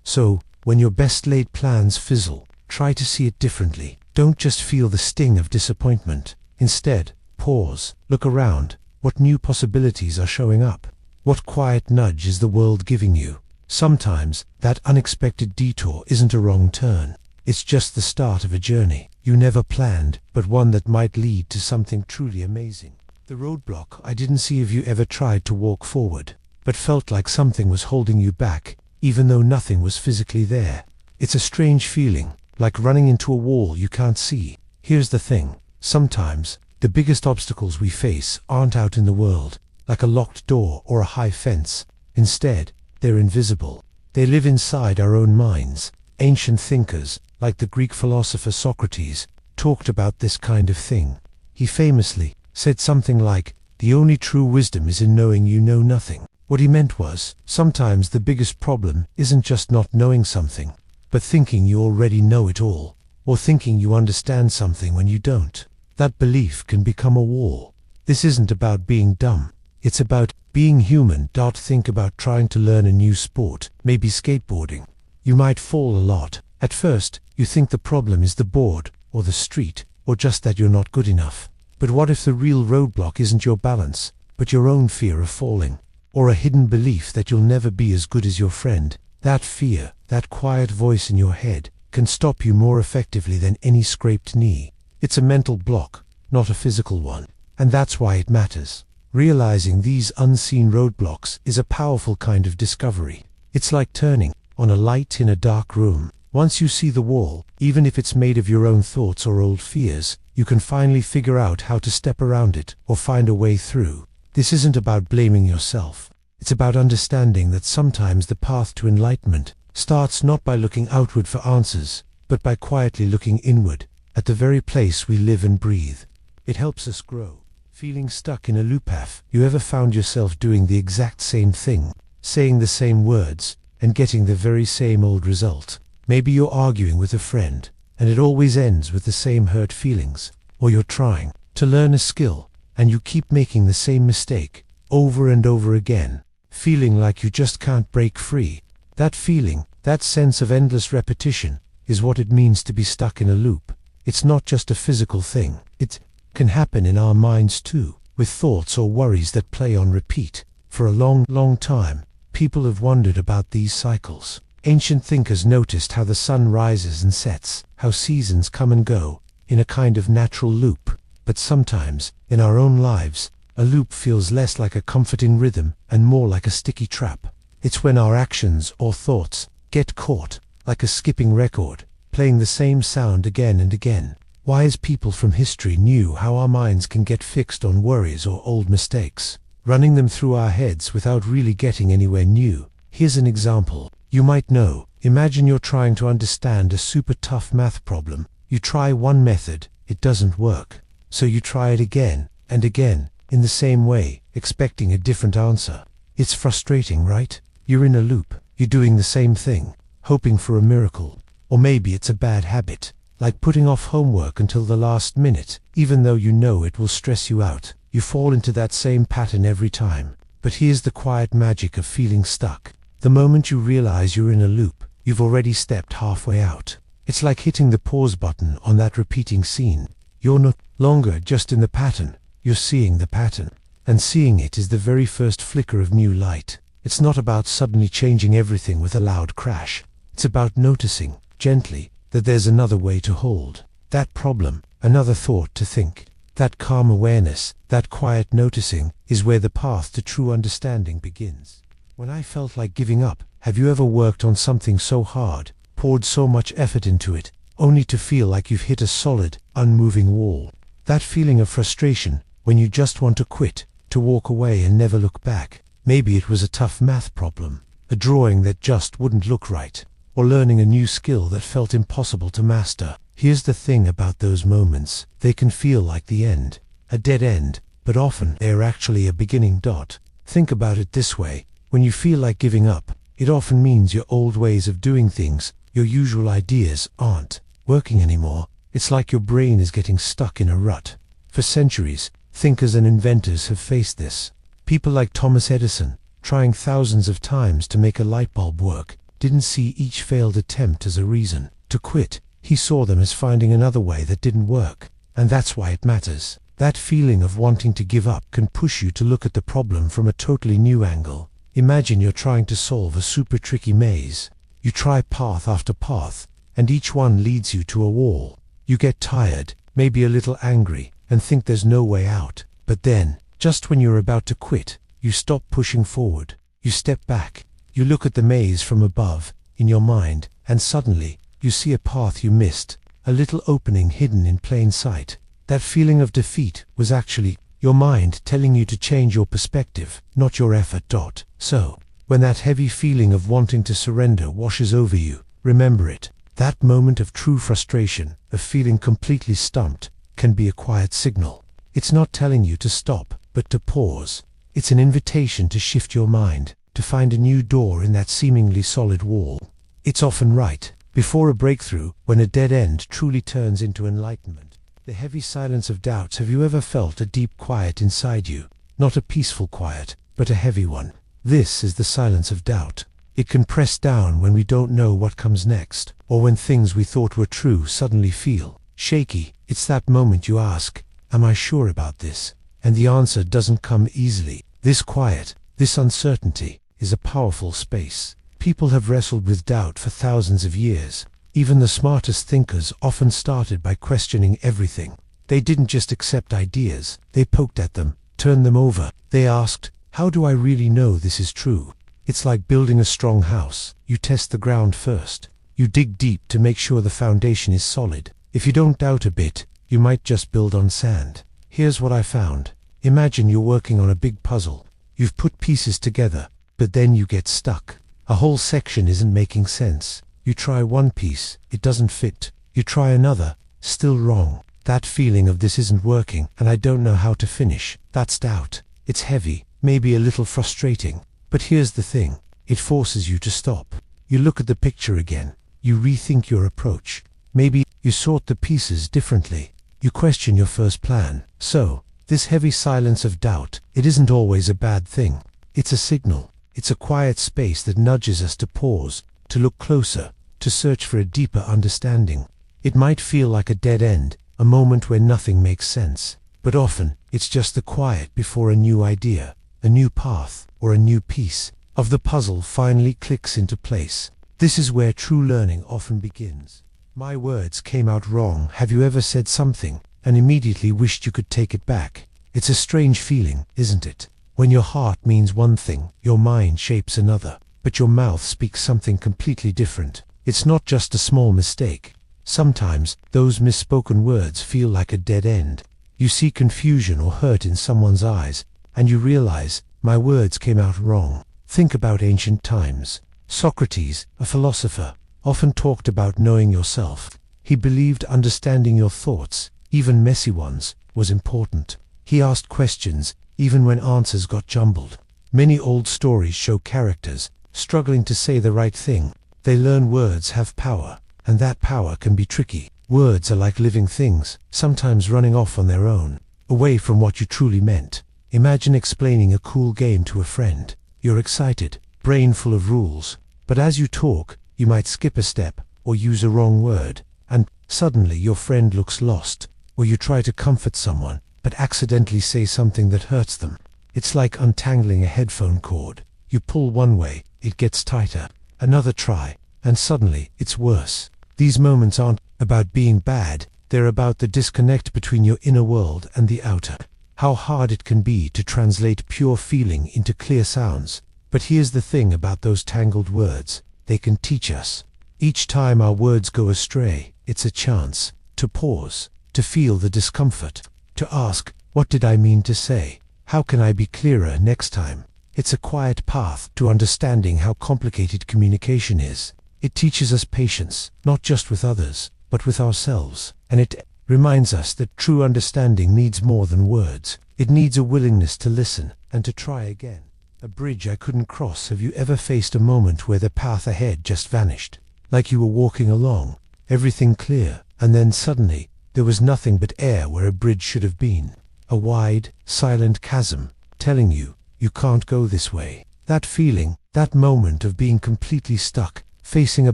So, when your best laid plans fizzle, try to see it differently. Don't just feel the sting of disappointment. Instead, pause, look around. What new possibilities are showing up? What quiet nudge is the world giving you? Sometimes, that unexpected detour isn't a wrong turn. It's just the start of a journey you never planned, but one that might lead to something truly amazing. The roadblock I didn't see. Have you ever tried to walk forward, but felt like something was holding you back, even though nothing was physically there? It's a strange feeling, like running into a wall you can't see. Here's the thing, sometimes, the biggest obstacles we face aren't out in the world, like a locked door or a high fence. Instead, they're invisible. They live inside our own minds. Ancient thinkers, like the Greek philosopher Socrates, talked about this kind of thing. He famously said something like, "The only true wisdom is in knowing you know nothing." What he meant was, sometimes the biggest problem isn't just not knowing something, but thinking you already know it all, or thinking you understand something when you don't. That belief can become a wall. This isn't about being dumb. It's about being human. Think about trying to learn a new sport, maybe skateboarding. You might fall a lot. At first, You think the problem is the board, or the street, or just that you're not good enough. But what if the real roadblock isn't your balance, but your own fear of falling? Or a hidden belief that you'll never be as good as your friend? That fear, that quiet voice in your head, can stop you more effectively than any scraped knee. It's a mental block, not a physical one. And that's why it matters. Realizing these unseen roadblocks is a powerful kind of discovery. It's like turning on a light in a dark room. Once you see the wall, even if it's made of your own thoughts or old fears, you can finally figure out how to step around it or find a way through. This isn't about blaming yourself. It's about understanding that sometimes the path to enlightenment starts not by looking outward for answers, but by quietly looking inward, at the very place we live and breathe. It helps us grow. Feeling stuck in a loop. Have you ever found yourself doing the exact same thing, saying the same words, and getting the very same old result? Maybe you're arguing with a friend, and it always ends with the same hurt feelings. Or you're trying to learn a skill, and you keep making the same mistake, over and over again, feeling like you just can't break free. That feeling, that sense of endless repetition, is what it means to be stuck in a loop. It's not just a physical thing. It can happen in our minds too, with thoughts or worries that play on repeat. For a long, long time, people have wondered about these cycles. Ancient thinkers noticed how the sun rises and sets, how seasons come and go, in a kind of natural loop. But sometimes, in our own lives, a loop feels less like a comforting rhythm and more like a sticky trap. It's when our actions or thoughts get caught, like a skipping record, playing the same sound again and again. Wise people from history knew how our minds can get fixed on worries or old mistakes, running them through our heads without really getting anywhere new. Here's an example. You might know. Imagine you're trying to understand a super tough math problem. You try one method, it doesn't work. So you try it again and again, in the same way, expecting a different answer. It's frustrating, right? You're in a loop. You're doing the same thing, hoping for a miracle. Or maybe it's a bad habit, like putting off homework until the last minute, even though you know it will stress you out. You fall into that same pattern every time. But here's the quiet magic of feeling stuck. The moment you realize you're in a loop, you've already stepped halfway out. It's like hitting the pause button on that repeating scene. You're no longer just in the pattern, you're seeing the pattern. And seeing it is the very first flicker of new light. It's not about suddenly changing everything with a loud crash. It's about noticing, gently, that there's another way to hold that problem, another thought to think. That calm awareness, that quiet noticing, is where the path to true understanding begins. When I felt like giving up, have you ever worked on something so hard, poured so much effort into it, only to feel like you've hit a solid, unmoving wall? That feeling of frustration, when you just want to quit, to walk away and never look back. Maybe it was a tough math problem, a drawing that just wouldn't look right, or learning a new skill that felt impossible to master. Here's the thing about those moments. They can feel like the end, a dead end, but often they're actually a beginning dot. Think about it this way. When you feel like giving up, it often means your old ways of doing things, your usual ideas, aren't working anymore. It's like your brain is getting stuck in a rut. For centuries, thinkers and inventors have faced this. People like Thomas Edison, trying thousands of times to make a light bulb work, didn't see each failed attempt as a reason to quit. He saw them as finding another way that didn't work. And that's why it matters. That feeling of wanting to give up can push you to look at the problem from a totally new angle. Imagine you're trying to solve a super tricky maze. You try path after path, and each one leads you to a wall. You get tired, maybe a little angry, and think there's no way out. But then, just when you're about to quit, you stop pushing forward. You step back. You look at the maze from above, in your mind, and suddenly, you see a path you missed, a little opening hidden in plain sight. That feeling of defeat was actually your mind telling you to change your perspective, not your effort. So, when that heavy feeling of wanting to surrender washes over you, remember it. That moment of true frustration, of feeling completely stumped, can be a quiet signal. It's not telling you to stop, but to pause. It's an invitation to shift your mind, to find a new door in that seemingly solid wall. It's often right before a breakthrough, when a dead end truly turns into enlightenment. The heavy silence of doubts. Have you ever felt a deep quiet inside you? Not a peaceful quiet, but a heavy one. This is the silence of doubt. It can press down when we don't know what comes next, or when things we thought were true suddenly feel shaky. It's that moment you ask, am I sure about this? And the answer doesn't come easily. This quiet, this uncertainty, is a powerful space. People have wrestled with doubt for thousands of years. Even the smartest thinkers often started by questioning everything. They didn't just accept ideas, they poked at them, turned them over. They asked, how do I really know this is true? It's like building a strong house. You test the ground first. You dig deep to make sure the foundation is solid. If you don't doubt a bit, you might just build on sand. Here's what I found. Imagine you're working on a big puzzle. You've put pieces together, but then you get stuck. A whole section isn't making sense. You try one piece, it doesn't fit. You try another, still wrong. That feeling of this isn't working and I don't know how to finish, that's doubt. It's heavy, maybe a little frustrating. But here's the thing, it forces you to stop. You look at the picture again. You rethink your approach. Maybe you sort the pieces differently. You question your first plan. So, this heavy silence of doubt, it isn't always a bad thing. It's a signal. It's a quiet space that nudges us to pause, to look closer, to search for a deeper understanding. It might feel like a dead end, a moment where nothing makes sense. But often, it's just the quiet before a new idea, a new path, or a new piece of the puzzle finally clicks into place. This is where true learning often begins. My words came out wrong. Have you ever said something and immediately wished you could take it back? It's a strange feeling, isn't it? When your heart means one thing, your mind shapes another, but your mouth speaks something completely different. It's not just a small mistake. Sometimes, those misspoken words feel like a dead end. You see confusion or hurt in someone's eyes, and you realize, my words came out wrong. Think about ancient times. Socrates, a philosopher, often talked about knowing yourself. He believed understanding your thoughts, even messy ones, was important. He asked questions, even when answers got jumbled. Many old stories show characters struggling to say the right thing. They learn words have power, and that power can be tricky. Words are like living things, sometimes running off on their own, away from what you truly meant. Imagine explaining a cool game to a friend. You're excited, brain full of rules, but as you talk, you might skip a step, or use a wrong word, and suddenly your friend looks lost. Or you try to comfort someone, but accidentally say something that hurts them. It's like untangling a headphone cord. You pull one way, it gets tighter. Another try, and suddenly, it's worse. These moments aren't about being bad, they're about the disconnect between your inner world and the outer. How hard it can be to translate pure feeling into clear sounds. But here's the thing about those tangled words. They can teach us. Each time our words go astray, it's a chance to pause, to feel the discomfort, to ask, what did I mean to say? How can I be clearer next time? It's a quiet path to understanding how complicated communication is. It teaches us patience, not just with others, but with ourselves. And it reminds us that true understanding needs more than words. It needs a willingness to listen and to try again. A bridge I couldn't cross. Have you ever faced a moment where the path ahead just vanished? Like you were walking along, everything clear, and then suddenly, there was nothing but air where a bridge should have been. A wide, silent chasm, telling you, you can't go this way. That feeling, that moment of being completely stuck, facing a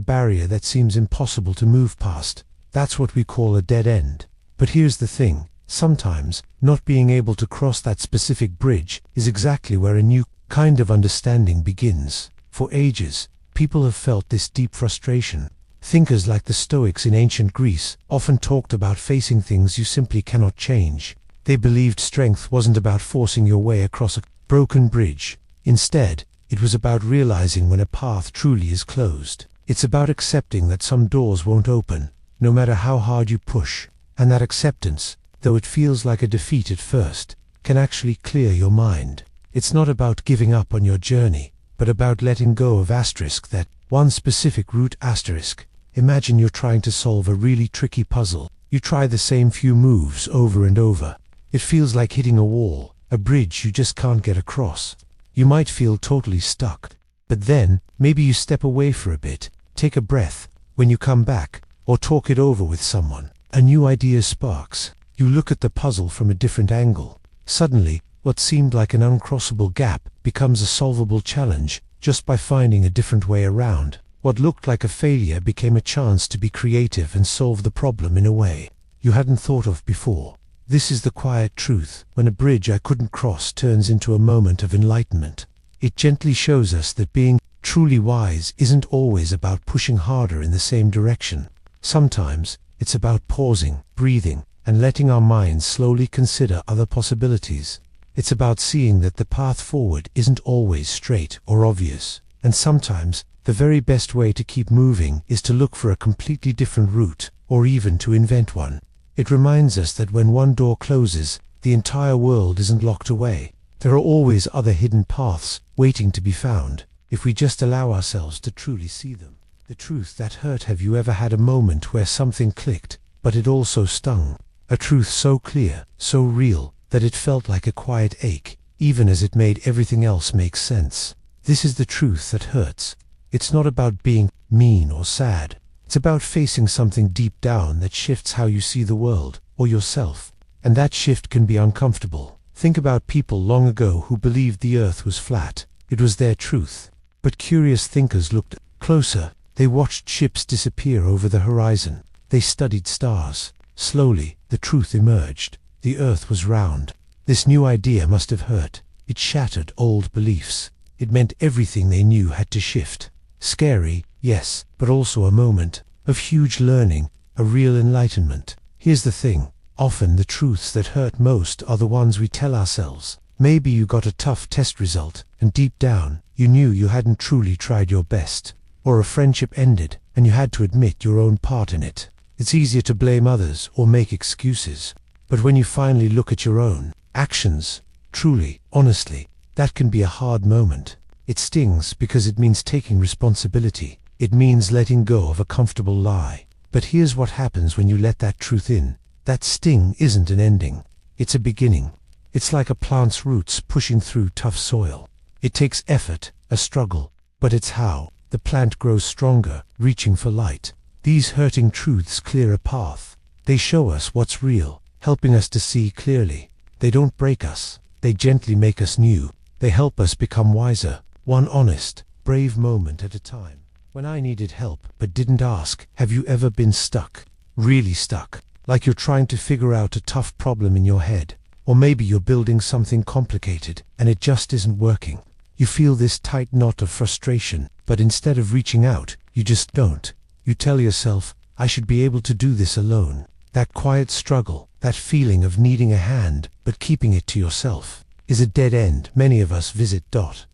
barrier that seems impossible to move past, that's what we call a dead end. But here's the thing, sometimes, not being able to cross that specific bridge is exactly where a new kind of understanding begins. For ages, people have felt this deep frustration. Thinkers like the Stoics in ancient Greece often talked about facing things you simply cannot change. They believed strength wasn't about forcing your way across a broken bridge. Instead, it was about realizing when a path truly is closed. It's about accepting that some doors won't open, no matter how hard you push. And that acceptance, though it feels like a defeat at first, can actually clear your mind. It's not about giving up on your journey, but about letting go of that one specific route asterisk. Imagine you're trying to solve a really tricky puzzle. You try the same few moves over and over. It feels like hitting a wall, a bridge you just can't get across. You might feel totally stuck. But then, maybe you step away for a bit, take a breath. When you come back, or talk it over with someone, a new idea sparks. You look at the puzzle from a different angle. Suddenly, what seemed like an uncrossable gap becomes a solvable challenge just by finding a different way around. What looked like a failure became a chance to be creative and solve the problem in a way you hadn't thought of before. This is the quiet truth. When a bridge I couldn't cross turns into a moment of enlightenment, it gently shows us that being truly wise isn't always about pushing harder in the same direction. Sometimes it's about pausing, breathing, and letting our minds slowly consider other possibilities. It's about seeing that the path forward isn't always straight or obvious, and sometimes the very best way to keep moving is to look for a completely different route, or even to invent one. It reminds us that when one door closes, the entire world isn't locked away. There are always other hidden paths waiting to be found, if we just allow ourselves to truly see them. The truth that hurt. Have you ever had a moment where something clicked, but it also stung? A truth so clear, so real, that it felt like a quiet ache, even as it made everything else make sense. This is the truth that hurts. It's not about being mean or sad. It's about facing something deep down that shifts how you see the world, or yourself. And that shift can be uncomfortable. Think about people long ago who believed the earth was flat. It was their truth. But curious thinkers looked closer. They watched ships disappear over the horizon. They studied stars. Slowly, the truth emerged. The earth was round. This new idea must have hurt. It shattered old beliefs. It meant everything they knew had to shift. Scary, yes, but also a moment of huge learning, a real enlightenment. Here's the thing. Often the truths that hurt most are the ones we tell ourselves. Maybe you got a tough test result, and deep down, you knew you hadn't truly tried your best. Or a friendship ended, and you had to admit your own part in it. It's easier to blame others or make excuses. But when you finally look at your own actions, truly, honestly, that can be a hard moment. It stings because it means taking responsibility. It means letting go of a comfortable lie. But here's what happens when you let that truth in. That sting isn't an ending. It's a beginning. It's like a plant's roots pushing through tough soil. It takes effort, a struggle, but it's how the plant grows stronger, reaching for light. These hurting truths clear a path. They show us what's real, helping us to see clearly. They don't break us. They gently make us new. They help us become wiser, one honest, brave moment at a time. When I needed help but didn't ask, have you ever been stuck? Really stuck? Like you're trying to figure out a tough problem in your head. Or maybe you're building something complicated and it just isn't working. You feel this tight knot of frustration, but instead of reaching out, you just don't. You tell yourself, I should be able to do this alone. That quiet struggle, that feeling of needing a hand, but keeping it to yourself, is a dead end many of us visit.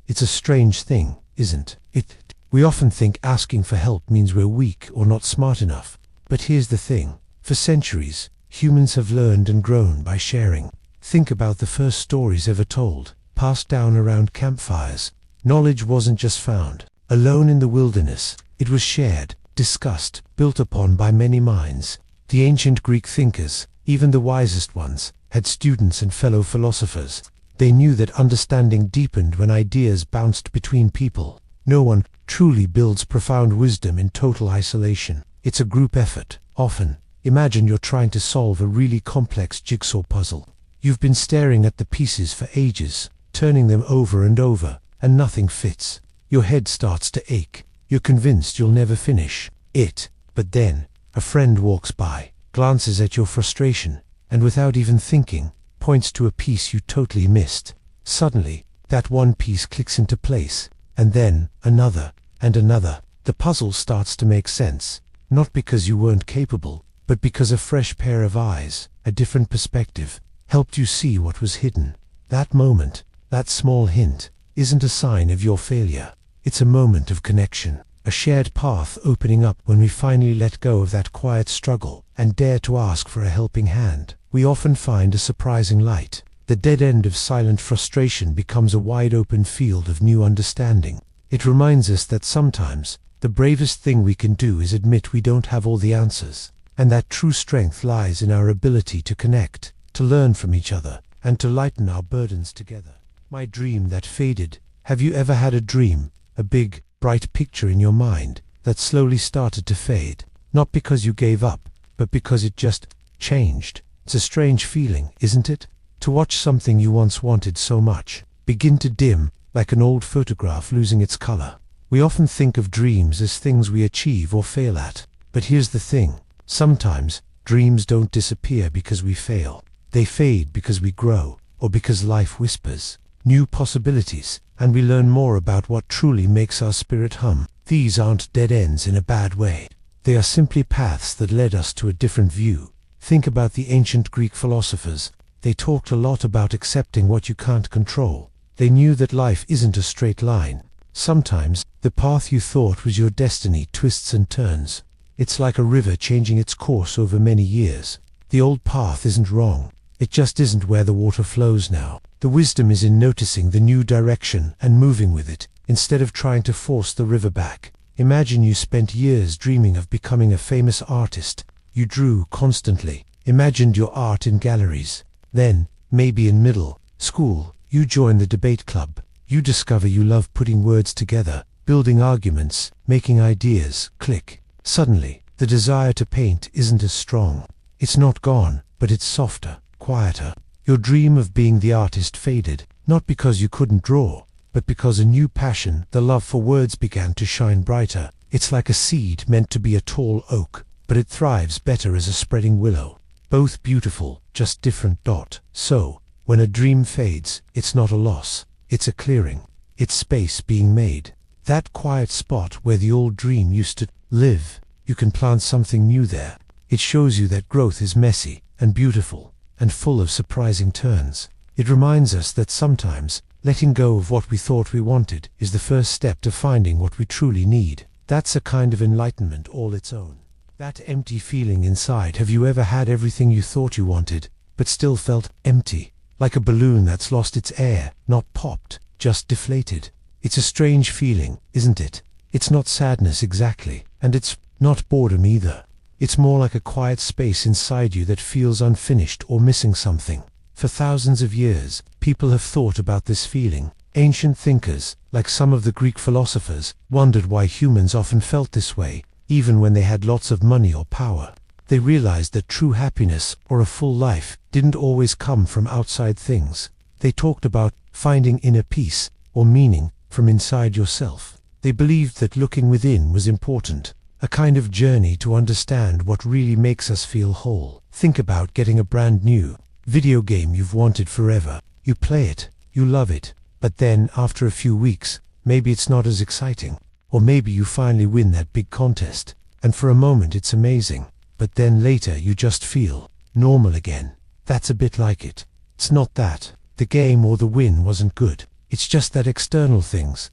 It's a strange thing, isn't it? We often think asking for help means we're weak or not smart enough. But here's the thing. For centuries, humans have learned and grown by sharing. Think about the first stories ever told, passed down around campfires. Knowledge wasn't just found alone in the wilderness. It was shared, discussed, built upon by many minds. The ancient Greek thinkers, even the wisest ones, had students and fellow philosophers. They knew that understanding deepened when ideas bounced between people. No one truly builds profound wisdom in total isolation. It's a group effort, often. Imagine you're trying to solve a really complex jigsaw puzzle. You've been staring at the pieces for ages, turning them over and over, and nothing fits. Your head starts to ache. You're convinced you'll never finish it. But then, a friend walks by, glances at your frustration, and without even thinking, points to a piece you totally missed. Suddenly, that one piece clicks into place, and then another, and another. The puzzle starts to make sense, not because you weren't capable, but because a fresh pair of eyes, a different perspective, helped you see what was hidden. That moment, that small hint, isn't a sign of your failure. It's a moment of connection, a shared path opening up when we finally let go of that quiet struggle and dare to ask for a helping hand. We often find a surprising light. The dead end of silent frustration becomes a wide-open field of new understanding. It reminds us that sometimes, the bravest thing we can do is admit we don't have all the answers, and that true strength lies in our ability to connect, to learn from each other, and to lighten our burdens together. My dream that faded. Have you ever had a dream, a big, bright picture in your mind, that slowly started to fade? Not because you gave up, but because it just changed. It's a strange feeling, isn't it? To watch something you once wanted so much begin to dim, like an old photograph losing its color. We often think of dreams as things we achieve or fail at. But here's the thing. Sometimes, dreams don't disappear because we fail. They fade because we grow, or because life whispers new possibilities, and we learn more about what truly makes our spirit hum. These aren't dead ends in a bad way. They are simply paths that led us to a different view. Think about the ancient Greek philosophers. They talked a lot about accepting what you can't control. They knew that life isn't a straight line. Sometimes, the path you thought was your destiny twists and turns. It's like a river changing its course over many years. The old path isn't wrong. It just isn't where the water flows now. The wisdom is in noticing the new direction and moving with it, instead of trying to force the river back. Imagine you spent years dreaming of becoming a famous artist. You drew constantly, imagined your art in galleries. Then, maybe in middle school, you join the debate club. You discover you love putting words together, building arguments, making ideas click. Suddenly, the desire to paint isn't as strong. It's not gone, but it's softer, quieter. Your dream of being the artist faded, not because you couldn't draw, but because a new passion, the love for words, began to shine brighter. It's like a seed meant to be a tall oak, but it thrives better as a spreading willow. Both beautiful, just different. So, when a dream fades, it's not a loss. It's a clearing. It's space being made. That quiet spot where the old dream used to live. You can plant something new there. It shows you that growth is messy and beautiful and full of surprising turns. It reminds us that sometimes letting go of what we thought we wanted is the first step to finding what we truly need. That's a kind of enlightenment all its own. That empty feeling inside. Have you ever had everything you thought you wanted, but still felt empty? Like a balloon that's lost its air, not popped, just deflated. It's a strange feeling, isn't it? It's not sadness exactly, and it's not boredom either. It's more like a quiet space inside you that feels unfinished or missing something. For thousands of years, people have thought about this feeling. Ancient thinkers, like some of the Greek philosophers, wondered why humans often felt this way, even when they had lots of money or power. They realized that true happiness, or a full life, didn't always come from outside things. They talked about finding inner peace, or meaning, from inside yourself. They believed that looking within was important, a kind of journey to understand what really makes us feel whole. Think about getting a brand new video game you've wanted forever. You play it, you love it, but then, after a few weeks, maybe it's not as exciting. Or maybe you finally win that big contest, and for a moment it's amazing. But then later you just feel normal again. That's a bit like it. It's not that the game or the win wasn't good. It's just that external things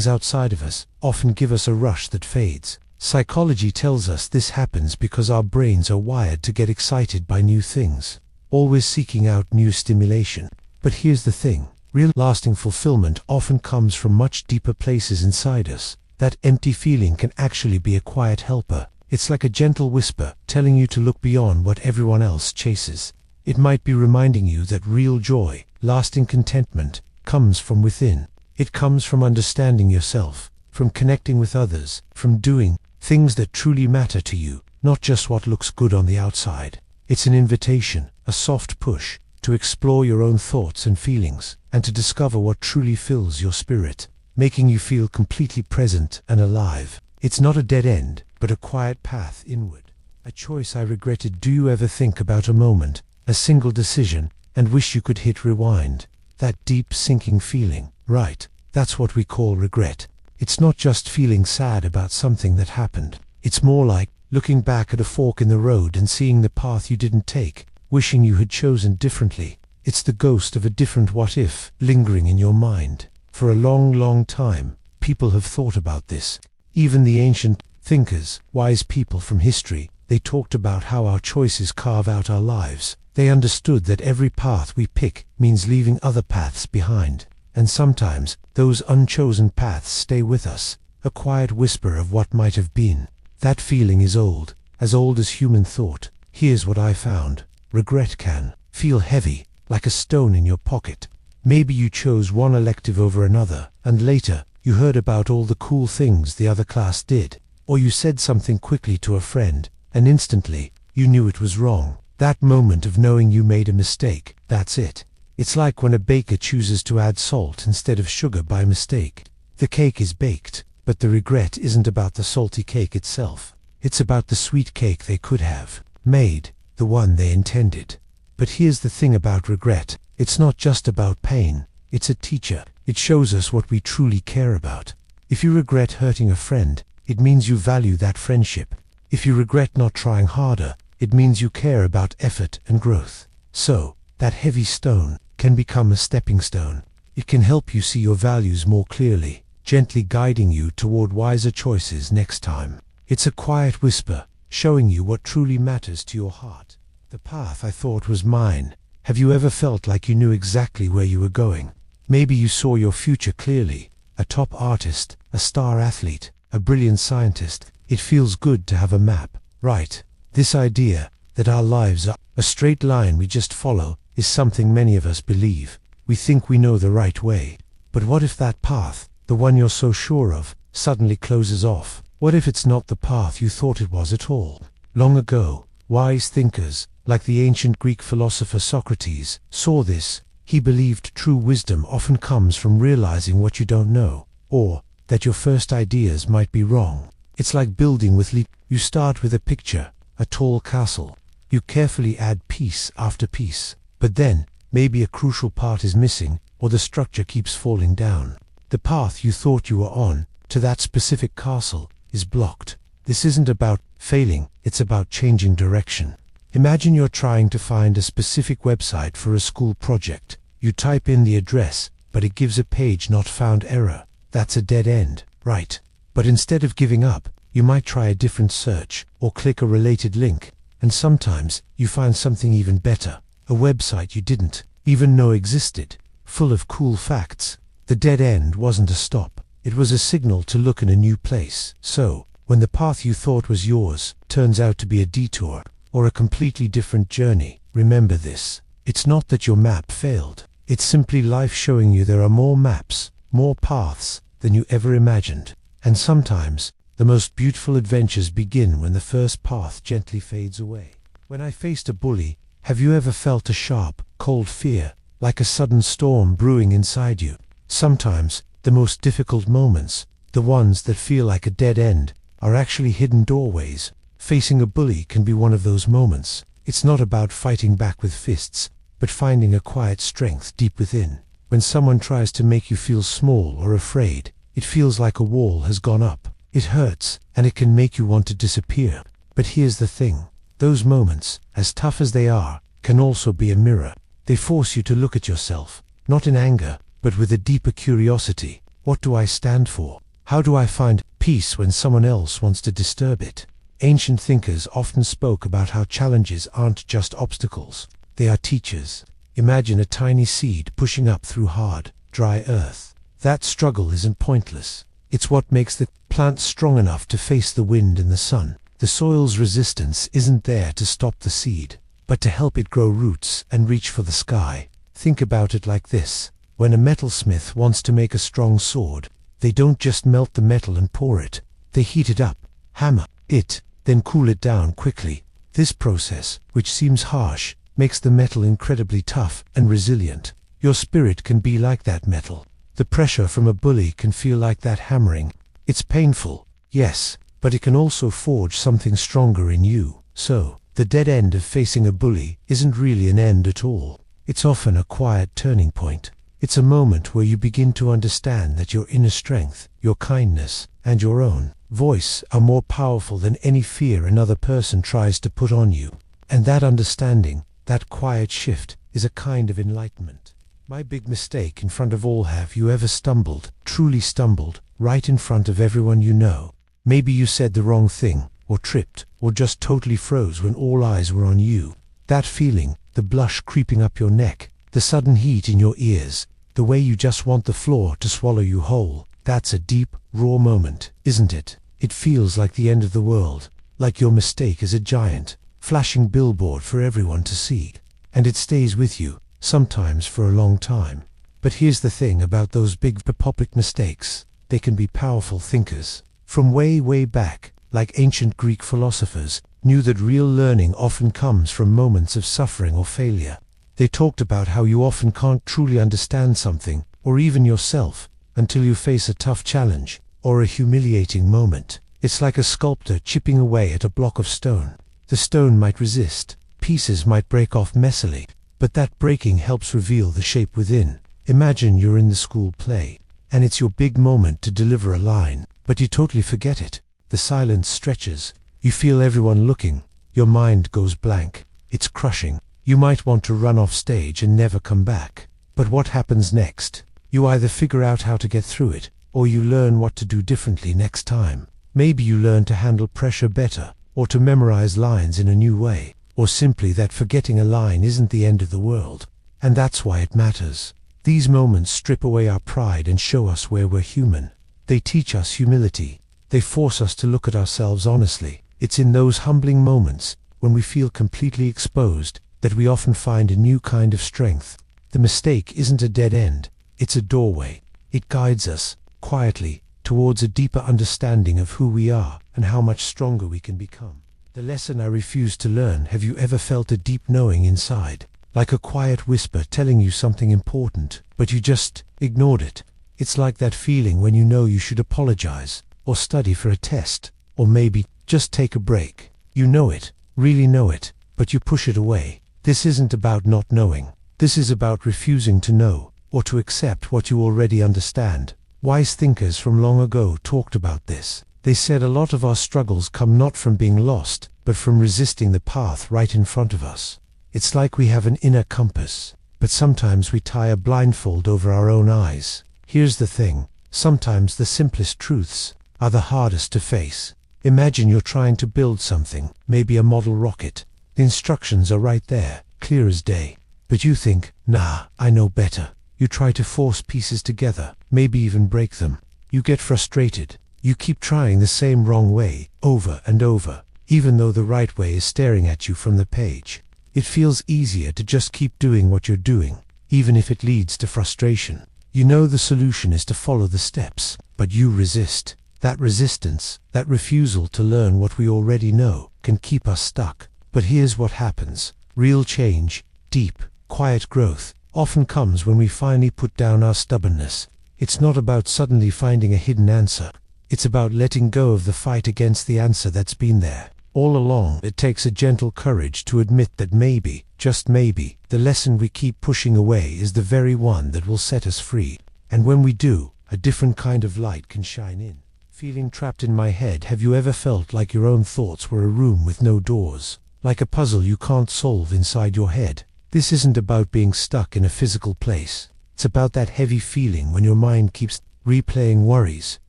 outside of us, often give us a rush that fades. Psychology tells us this happens because our brains are wired to get excited by new things, always seeking out new stimulation. But here's the thing. Real lasting fulfillment often comes from much deeper places inside us. That empty feeling can actually be a quiet helper. It's like a gentle whisper, telling you to look beyond what everyone else chases. It might be reminding you that real joy, lasting contentment, comes from within. It comes from understanding yourself, from connecting with others, from doing things that truly matter to you, not just what looks good on the outside. It's an invitation, a soft push, to explore your own thoughts and feelings, and to discover what truly fills your spirit, making you feel completely present and alive. It's not a dead end, but a quiet path inward. A choice I regretted. Do you ever think about a moment, a single decision, and wish you could hit rewind? That deep sinking feeling, right? That's what we call regret. It's not just feeling sad about something that happened. It's more like looking back at a fork in the road and seeing the path you didn't take, wishing you had chosen differently. It's the ghost of a different what if, lingering in your mind. For a long, long time, people have thought about this. Even the ancient thinkers, wise people from history, they talked about how our choices carve out our lives. They understood that every path we pick means leaving other paths behind. And sometimes, those unchosen paths stay with us, a quiet whisper of what might have been. That feeling is old as human thought. Here's what I found. Regret can feel heavy, like a stone in your pocket. Maybe you chose one elective over another, and later, you heard about all the cool things the other class did. Or you said something quickly to a friend, and instantly, you knew it was wrong. That moment of knowing you made a mistake, that's it. It's like when a baker chooses to add salt instead of sugar by mistake. The cake is baked, But the regret isn't about the salty cake itself. It's about the sweet cake they could have made, the one they intended. But here's the thing about regret. It's not just about pain. It's a teacher. It shows us what we truly care about. If you regret hurting a friend, it means you value that friendship. If you regret not trying harder, it means you care about effort and growth. So, that heavy stone can become a stepping stone. It can help you see your values more clearly, gently guiding you toward wiser choices next time. It's a quiet whisper, showing you what truly matters to your heart. The path I thought was mine. Have you ever felt like you knew exactly where you were going? Maybe you saw your future clearly. A top artist, a star athlete, a brilliant scientist. It feels good to have a map, right? This idea that our lives are a straight line we just follow is something many of us believe. We think we know the right way. But what if that path, the one you're so sure of, suddenly closes off? What if it's not the path you thought it was at all? Long ago, wise thinkers, like the ancient Greek philosopher Socrates, saw this. He believed true wisdom often comes from realizing what you don't know, or that your first ideas might be wrong. It's like building with leap. You start with a picture, a tall castle. You carefully add piece after piece. But then, maybe a crucial part is missing, or the structure keeps falling down. The path you thought you were on, to that specific castle, is blocked. This isn't about failing, it's about changing direction. Imagine you're trying to find a specific website for a school project. You type in the address, but it gives a page not found error. That's a dead end, right? But instead of giving up, you might try a different search, or click a related link. And sometimes, you find something even better. A website you didn't even know existed, full of cool facts. The dead end wasn't a stop. It was a signal to look in a new place. So, when the path you thought was yours turns out to be a detour, or a completely different journey, remember this. It's not that your map failed. It's simply life showing you there are more maps, more paths than you ever imagined. And sometimes, the most beautiful adventures begin when the first path gently fades away. When I faced a bully, have you ever felt a sharp, cold fear, like a sudden storm brewing inside you? Sometimes, the most difficult moments, the ones that feel like a dead end, are actually hidden doorways. Facing a bully can be one of those moments. It's not about fighting back with fists, but finding a quiet strength deep within. When someone tries to make you feel small or afraid, it feels like a wall has gone up. It hurts, and it can make you want to disappear. But here's the thing. Those moments, as tough as they are, can also be a mirror. They force you to look at yourself, not in anger, but with a deeper curiosity. What do I stand for? How do I find peace when someone else wants to disturb it? Ancient thinkers often spoke about how challenges aren't just obstacles. They are teachers. Imagine a tiny seed pushing up through hard, dry earth. That struggle isn't pointless. It's what makes the plant strong enough to face the wind and the sun. The soil's resistance isn't there to stop the seed, but to help it grow roots and reach for the sky. Think about it like this. When a metalsmith wants to make a strong sword, they don't just melt the metal and pour it. They heat it up, hammer it, then cool it down quickly. This process, which seems harsh, makes the metal incredibly tough and resilient. Your spirit can be like that metal. The pressure from a bully can feel like that hammering. It's painful, yes, but it can also forge something stronger in you. So, the dead end of facing a bully isn't really an end at all. It's often a quiet turning point. It's a moment where you begin to understand that your inner strength, your kindness, and your own voice are more powerful than any fear another person tries to put on you. And that understanding, that quiet shift, is a kind of enlightenment. My big mistake in front of all. Have you ever stumbled, truly stumbled, right in front of everyone you know? Maybe you said the wrong thing, or tripped, or just totally froze when all eyes were on you. That feeling, the blush creeping up your neck, the sudden heat in your ears, the way you just want the floor to swallow you whole, that's a deep, raw moment, isn't it? It feels like the end of the world, like your mistake is a giant, flashing billboard for everyone to see. And it stays with you, sometimes for a long time. But here's the thing about those big public mistakes. They can be powerful thinkers. From way back, like ancient Greek philosophers, knew that real learning often comes from moments of suffering or failure. They talked about how you often can't truly understand something, or even yourself, until you face a tough challenge, or a humiliating moment. It's like a sculptor chipping away at a block of stone. The stone might resist, pieces might break off messily, but that breaking helps reveal the shape within. Imagine you're in the school play, and it's your big moment to deliver a line, but you totally forget it. The silence stretches. You feel everyone looking. Your mind goes blank. It's crushing. You might want to run off stage and never come back. But what happens next? You either figure out how to get through it, or you learn what to do differently next time. Maybe you learn to handle pressure better, or to memorize lines in a new way, or simply that forgetting a line isn't the end of the world. And that's why it matters. These moments strip away our pride and show us where we're human. They teach us humility. They force us to look at ourselves honestly. It's in those humbling moments, when we feel completely exposed, that we often find a new kind of strength. The mistake isn't a dead end, it's a doorway. It guides us, quietly, towards a deeper understanding of who we are and how much stronger we can become. The lesson I refuse to learn. Have you ever felt a deep knowing inside? Like a quiet whisper telling you something important, but you just ignored it. It's like that feeling when you know you should apologize, or study for a test, or maybe just take a break. You know it, really know it, but you push it away. This isn't about not knowing. This is about refusing to know, or to accept what you already understand. Wise thinkers from long ago talked about this. They said a lot of our struggles come not from being lost, but from resisting the path right in front of us. It's like we have an inner compass, but sometimes we tie a blindfold over our own eyes. Here's the thing, sometimes the simplest truths are the hardest to face. Imagine you're trying to build something, maybe a model rocket. The instructions are right there, clear as day. But you think, nah, I know better. You try to force pieces together, maybe even break them. You get frustrated. You keep trying the same wrong way, over and over, even though the right way is staring at you from the page. It feels easier to just keep doing what you're doing, even if it leads to frustration. You know the solution is to follow the steps, but you resist. That resistance, that refusal to learn what we already know, can keep us stuck. But here's what happens. Real change, deep, quiet growth, often comes when we finally put down our stubbornness. It's not about suddenly finding a hidden answer. It's about letting go of the fight against the answer that's been there all along. It takes a gentle courage to admit that maybe, just maybe, the lesson we keep pushing away is the very one that will set us free. And when we do, a different kind of light can shine in. Feeling trapped in my head. Have you ever felt like your own thoughts were a room with no doors? Like a puzzle you can't solve inside your head? This isn't about being stuck in a physical place. It's about that heavy feeling when your mind keeps replaying worries,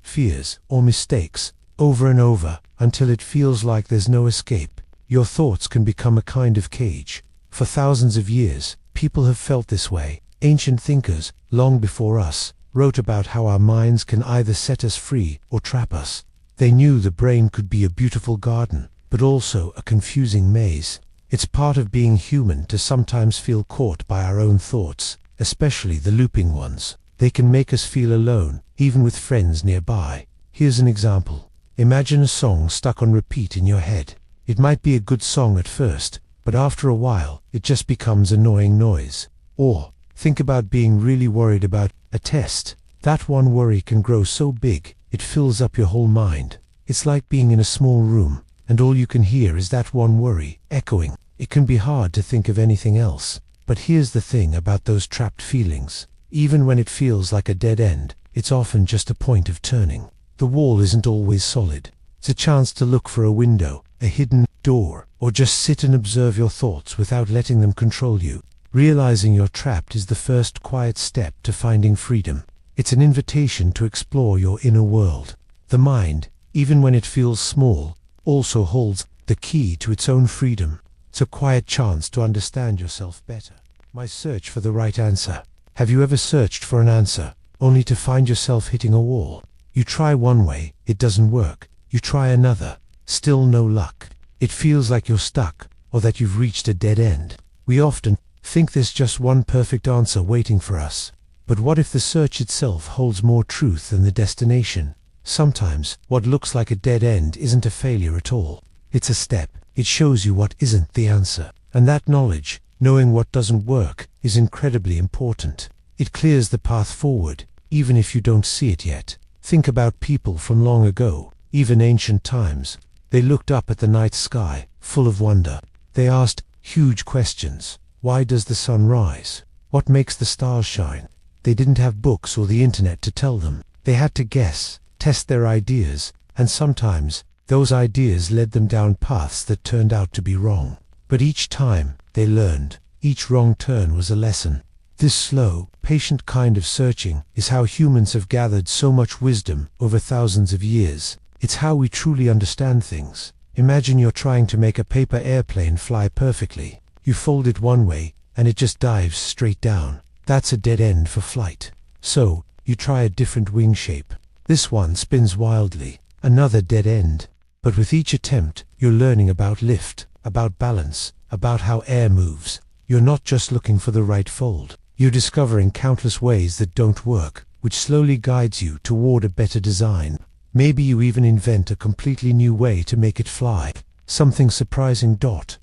fears, or mistakes over and over until it feels like there's no escape. Your thoughts can become a kind of cage. For thousands of years, people have felt this way. Ancient thinkers, long before us, wrote about how our minds can either set us free or trap us. They knew the brain could be a beautiful garden, but also a confusing maze. It's part of being human to sometimes feel caught by our own thoughts, especially the looping ones. They can make us feel alone, even with friends nearby. Here's an example. Imagine a song stuck on repeat in your head. It might be a good song at first, but after a while, it just becomes annoying noise. Or, think about being really worried about a test. That one worry can grow so big, it fills up your whole mind. It's like being in a small room, and all you can hear is that one worry, echoing. It can be hard to think of anything else. But here's the thing about those trapped feelings. Even when it feels like a dead end, it's often just a point of turning. The wall isn't always solid. It's a chance to look for a window, a hidden door, or just sit and observe your thoughts without letting them control you. Realizing you're trapped is the first quiet step to finding freedom. It's an invitation to explore your inner world. The mind, even when it feels small, also holds the key to its own freedom. It's a quiet chance to understand yourself better. My search for the right answer. Have you ever searched for an answer, only to find yourself hitting a wall? You try one way, it doesn't work. You try another, still no luck. It feels like you're stuck, or that you've reached a dead end. We often think there's just one perfect answer waiting for us. But what if the search itself holds more truth than the destination? Sometimes, what looks like a dead end isn't a failure at all. It's a step. It shows you what isn't the answer. And that knowledge, knowing what doesn't work, is incredibly important. It clears the path forward, even if you don't see it yet. Think about people from long ago, even ancient times. They looked up at the night sky, full of wonder. They asked huge questions. Why does the sun rise? What makes the stars shine? They didn't have books or the internet to tell them. They had to guess, test their ideas, and sometimes those ideas led them down paths that turned out to be wrong. But each time, they learned. Each wrong turn was a lesson. This slow, patient kind of searching is how humans have gathered so much wisdom over thousands of years. It's how we truly understand things. Imagine you're trying to make a paper airplane fly perfectly. You fold it one way, and it just dives straight down. That's a dead end for flight. So, you try a different wing shape. This one spins wildly. Another dead end. But with each attempt, you're learning about lift, about balance, about how air moves. You're not just looking for the right fold. You're discovering countless ways that don't work, which slowly guides you toward a better design. Maybe you even invent a completely new way to make it fly. Something surprising.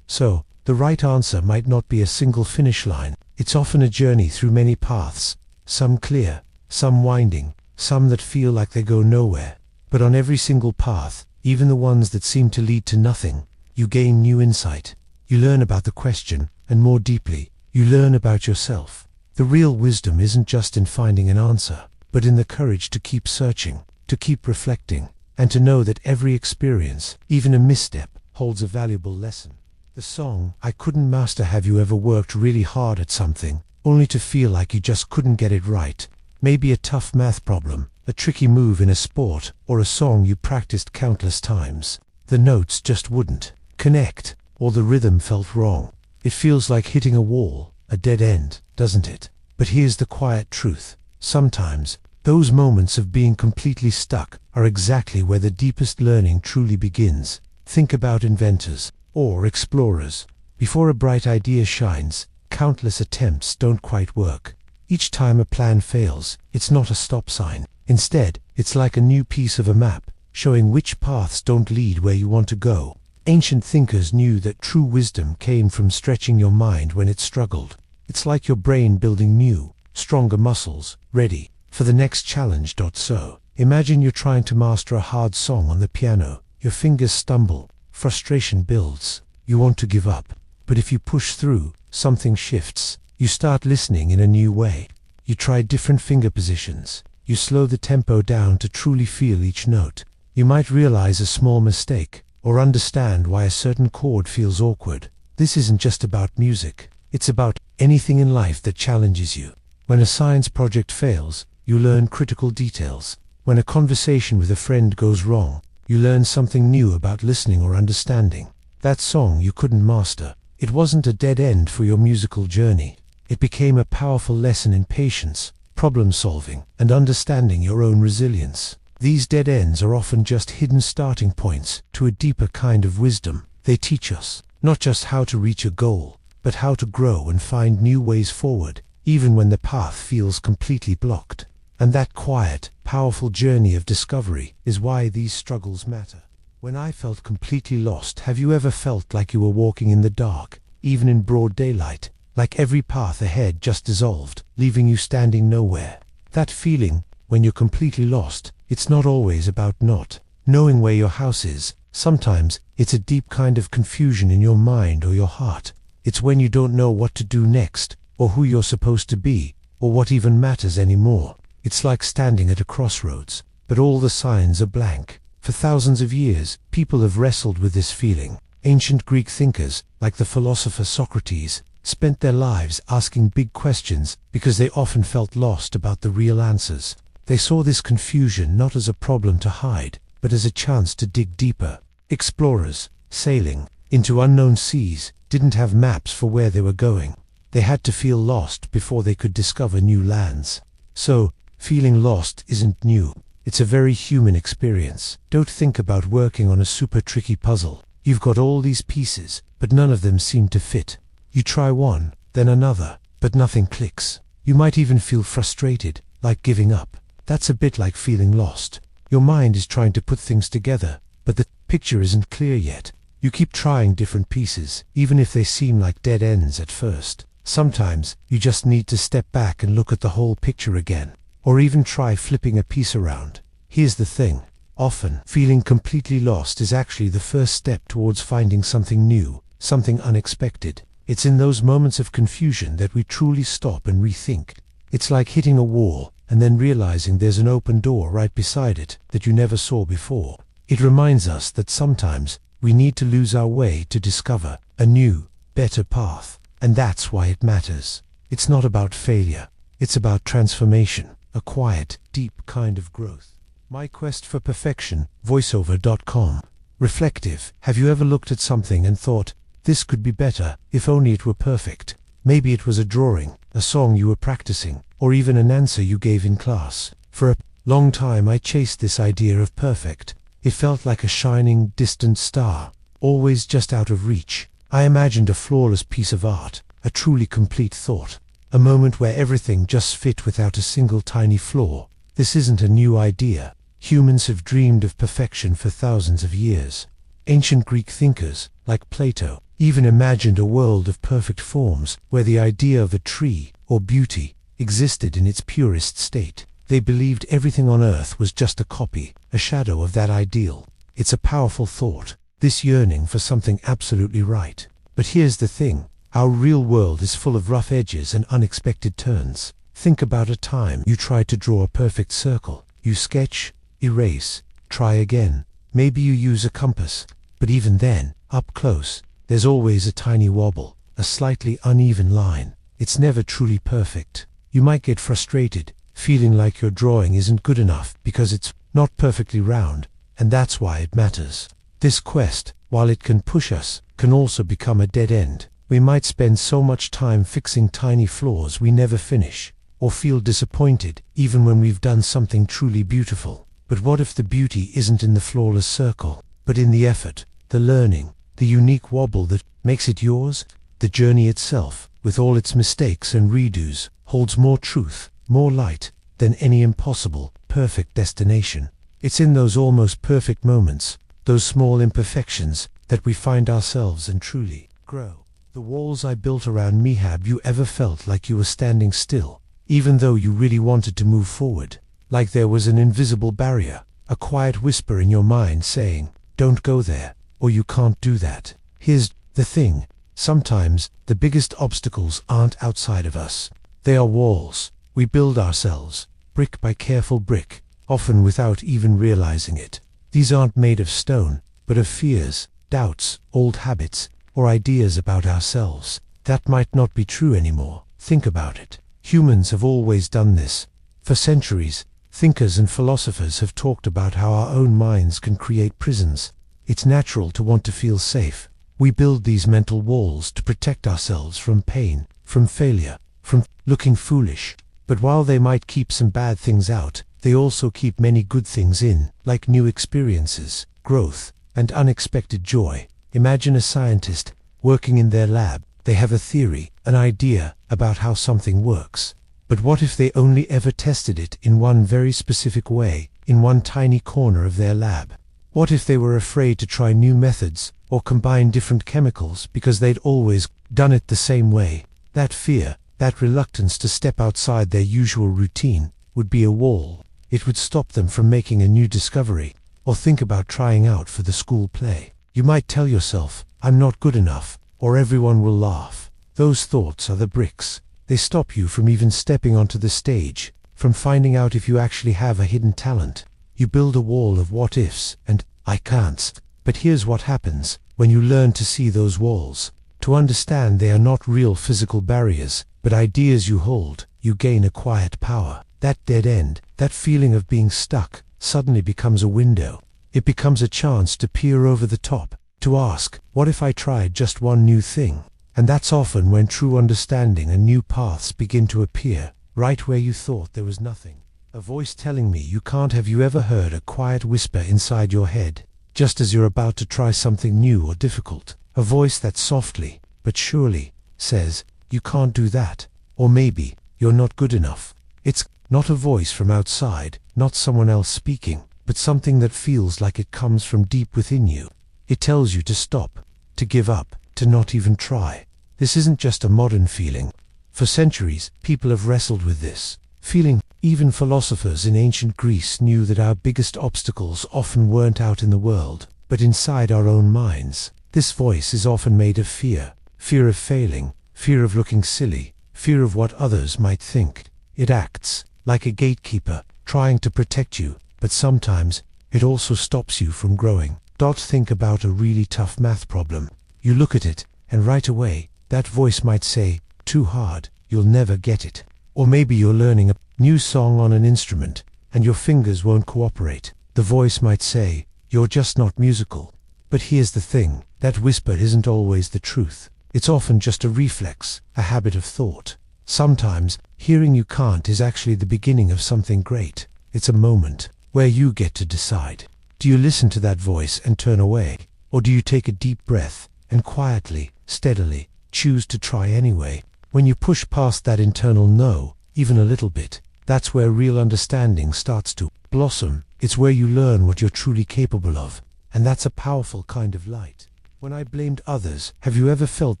So, the right answer might not be a single finish line. It's often a journey through many paths, some clear, some winding, some that feel like they go nowhere. But on every single path, even the ones that seem to lead to nothing, you gain new insight. You learn about the question, and more deeply, you learn about yourself. The real wisdom isn't just in finding an answer, but in the courage to keep searching, to keep reflecting, and to know that every experience, even a misstep, holds a valuable lesson. The song, I Couldn't Master. Have you ever worked really hard at something, only to feel like you just couldn't get it right? Maybe a tough math problem, a tricky move in a sport, or a song you practiced countless times. The notes just wouldn't connect, or the rhythm felt wrong. It feels like hitting a wall, a dead end, doesn't it? But here's the quiet truth. Sometimes, those moments of being completely stuck are exactly where the deepest learning truly begins. Think about inventors, or explorers. Before a bright idea shines, countless attempts don't quite work. Each time a plan fails, it's not a stop sign. Instead, it's like a new piece of a map, showing which paths don't lead where you want to go. Ancient thinkers knew that true wisdom came from stretching your mind when it struggled. It's like your brain building new, stronger muscles, ready for the next challenge. So, imagine you're trying to master a hard song on the piano. Your fingers stumble, frustration builds, you want to give up. But if you push through, something shifts. You start listening in a new way. You try different finger positions. You slow the tempo down to truly feel each note. You might realize a small mistake, or understand why a certain chord feels awkward. This isn't just about music. It's about anything in life that challenges you. When a science project fails, you learn critical details. When a conversation with a friend goes wrong, you learn something new about listening or understanding. That song you couldn't master. It wasn't a dead end for your musical journey. It became a powerful lesson in patience, problem solving, and understanding your own resilience. These dead ends are often just hidden starting points to a deeper kind of wisdom. They teach us not just how to reach a goal, but how to grow and find new ways forward, even when the path feels completely blocked. And that quiet, powerful journey of discovery is why these struggles matter. When I felt completely lost, have you ever felt like you were walking in the dark, even in broad daylight? Like every path ahead just dissolved, leaving you standing nowhere. That feeling, when you're completely lost, it's not always about not knowing where your house is. Sometimes, it's a deep kind of confusion in your mind or your heart. It's when you don't know what to do next, or who you're supposed to be, or what even matters anymore. It's like standing at a crossroads, but all the signs are blank. For thousands of years, people have wrestled with this feeling. Ancient Greek thinkers, like the philosopher Socrates, spent their lives asking big questions because they often felt lost about the real answers. They saw this confusion not as a problem to hide, but as a chance to dig deeper. Explorers, sailing into unknown seas, didn't have maps for where they were going. They had to feel lost before they could discover new lands. So, feeling lost isn't new. It's a very human experience. Don't think about working on a super tricky puzzle. You've got all these pieces, but none of them seem to fit. You try one, then another, but nothing clicks. You might even feel frustrated, like giving up. That's a bit like feeling lost. Your mind is trying to put things together, but the picture isn't clear yet. You keep trying different pieces, even if they seem like dead ends at first. Sometimes, you just need to step back and look at the whole picture again, or even try flipping a piece around. Here's the thing. Often, feeling completely lost is actually the first step towards finding something new, something unexpected. It's in those moments of confusion that we truly stop and rethink. It's like hitting a wall and then realizing there's an open door right beside it that you never saw before. It reminds us that sometimes we need to lose our way to discover a new, better path. And that's why it matters. It's not about failure. It's about transformation, a quiet, deep kind of growth. My quest for perfection, voiceover.com. Reflective. Have you ever looked at something and thought, this could be better if only it were perfect? Maybe it was a drawing, a song you were practicing, or even an answer you gave in class. For a long time I chased this idea of perfect. It felt like a shining, distant star, always just out of reach. I imagined a flawless piece of art, a truly complete thought, a moment where everything just fit without a single tiny flaw. This isn't a new idea. Humans have dreamed of perfection for thousands of years. Ancient Greek thinkers, like Plato, even imagined a world of perfect forms where the idea of a tree or beauty existed in its purest state. They believed everything on earth was just a copy, a shadow of that ideal. It's a powerful thought, this yearning for something absolutely right. But here's the thing, our real world is full of rough edges and unexpected turns. Think about a time you tried to draw a perfect circle. You sketch, erase, try again. Maybe you use a compass, but even then, up close, there's always a tiny wobble, a slightly uneven line. It's never truly perfect. You might get frustrated, feeling like your drawing isn't good enough because it's not perfectly round, and that's why it matters. This quest, while it can push us, can also become a dead end. We might spend so much time fixing tiny flaws we never finish, or feel disappointed even when we've done something truly beautiful. But what if the beauty isn't in the flawless circle, but in the effort, the learning, the unique wobble that makes it yours? The journey itself, with all its mistakes and redos, holds more truth, more light, than any impossible, perfect destination. It's in those almost perfect moments, those small imperfections, that we find ourselves and truly grow. The walls I built around me. Have you ever felt like you were standing still, even though you really wanted to move forward? Like there was an invisible barrier, a quiet whisper in your mind saying, don't go there, or you can't do that. Here's the thing, sometimes the biggest obstacles aren't outside of us. They are walls we build ourselves, brick by careful brick, often without even realizing it. These aren't made of stone, but of fears, doubts, old habits, or ideas about ourselves that might not be true anymore. Think about it. Humans have always done this. For centuries, thinkers and philosophers have talked about how our own minds can create prisons. It's natural to want to feel safe. We build these mental walls to protect ourselves from pain, from failure, from looking foolish. But while they might keep some bad things out, they also keep many good things in, like new experiences, growth, and unexpected joy. Imagine a scientist working in their lab. They have a theory, an idea about how something works. But what if they only ever tested it in one very specific way, in one tiny corner of their lab? What if they were afraid to try new methods or combine different chemicals because they'd always done it the same way? That fear, that reluctance to step outside their usual routine, would be a wall. It would stop them from making a new discovery, or think about trying out for the school play. You might tell yourself, I'm not good enough, or everyone will laugh. Those thoughts are the bricks. They stop you from even stepping onto the stage, from finding out if you actually have a hidden talent. You build a wall of what ifs and I can'ts. But here's what happens when you learn to see those walls, to understand they are not real physical barriers, but ideas you hold. You gain a quiet power. That dead end, that feeling of being stuck, suddenly becomes a window. It becomes a chance to peer over the top, to ask, what if I tried just one new thing? And that's often when true understanding and new paths begin to appear, right where you thought there was nothing. A voice telling me you can't. Have you ever heard a quiet whisper inside your head, just as you're about to try something new or difficult? A voice that softly, but surely, says, you can't do that, or maybe, you're not good enough. It's not a voice from outside, not someone else speaking, but something that feels like it comes from deep within you. It tells you to stop, to give up, to not even try. This isn't just a modern feeling. For centuries, people have wrestled with this, feeling Even philosophers in ancient Greece knew that our biggest obstacles often weren't out in the world, but inside our own minds. This voice is often made of fear. Fear of failing, fear of looking silly, fear of what others might think. It acts like a gatekeeper, trying to protect you, but sometimes it also stops you from growing. Think about a really tough math problem. You look at it, and right away, that voice might say, "Too hard, you'll never get it." Or maybe you're learning a new song on an instrument, and your fingers won't cooperate. The voice might say, "You're just not musical." But here's the thing, that whisper isn't always the truth. It's often just a reflex, a habit of thought. Sometimes, hearing "you can't" is actually the beginning of something great. It's a moment where you get to decide. Do you listen to that voice and turn away? Or do you take a deep breath and quietly, steadily, choose to try anyway? When you push past that internal no, even a little bit, that's where real understanding starts to blossom. It's where you learn what you're truly capable of, and that's a powerful kind of light. When I blamed others, have you ever felt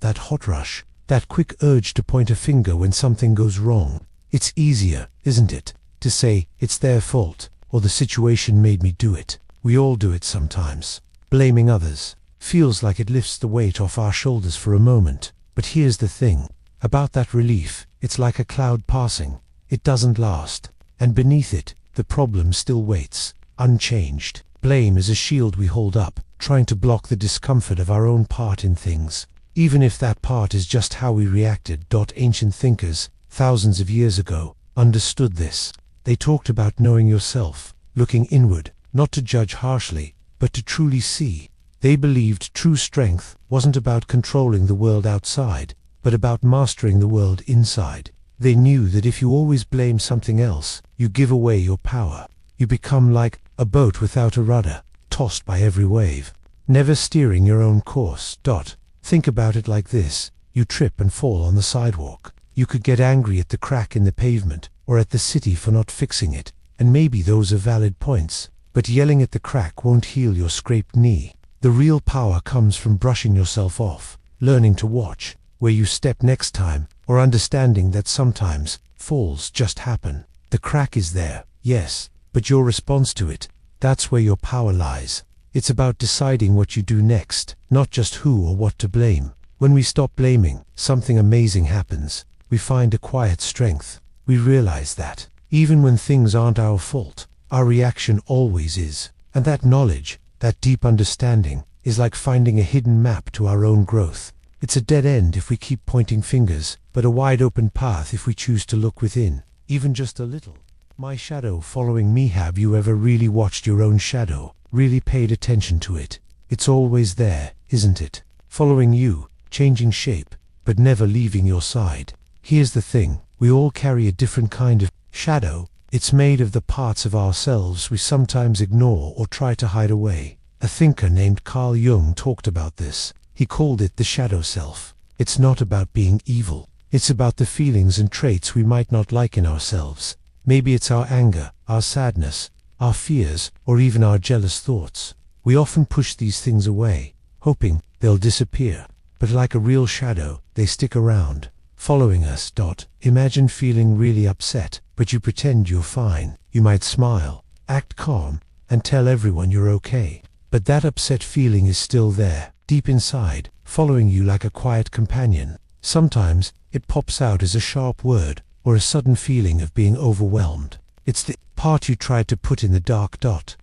that hot rush, that quick urge to point a finger when something goes wrong? It's easier, isn't it, to say, "It's their fault," or "the situation made me do it." We all do it sometimes. Blaming others feels like it lifts the weight off our shoulders for a moment. But here's the thing about that relief, it's like a cloud passing. It doesn't last. And beneath it, the problem still waits, unchanged. Blame is a shield we hold up, trying to block the discomfort of our own part in things, even if that part is just how we reacted. Ancient thinkers, thousands of years ago, understood this. They talked about knowing yourself, looking inward, not to judge harshly, but to truly see. They believed true strength wasn't about controlling the world outside, but about mastering the world inside. They knew that if you always blame something else, you give away your power. You become like a boat without a rudder, tossed by every wave, never steering your own course. Think about it like this. You trip and fall on the sidewalk. You could get angry at the crack in the pavement, or at the city for not fixing it, and maybe those are valid points. But yelling at the crack won't heal your scraped knee. The real power comes from brushing yourself off, learning to watch where you step next time, or understanding that sometimes falls just happen. The crack is there, yes, but your response to it, that's where your power lies. It's about deciding what you do next, not just who or what to blame. When we stop blaming, something amazing happens. We find a quiet strength. We realize that, even when things aren't our fault, our reaction always is. And that knowledge, that deep understanding, is like finding a hidden map to our own growth. It's a dead end if we keep pointing fingers, but a wide open path if we choose to look within, even just a little. My shadow following me. Have you ever really watched your own shadow, really paid attention to it? It's always there, isn't it? Following you, changing shape, but never leaving your side. Here's the thing, we all carry a different kind of shadow. It's made of the parts of ourselves we sometimes ignore or try to hide away. A thinker named Carl Jung talked about this. He called it the shadow self. It's not about being evil. It's about the feelings and traits we might not like in ourselves. Maybe it's our anger, our sadness, our fears, or even our jealous thoughts. We often push these things away, hoping they'll disappear. But like a real shadow, they stick around, following us. Imagine feeling really upset, but you pretend you're fine. You might smile, act calm, and tell everyone you're okay. But that upset feeling is still there, deep inside, following you like a quiet companion. Sometimes, it pops out as a sharp word, or a sudden feeling of being overwhelmed. It's the part you tried to put in the dark.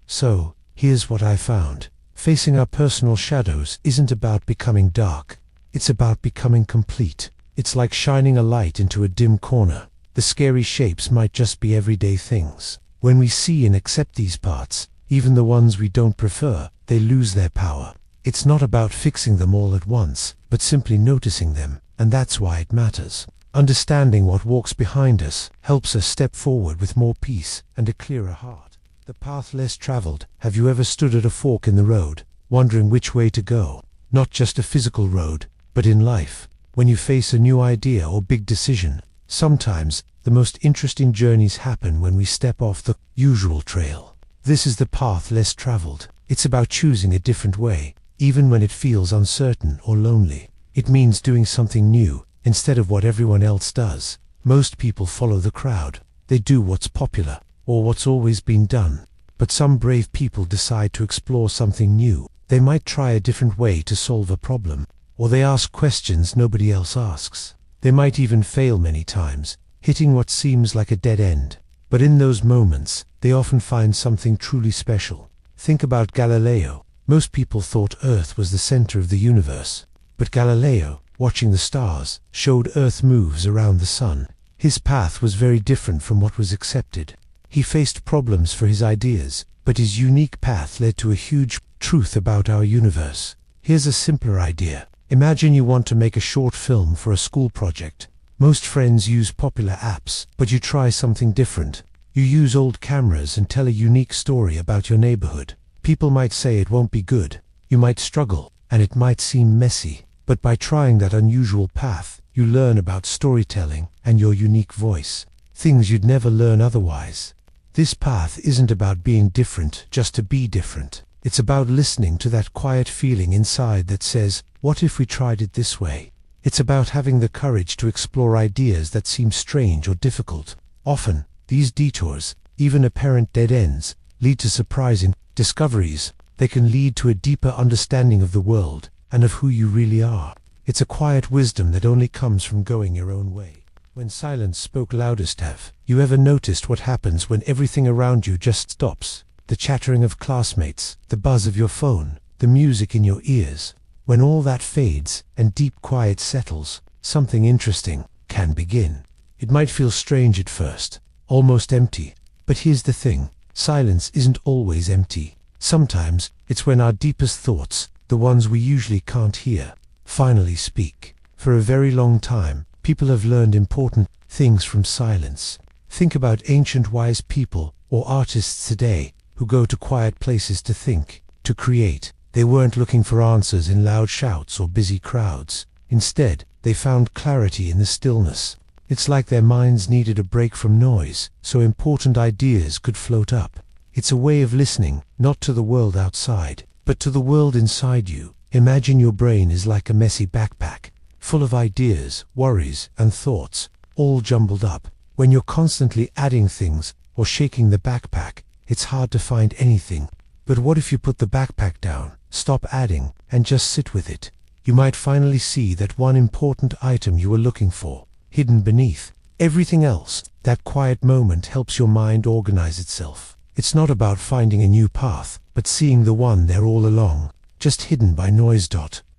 So, here's what I found. Facing our personal shadows isn't about becoming dark. It's about becoming complete. It's like shining a light into a dim corner. The scary shapes might just be everyday things. When we see and accept these parts, even the ones we don't prefer, they lose their power. It's not about fixing them all at once, but simply noticing them, and that's why it matters. Understanding what walks behind us helps us step forward with more peace and a clearer heart. The path less traveled. Have you ever stood at a fork in the road, wondering which way to go? Not just a physical road, but in life. When you face a new idea or big decision, sometimes the most interesting journeys happen when we step off the usual trail. This is the path less traveled. It's about choosing a different way, even when it feels uncertain or lonely. It means doing something new, instead of what everyone else does. Most people follow the crowd. They do what's popular, or what's always been done. But some brave people decide to explore something new. They might try a different way to solve a problem, or they ask questions nobody else asks. They might even fail many times, hitting what seems like a dead end. But in those moments, they often find something truly special. Think about Galileo. Most people thought Earth was the center of the universe. But Galileo, watching the stars, showed Earth moves around the sun. His path was very different from what was accepted. He faced problems for his ideas, but his unique path led to a huge truth about our universe. Here's a simpler idea. Imagine you want to make a short film for a school project. Most friends use popular apps, but you try something different. You use old cameras and tell a unique story about your neighborhood. People might say it won't be good. You might struggle, and it might seem messy. But by trying that unusual path, you learn about storytelling and your unique voice. Things you'd never learn otherwise. This path isn't about being different just to be different. It's about listening to that quiet feeling inside that says, what if we tried it this way? It's about having the courage to explore ideas that seem strange or difficult. Often, these detours, even apparent dead ends, lead to surprising discoveries. They can lead to a deeper understanding of the world and of who you really are. It's a quiet wisdom that only comes from going your own way. When silence spoke loudest, have you ever noticed what happens when everything around you just stops? The chattering of classmates, the buzz of your phone, the music in your ears. When all that fades and deep quiet settles, something interesting can begin. It might feel strange at first, almost empty. But here's the thing, silence isn't always empty. Sometimes it's when our deepest thoughts, the ones we usually can't hear, finally speak. For a very long time, people have learned important things from silence. Think about ancient wise people or artists today who go to quiet places to think, to create. They weren't looking for answers in loud shouts or busy crowds. Instead, they found clarity in the stillness. It's like their minds needed a break from noise, so important ideas could float up. It's a way of listening, not to the world outside, but to the world inside you. Imagine your brain is like a messy backpack, full of ideas, worries, and thoughts, all jumbled up. When you're constantly adding things or shaking the backpack, it's hard to find anything. But what if you put the backpack down, stop adding, and just sit with it? You might finally see that one important item you were looking for, hidden beneath everything else. That quiet moment helps your mind organize itself. It's not about finding a new path, but seeing the one there all along, just hidden by noise.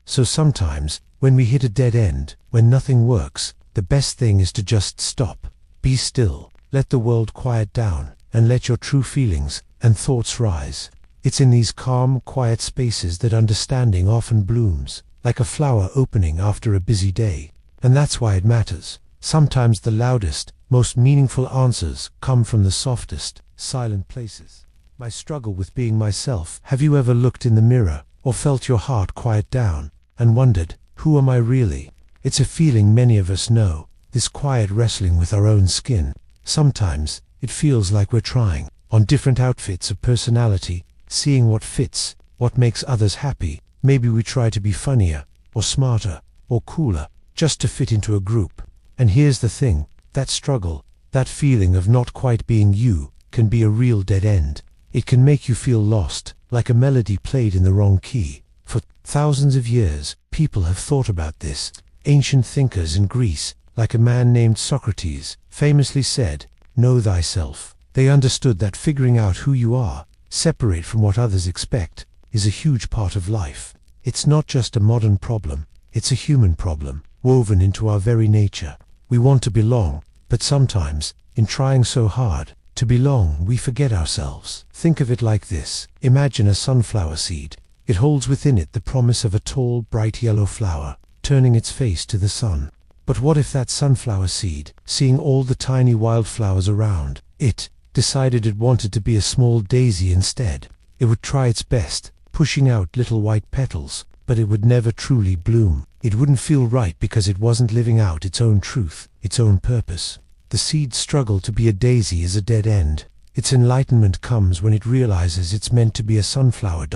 So sometimes, when we hit a dead end, when nothing works, the best thing is to just stop. Be still, let the world quiet down, and let your true feelings and thoughts rise. It's in these calm, quiet spaces that understanding often blooms, like a flower opening after a busy day. And that's why it matters. Sometimes the loudest, most meaningful answers come from the softest, silent places. My struggle with being myself. Have you ever looked in the mirror, or felt your heart quiet down, and wondered, who am I really? It's a feeling many of us know, this quiet wrestling with our own skin. Sometimes, it feels like we're trying on different outfits of personality, seeing what fits, what makes others happy. Maybe we try to be funnier, or smarter, or cooler, just to fit into a group. And here's the thing, that struggle, that feeling of not quite being you, can be a real dead end. It can make you feel lost, like a melody played in the wrong key. For thousands of years, people have thought about this. Ancient thinkers in Greece, like a man named Socrates, famously said, "Know thyself." They understood that figuring out who you are, separate from what others expect, is a huge part of life. It's not just a modern problem, it's a human problem, woven into our very nature. We want to belong, but sometimes, in trying so hard to belong, we forget ourselves. Think of it like this. Imagine a sunflower seed. It holds within it the promise of a tall, bright yellow flower, turning its face to the sun. But what if that sunflower seed, seeing all the tiny wildflowers around it, decided it wanted to be a small daisy instead? It would try its best, pushing out little white petals, but it would never truly bloom. It wouldn't feel right because it wasn't living out its own truth, its own purpose. The seed's struggle to be a daisy is a dead end. Its enlightenment comes when it realizes it's meant to be a sunflower.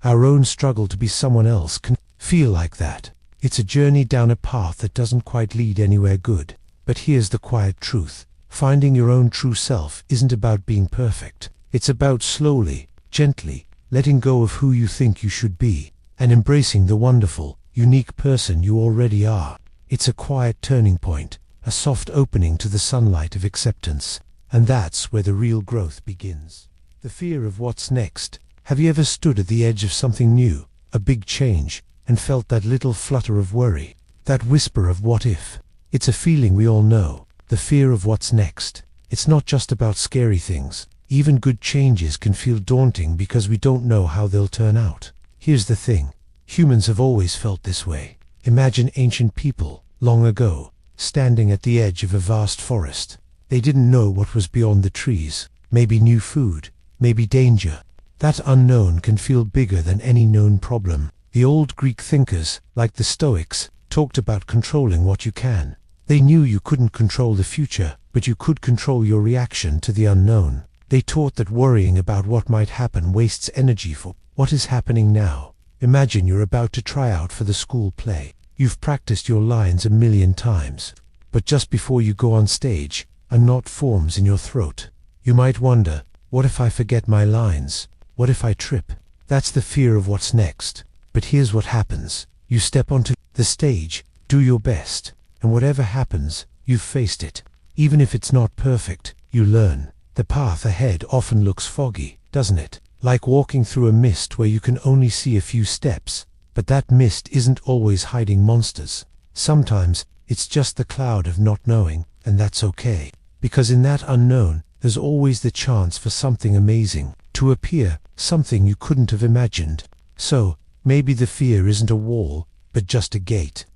Our own struggle to be someone else can feel like that. It's a journey down a path that doesn't quite lead anywhere good. But here's the quiet truth. Finding your own true self isn't about being perfect. It's about slowly, gently, letting go of who you think you should be, and embracing the wonderful, unique person you already are. It's a quiet turning point, a soft opening to the sunlight of acceptance, and that's where the real growth begins. The fear of what's next. Have you ever stood at the edge of something new, a big change, and felt that little flutter of worry, that whisper of what if? It's a feeling we all know, the fear of what's next. It's not just about scary things. Even good changes can feel daunting because we don't know how they'll turn out. Here's the thing. Humans have always felt this way. Imagine ancient people, long ago, standing at the edge of a vast forest. They didn't know what was beyond the trees. Maybe new food, maybe danger. That unknown can feel bigger than any known problem. The old Greek thinkers, like the Stoics, talked about controlling what you can. They knew you couldn't control the future, but you could control your reaction to the unknown. They taught that worrying about what might happen wastes energy for what is happening now. Imagine you're about to try out for the school play. You've practiced your lines 1,000,000 times. But just before you go on stage, a knot forms in your throat. You might wonder, what if I forget my lines? What if I trip? That's the fear of what's next. But here's what happens. You step onto the stage, do your best, and whatever happens, you've faced it. Even if it's not perfect, you learn. The path ahead often looks foggy, doesn't it? Like walking through a mist where you can only see a few steps. But that mist isn't always hiding monsters. Sometimes, it's just the cloud of not knowing, and that's okay. Because in that unknown, there's always the chance for something amazing to appear, something you couldn't have imagined. So, maybe the fear isn't a wall, but just a gate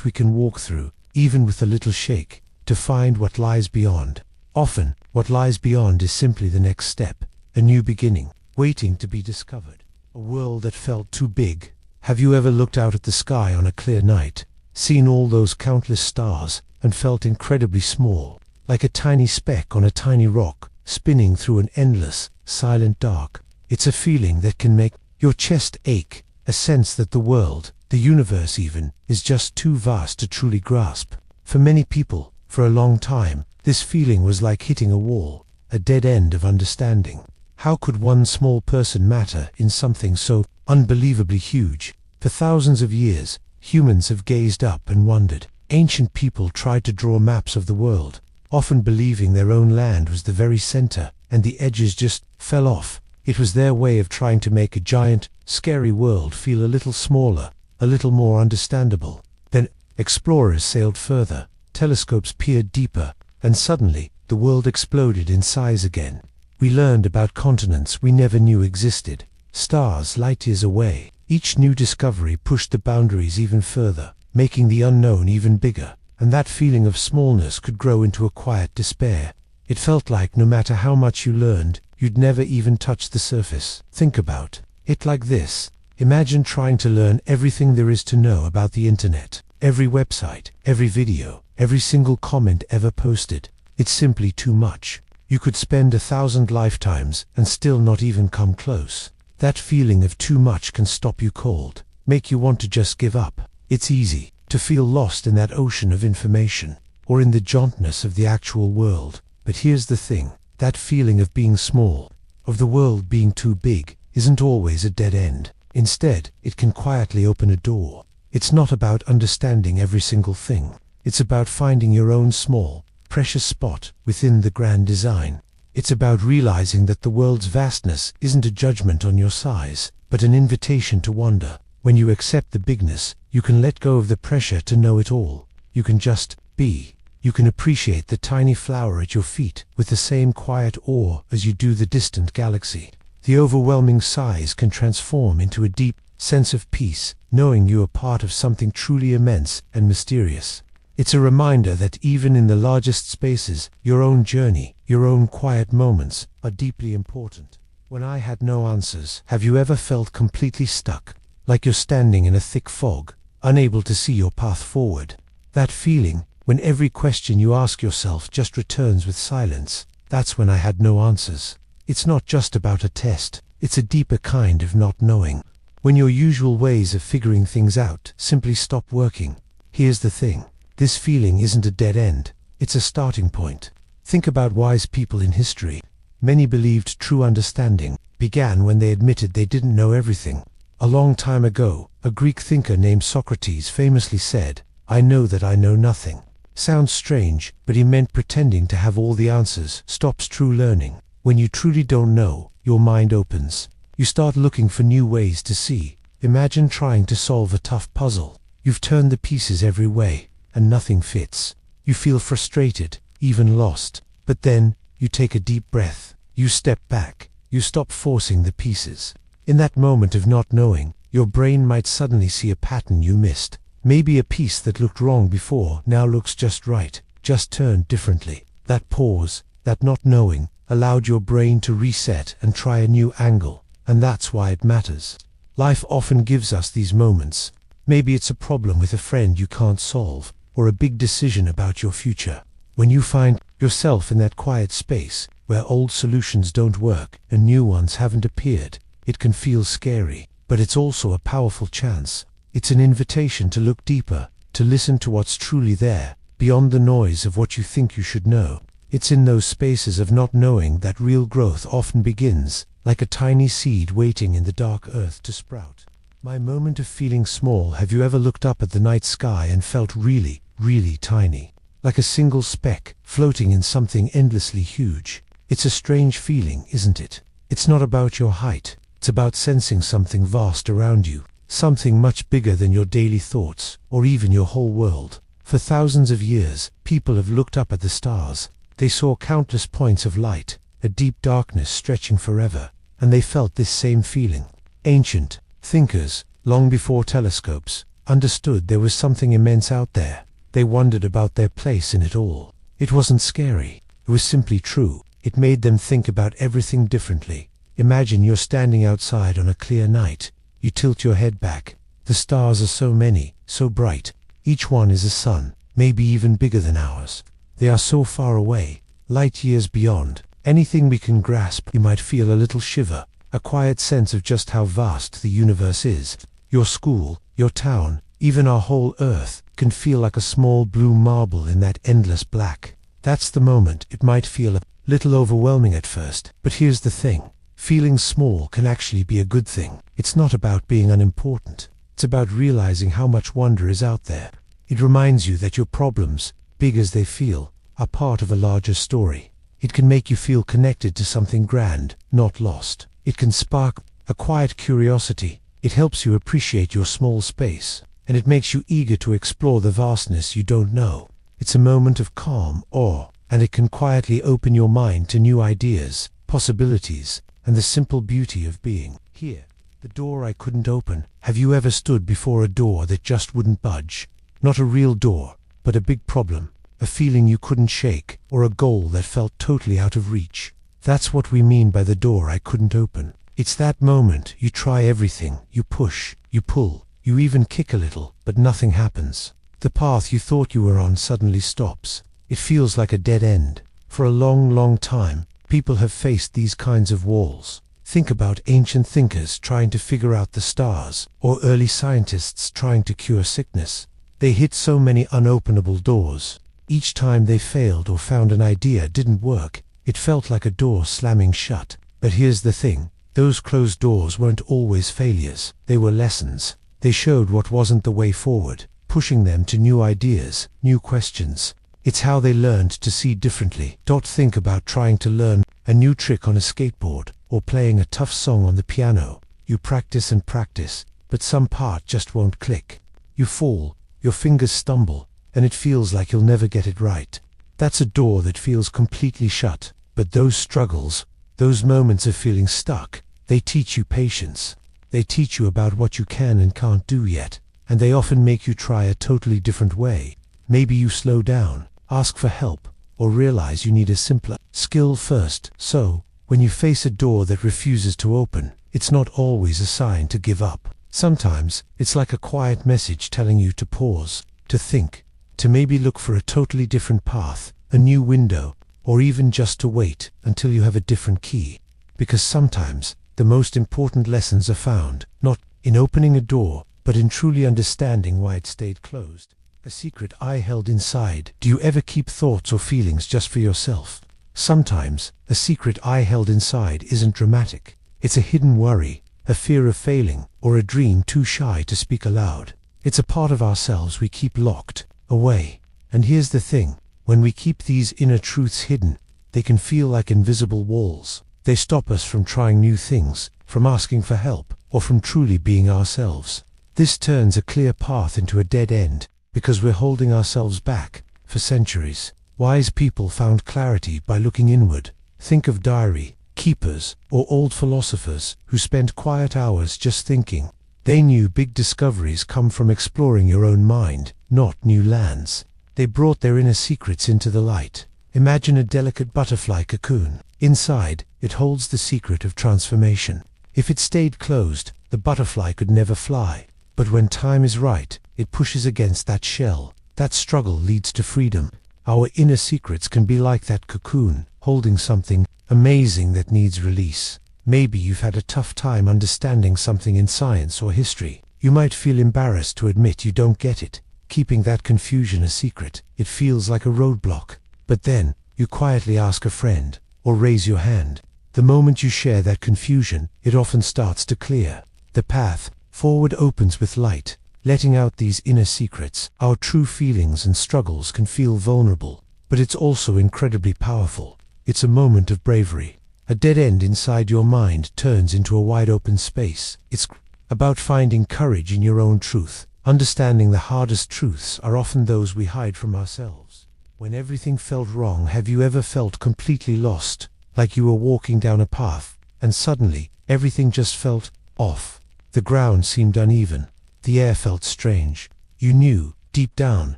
we can walk through, even with a little shake, to find what lies beyond. Often, what lies beyond is simply the next step, a new beginning, waiting to be discovered. A world that felt too big. Have you ever looked out at the sky on a clear night, seen all those countless stars, and felt incredibly small, like a tiny speck on a tiny rock, spinning through an endless, silent dark? It's a feeling that can make your chest ache, a sense that the world, the universe even, is just too vast to truly grasp. For many people, for a long time, this feeling was like hitting a wall, a dead end of understanding. How could one small person matter in something so unbelievably huge? For thousands of years, humans have gazed up and wondered. Ancient people tried to draw maps of the world, often believing their own land was the very center, and the edges just fell off. It was their way of trying to make a giant, scary world feel a little smaller, a little more understandable. Then explorers sailed further, telescopes peered deeper, and suddenly, the world exploded in size again. We learned about continents we never knew existed, stars light years away. Each new discovery pushed the boundaries even further, making the unknown even bigger, and that feeling of smallness could grow into a quiet despair. It felt like no matter how much you learned, you'd never even touch the surface. Think about it like this. Imagine trying to learn everything there is to know about the internet. Every website, every video, every single comment ever posted. It's simply too much. You could spend 1,000 lifetimes and still not even come close. That feeling of too much can stop you cold, make you want to just give up. It's easy to feel lost in that ocean of information, or in the jauntness of the actual world. But here's the thing, that feeling of being small, of the world being too big, isn't always a dead end. Instead, it can quietly open a door. It's not about understanding every single thing. It's about finding your own small, precious spot within the grand design. It's about realizing that the world's vastness isn't a judgment on your size, but an invitation to wonder. When you accept the bigness, you can let go of the pressure to know it all. You can just be. You can appreciate the tiny flower at your feet with the same quiet awe as you do the distant galaxy. The overwhelming size can transform into a deep sense of peace, knowing you are part of something truly immense and mysterious. It's a reminder that even in the largest spaces, your own journey, your own quiet moments, are deeply important. When I had no answers, have you ever felt completely stuck, like you're standing in a thick fog, unable to see your path forward? That feeling, when every question you ask yourself just returns with silence, that's when I had no answers. It's not just about a test, it's a deeper kind of not knowing. When your usual ways of figuring things out simply stop working. Here's the thing. This feeling isn't a dead end, it's a starting point. Think about wise people in history. Many believed true understanding began when they admitted they didn't know everything. A long time ago, a Greek thinker named Socrates famously said, "I know that I know nothing." Sounds strange, but he meant pretending to have all the answers stops true learning. When you truly don't know, your mind opens. You start looking for new ways to see. Imagine trying to solve a tough puzzle. You've turned the pieces every way, and nothing fits. You feel frustrated, even lost. But then, you take a deep breath. You step back. You stop forcing the pieces. In that moment of not knowing, your brain might suddenly see a pattern you missed. Maybe a piece that looked wrong before now looks just right, just turned differently. That pause, that not knowing, allowed your brain to reset and try a new angle. And that's why it matters. Life often gives us these moments. Maybe it's a problem with a friend you can't solve, or a big decision about your future. When you find yourself in that quiet space, where old solutions don't work and new ones haven't appeared, it can feel scary, but it's also a powerful chance. It's an invitation to look deeper, to listen to what's truly there, beyond the noise of what you think you should know. It's in those spaces of not knowing that real growth often begins, like a tiny seed waiting in the dark earth to sprout. My moment of feeling small. Have you ever looked up at the night sky and felt really, really tiny? Like a single speck, floating in something endlessly huge. It's a strange feeling, isn't it? It's not about your height. It's about sensing something vast around you. Something much bigger than your daily thoughts, or even your whole world. For thousands of years, people have looked up at the stars. They saw countless points of light, a deep darkness stretching forever, and they felt this same feeling. Ancient thinkers, long before telescopes, understood there was something immense out there. They wondered about their place in it all. It wasn't scary, it was simply true. It made them think about everything differently. Imagine you're standing outside on a clear night. You tilt your head back. The stars are so many, so bright. Each one is a sun, maybe even bigger than ours. They are so far away, light years beyond anything we can grasp. You might feel a little shiver, a quiet sense of just how vast the universe is. Your school, your town, even our whole earth can feel like a small blue marble in that endless black. That's the moment. It might feel a little overwhelming at first, but here's the thing. Feeling small can actually be a good thing. It's not about being unimportant. It's about realizing how much wonder is out there. It reminds you that your problems, big as they feel, are part of a larger story. It can make you feel connected to something grand, not lost. It can spark a quiet curiosity. It helps you appreciate your small space, and it makes you eager to explore the vastness you don't know. It's a moment of calm, awe, and it can quietly open your mind to new ideas, possibilities, and the simple beauty of being here. The door I couldn't open. Have you ever stood before a door that just wouldn't budge? Not a real door, but a big problem, a feeling you couldn't shake, or a goal that felt totally out of reach. That's what we mean by the door I couldn't open. It's that moment you try everything, you push, you pull, you even kick a little, but nothing happens. The path you thought you were on suddenly stops. It feels like a dead end. For a long, long time, people have faced these kinds of walls. Think about ancient thinkers trying to figure out the stars, or early scientists trying to cure sickness. They hit so many unopenable doors. Each time they failed or found an idea didn't work, it felt like a door slamming shut. But here's the thing, those closed doors weren't always failures. They were lessons. They showed what wasn't the way forward, pushing them to new ideas, new questions. It's how they learned to see differently. Think about trying to learn a new trick on a skateboard, or playing a tough song on the piano. You practice and practice, but some part just won't click. You fall, your fingers stumble, and it feels like you'll never get it right. That's a door that feels completely shut. But those struggles, those moments of feeling stuck, they teach you patience. They teach you about what you can and can't do yet, and they often make you try a totally different way. Maybe you slow down, ask for help, or realize you need a simpler skill first. So, when you face a door that refuses to open, it's not always a sign to give up. Sometimes, it's like a quiet message telling you to pause, to think, to maybe look for a totally different path, a new window, or even just to wait until you have a different key. Because sometimes, the most important lessons are found, not in opening a door, but in truly understanding why it stayed closed. A secret I held inside. Do you ever keep thoughts or feelings just for yourself? Sometimes, a secret I held inside isn't dramatic. It's a hidden worry, a fear of failing, or a dream too shy to speak aloud. It's a part of ourselves we keep locked away. And here's the thing, when we keep these inner truths hidden, they can feel like invisible walls. They stop us from trying new things, from asking for help, or from truly being ourselves. This turns a clear path into a dead end, because we're holding ourselves back. For centuries, wise people found clarity by looking inward. Think of diary keepers or old philosophers who spent quiet hours just thinking. They knew big discoveries come from exploring your own mind, not new lands. They brought their inner secrets into the light. Imagine a delicate butterfly cocoon. Inside, it holds the secret of transformation. If it stayed closed, the butterfly could never fly. But when time is right, it pushes against that shell. That struggle leads to freedom. Our inner secrets can be like that cocoon, holding something amazing that needs release. Maybe you've had a tough time understanding something in science or history. You might feel embarrassed to admit you don't get it. Keeping that confusion a secret, it feels like a roadblock. But then, you quietly ask a friend, or raise your hand. The moment you share that confusion, it often starts to clear. The path forward opens with light. Letting out these inner secrets, our true feelings and struggles can feel vulnerable, but it's also incredibly powerful. It's a moment of bravery. A dead end inside your mind turns into a wide open space. It's about finding courage in your own truth. Understanding the hardest truths are often those we hide from ourselves. When everything felt wrong, have you ever felt completely lost? Like you were walking down a path, and suddenly, everything just felt off. The ground seemed uneven. The air felt strange. You knew, deep down,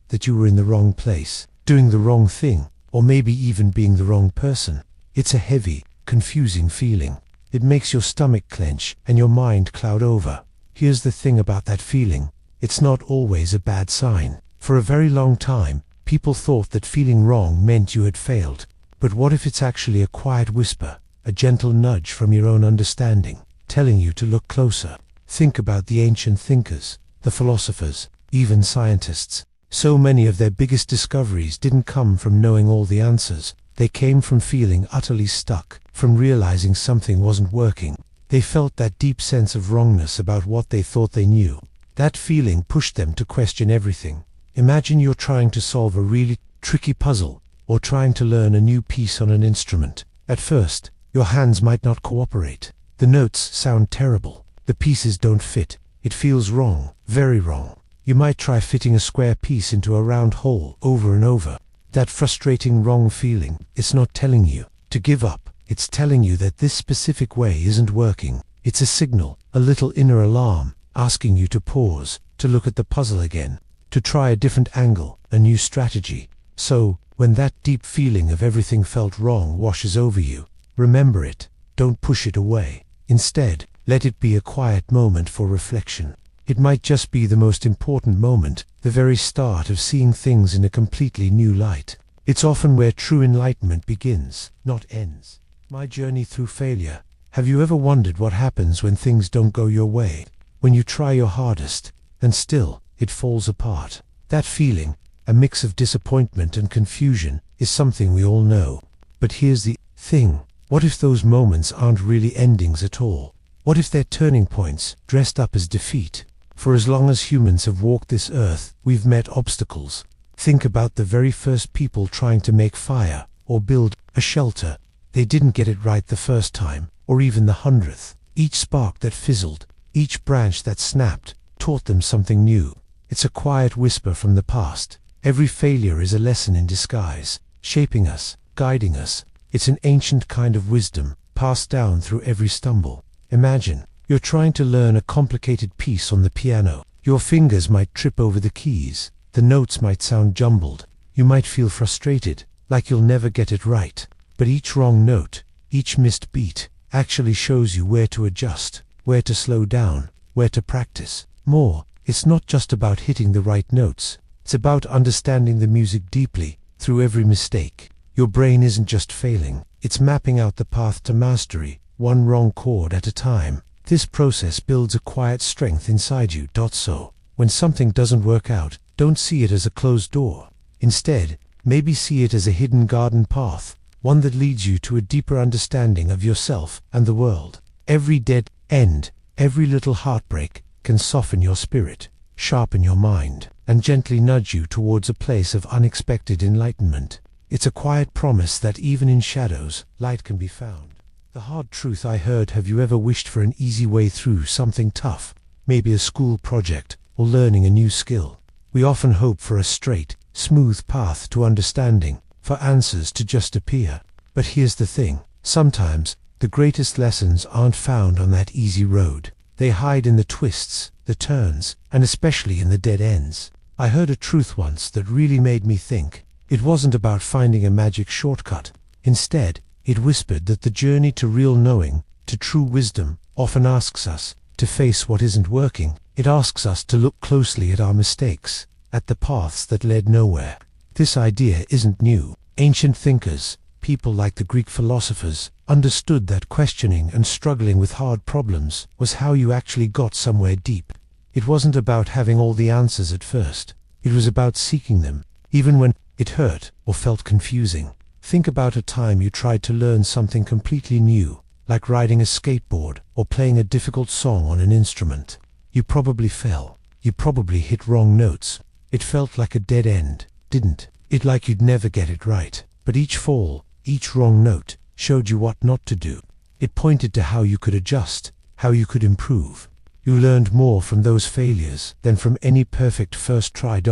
that you were in the wrong place, doing the wrong thing, or maybe even being the wrong person. It's a heavy, confusing feeling. It makes your stomach clench and your mind cloud over. Here's the thing about that feeling. It's not always a bad sign. For a very long time, people thought that feeling wrong meant you had failed. But what if it's actually a quiet whisper, a gentle nudge from your own understanding, telling you to look closer? Think about the ancient thinkers, the philosophers, even scientists. So many of their biggest discoveries didn't come from knowing all the answers. They came from feeling utterly stuck, from realizing something wasn't working. They felt that deep sense of wrongness about what they thought they knew. That feeling pushed them to question everything. Imagine you're trying to solve a really tricky puzzle, or trying to learn a new piece on an instrument. At first, your hands might not cooperate. The notes sound terrible. The pieces don't fit. It feels wrong, very wrong. You might try fitting a square piece into a round hole over and over. That frustrating wrong feeling, it's not telling you to give up. It's telling you that this specific way isn't working. It's a signal, a little inner alarm, asking you to pause, to look at the puzzle again, to try a different angle, a new strategy. So, when that deep feeling of everything felt wrong washes over you, remember it. Don't push it away. Instead, let it be a quiet moment for reflection. It might just be the most important moment, the very start of seeing things in a completely new light. It's often where true enlightenment begins, not ends. My journey through failure. Have you ever wondered what happens when things don't go your way? When you try your hardest, and still, it falls apart. That feeling, a mix of disappointment and confusion, is something we all know. But here's the thing. What if those moments aren't really endings at all? What if they're turning points, dressed up as defeat? For as long as humans have walked this earth, we've met obstacles. Think about the very first people trying to make fire, or build a shelter. They didn't get it right the first time, or even the 100th. Each spark that fizzled, each branch that snapped, taught them something new. It's a quiet whisper from the past. Every failure is a lesson in disguise, shaping us, guiding us. It's an ancient kind of wisdom, passed down through every stumble. Imagine, you're trying to learn a complicated piece on the piano. Your fingers might trip over the keys. The notes might sound jumbled. You might feel frustrated, like you'll never get it right. But each wrong note, each missed beat, actually shows you where to adjust, where to slow down, where to practice more. It's not just about hitting the right notes. It's about understanding the music deeply, through every mistake. Your brain isn't just failing, it's mapping out the path to mastery, one wrong chord at a time. This process builds a quiet strength inside you. So, when something doesn't work out, Don't see it as a closed door. Instead, maybe see it as a hidden garden path, one that leads you to a deeper understanding of yourself and the world. Every dead end, every little heartbreak can soften your spirit, sharpen your mind, and gently nudge you towards a place of unexpected enlightenment. It's a quiet promise that even in shadows, light can be found. The hard truth I heard: have you ever wished for an easy way through something tough? Maybe a school project or learning a new skill. We often hope for a straight, smooth path to understanding, for answers to just appear. But here's the thing: sometimes the greatest lessons aren't found on that easy road. They hide in the twists, the turns, and especially in the dead ends. I heard a truth once that really made me think. It wasn't about finding a magic shortcut. Instead, it whispered that the journey to real knowing, to true wisdom, often asks us to face what isn't working. It asks us to look closely at our mistakes, at the paths that led nowhere. This idea isn't new. Ancient thinkers, people like the Greek philosophers, understood that questioning and struggling with hard problems was how you actually got somewhere deep. It wasn't about having all the answers at first. It was about seeking them, even when it hurt or felt confusing. Think about a time you tried to learn something completely new, like riding a skateboard or playing a difficult song on an instrument. You probably fell. You probably hit wrong notes. It felt like a dead end, didn't it? Like you'd never get it right. But each fall, each wrong note, showed you what not to do. It pointed to how you could adjust, how you could improve. You learned more from those failures than from any perfect first try.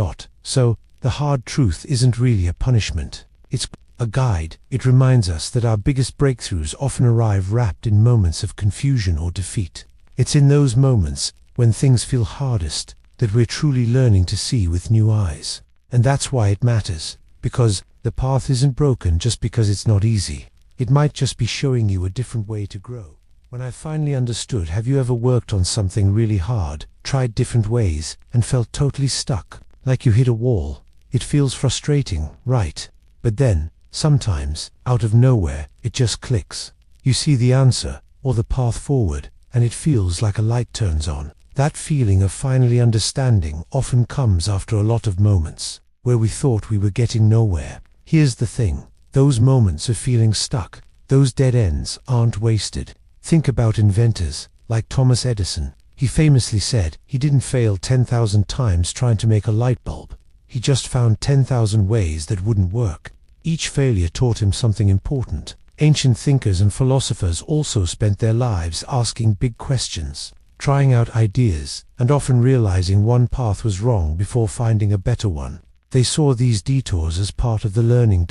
So, the hard truth isn't really a punishment. It's a guide. It reminds us that our biggest breakthroughs often arrive wrapped in moments of confusion or defeat. It's in those moments, when things feel hardest, that we're truly learning to see with new eyes. And that's why it matters, because the path isn't broken just because it's not easy. It might just be showing you a different way to grow. When I finally understood, have you ever worked on something really hard, tried different ways, and felt totally stuck, like you hit a wall? It feels frustrating, right? But then, sometimes, out of nowhere, it just clicks. You see the answer, or the path forward, and it feels like a light turns on. That feeling of finally understanding often comes after a lot of moments where we thought we were getting nowhere. Here's the thing: those moments of feeling stuck, those dead ends, aren't wasted. Think about inventors, like Thomas Edison. He famously said he didn't fail 10,000 times trying to make a light bulb. He just found 10,000 ways that wouldn't work. Each failure taught him something important. Ancient thinkers and philosophers also spent their lives asking big questions, trying out ideas, and often realizing one path was wrong before finding a better one. They saw these detours as part of the learning.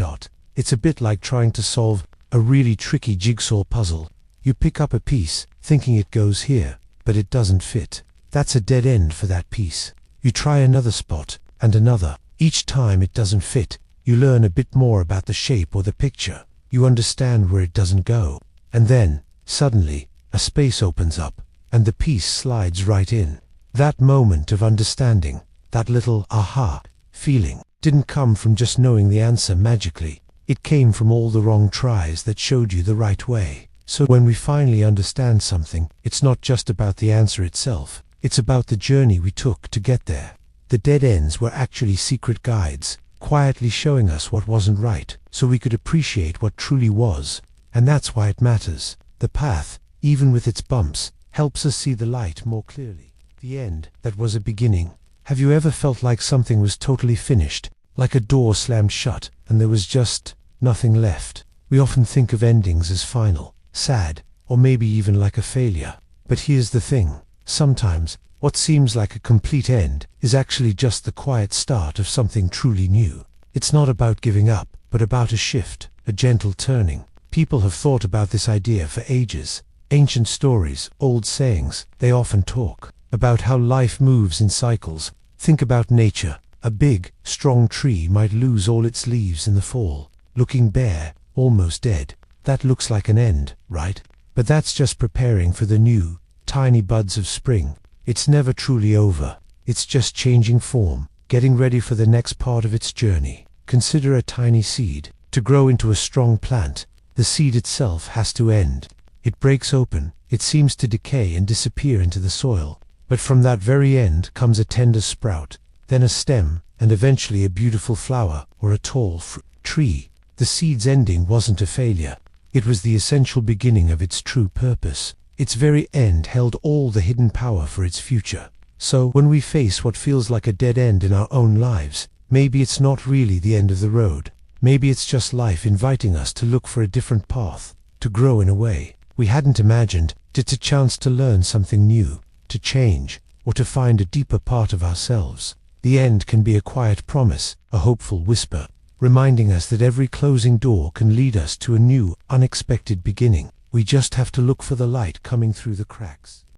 It's a bit like trying to solve a really tricky jigsaw puzzle. You pick up a piece, thinking it goes here, but it doesn't fit. That's a dead end for that piece. You try another spot, and another. Each time it doesn't fit, you learn a bit more about the shape or the picture. You understand where it doesn't go. And then, suddenly, a space opens up, and the piece slides right in. That moment of understanding, that little aha feeling, didn't come from just knowing the answer magically. It came from all the wrong tries that showed you the right way. So when we finally understand something, it's not just about the answer itself. It's about the journey we took to get there. The dead ends were actually secret guides, quietly showing us what wasn't right, so we could appreciate what truly was. And that's why it matters. The path, even with its bumps, helps us see the light more clearly. The end, that was a beginning. Have you ever felt like something was totally finished, like a door slammed shut, and there was just nothing left? We often think of endings as final, sad, or maybe even like a failure. But here's the thing: sometimes, what seems like a complete end is actually just the quiet start of something truly new. It's not about giving up, but about a shift, a gentle turning. People have thought about this idea for ages. Ancient stories, old sayings, they often talk about how life moves in cycles. Think about nature. A big, strong tree might lose all its leaves in the fall, looking bare, almost dead. That looks like an end, right? But that's just preparing for the new, tiny buds of spring. It's never truly over. It's just changing form, getting ready for the next part of its journey. Consider a tiny seed. To grow into a strong plant, the seed itself has to end. It breaks open, it seems to decay and disappear into the soil. But from that very end comes a tender sprout then a stem, and eventually a beautiful flower or a tall tree. The seed's ending wasn't a failure. It was the essential beginning of its true purpose. Its very end held all the hidden power for its future. So, when we face what feels like a dead end in our own lives, maybe it's not really the end of the road. Maybe it's just life inviting us to look for a different path, to grow in a way we hadn't imagined, a chance to learn something new, to change, or to find a deeper part of ourselves. The end can be a quiet promise, a hopeful whisper, reminding us that every closing door can lead us to a new, unexpected beginning. We just have to look for the light coming through the cracks.